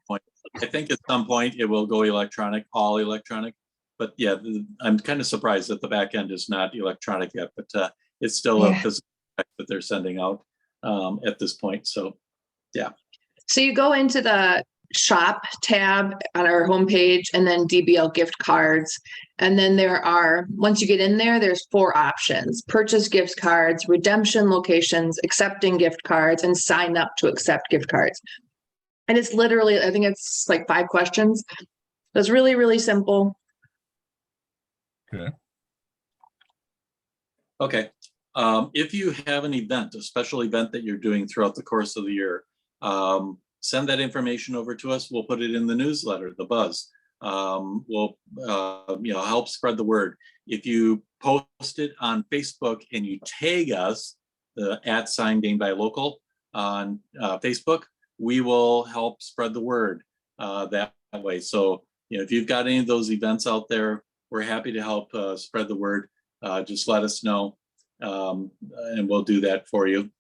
point. I think at some point it will go electronic, all electronic. But yeah, I'm kind of surprised that the back end is not electronic yet, but it's still a physical check that they're sending out at this point. So, yeah. So you go into the shop tab on our homepage and then DBL gift cards. And then there are, once you get in there, there's 4 options: purchase gift cards, redemption locations, accepting gift cards, and sign up to accept gift cards. And it's literally, I think it's like 5 questions. It's really, really simple. Okay. Okay. If you have an event, a special event that you're doing throughout the course of the year, send that information over to us. We'll put it in the newsletter, the buzz. We'll help spread the word. If you post it on Facebook and you tag us, the @ Dane by Local on Facebook, we will help spread the word that way. So, if you've got any of those events out there, we're happy to help spread the word. Just let us know, and we'll do that for you.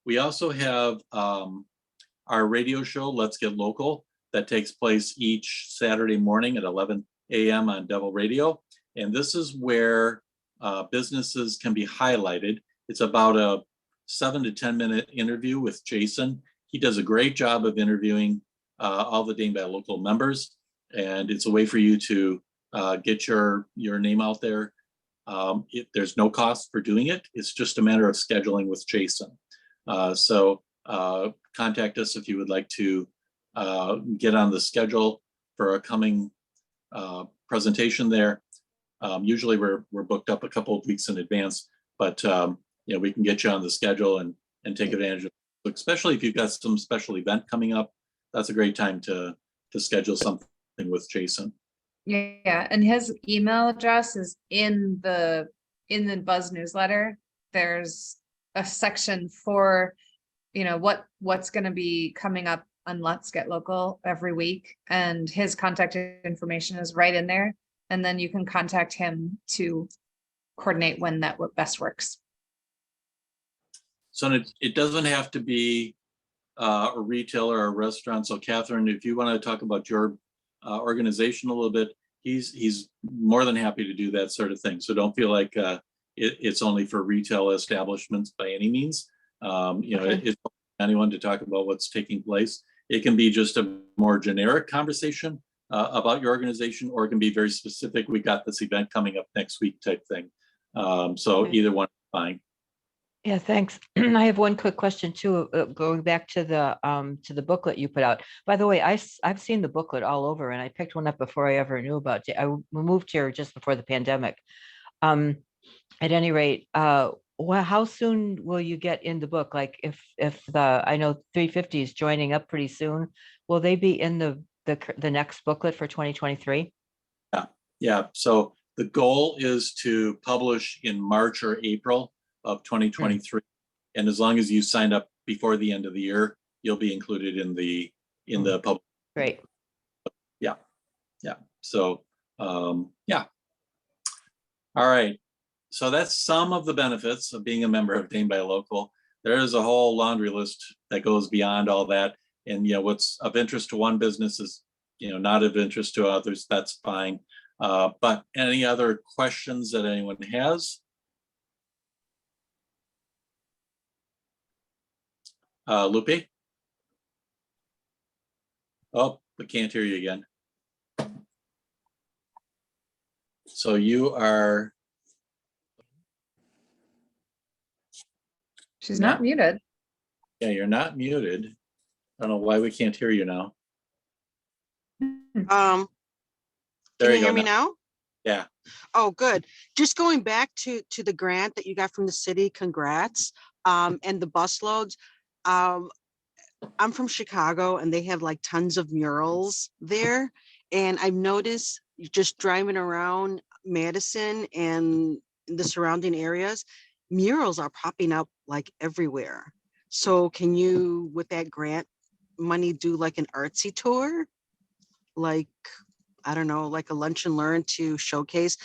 We also have our radio show, Let's Get Local, that takes place each Saturday morning at 11 a.m. on Devil Radio. And this is where businesses can be highlighted. It's about a 7 to 10 minute interview with Jason. He does a great job of interviewing all the Dane by Local members. And it's a way for you to get your name out there. There's no cost for doing it. It's just a matter of scheduling with Jason. So contact us if you would like to get on the schedule for a coming presentation there. Usually we're booked up a couple of weeks in advance, but we can get you on the schedule and take advantage of it. Especially if you've got some special event coming up, that's a great time to schedule something with Jason. Yeah, and his email address is in the Buzz newsletter. There's a section for, what's going to be coming up on Let's Get Local every week, and his contact information is right in there. And then you can contact him to coordinate when that best works. So it doesn't have to be a retailer or a restaurant. So Catherine, if you want to talk about your organization a little bit, he's more than happy to do that sort of thing. So don't feel like it's only for retail establishments by any means. It's anyone to talk about what's taking place. It can be just a more generic conversation about your organization, or it can be very specific. We got this event coming up next week type thing. So either one is fine. Yeah, thanks. I have one quick question too, going back to the booklet you put out. By the way, I've seen the booklet all over, and I picked one up before I ever knew about it. I moved here just before the pandemic. At any rate, how soon will you get in the book? Like if I know 350 is joining up pretty soon, will they be in the next booklet for 2023? Yeah. So the goal is to publish in March or April of 2023. And as long as you signed up before the end of the year, you'll be included in the public. Great. Yeah. So yeah. All right. So that's some of the benefits of being a member of Dane by Local. There is a whole laundry list that goes beyond all that. And what's of interest to one business is not of interest to others. That's fine. But any other questions that anyone has? Lupe? Oh, we can't hear you again. So you are. She's not muted. Yeah, you're not muted. I don't know why we can't hear you now. Can There you you go hear me now? Yeah. Oh, good. Just going back to the grant that you got from the city, congrats. And the bus loads. I'm from Chicago, and they have like tons of murals there. And I've noticed just driving around Madison and the surrounding areas, murals are popping up like everywhere. So can you, with that grant money, do like an artsy tour? Like, I don't know, like a lunch and learn to showcase.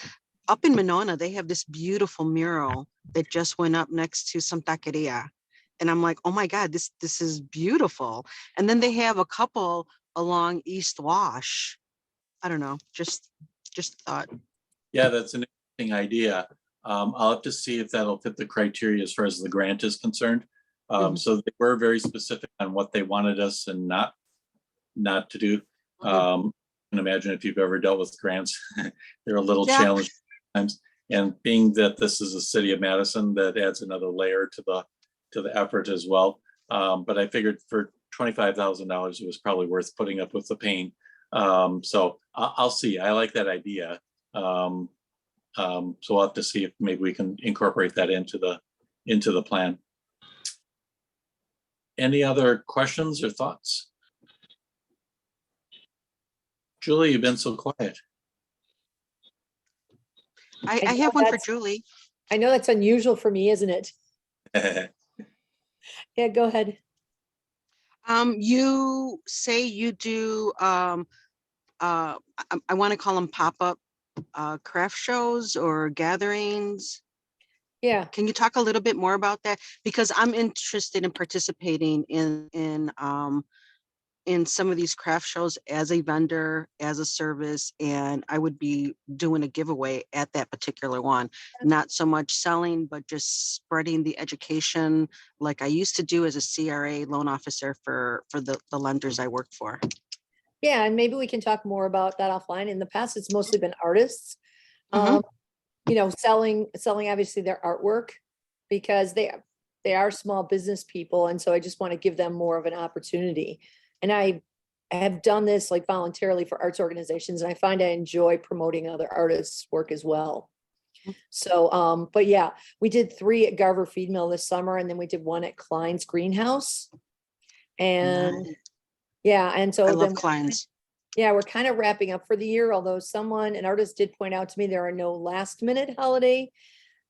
Up in Monona, they have this beautiful mural that just went up next to some taqueria. And I'm like, oh my God, this is beautiful. And then they have a couple along East Wash. I don't know, just thought. Yeah, that's an interesting idea. I'll have to see if that'll fit the criteria as far as the grant is concerned. So they were very specific on what they wanted us and not to do. I can imagine if you've ever dealt with grants, they're a little challenging times. And being that this is a city of Madison, that adds another layer to the effort as well. But I figured for $25,000, it was probably worth putting up with the pain. So I'll see. I like that idea. So we'll have to see if maybe we can incorporate that into the plan. Any other questions or thoughts? Julie, you've been so quiet. I have one for Julie. I know that's unusual for me, isn't it? Yeah, go ahead. You say you do, I want to call them pop-up craft shows or gatherings. Yeah. Can you talk a little bit more about that? Because I'm interested in participating in some of these craft shows as a vendor, as a service, and I would be doing a giveaway at that particular one. Not so much selling, but just spreading the education like I used to do as a CRA loan officer for the lenders I worked for. Yeah, and maybe we can talk more about that offline. In the past, it's mostly been artists, you know, selling obviously their artwork, because they are small business people. And so I just want to give them more of an opportunity. And I have done this like voluntarily for arts organizations, and I find I enjoy promoting other artists' work as well. So, but yeah, we did 3 at Garver Feed Mill this summer, and then we did 1 at Klein's Greenhouse. And yeah, and so I then love Klein's. yeah, we're kind of wrapping up for the year, although an artist did point out to me there are no last minute holiday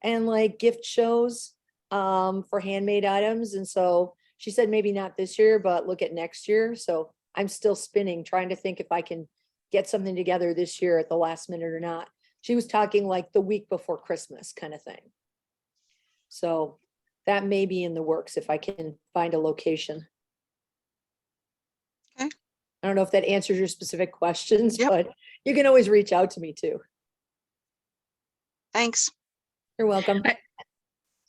and like gift shows for handmade items. And so she said maybe not this year, but look at next year. So I'm still spinning, trying to think if I can get something together this year at the last minute or not. She was talking like the week before Christmas kind of thing. So that may be in the works if I can find a location. Okay. I don't know if that answers your specific questions, but you can always reach out to me too. Thanks. You're welcome.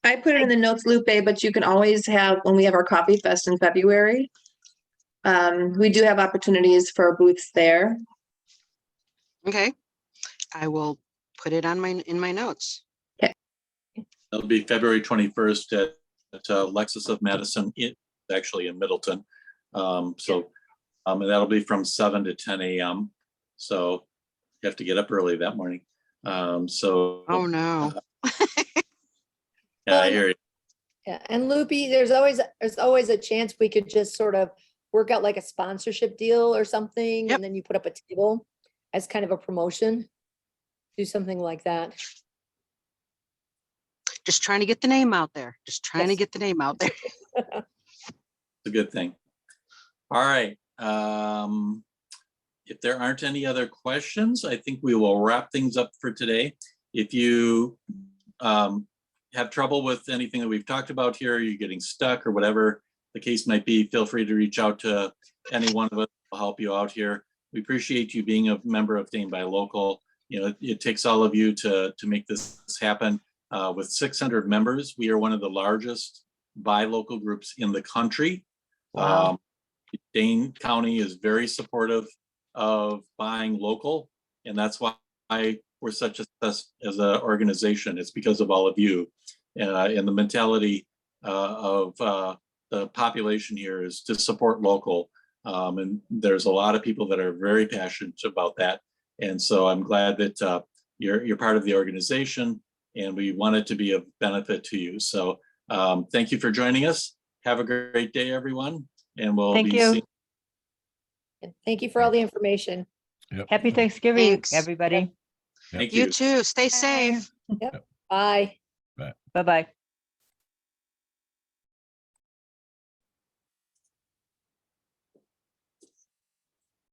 I put it in the notes, Lupe, but you can always have, when we have our coffee fest in February, we do have opportunities for booths there. Okay. I will put it on in my notes. Okay. It'll be February 21st at Lexus of Madison, actually in Middleton. And that'll be from 7 to 10 a.m. So you have to get up early that morning. Oh no. Yeah, I hear you. Yeah, and Loopy, there's always a chance we could just sort of work out like a sponsorship deal or something, and then you put up a table as kind of a promotion. Do something like that. Just trying to get the name out there. Just trying to get the name out there. It's a good thing. All right. If there aren't any other questions, I think we will wrap things up for today. If you have trouble with anything that we've talked about here, you're getting stuck or whatever the case might be, feel free to reach out to any one of us. We'll help you out here. We appreciate you being a member of Dane Buy Local. You know, it takes all of you to make this happen. With 600 members, we are one of the largest buy local groups in the country. Wow. Dane County is very supportive of buying local, and that's why we're such a success as an organization. It's because of all of you, and the mentality of the population here is to support local. And there's a lot of people that are very passionate about that. And so I'm glad that you're part of the organization, and we want it to be of benefit to you. So thank you for joining us. Have a great day, everyone. And we'll Thank be you. seeing. Thank you for all the information. Happy Thanksgiving, Thanks. everybody. Thank You too. Stay safe. Yep. Bye. Bye-bye.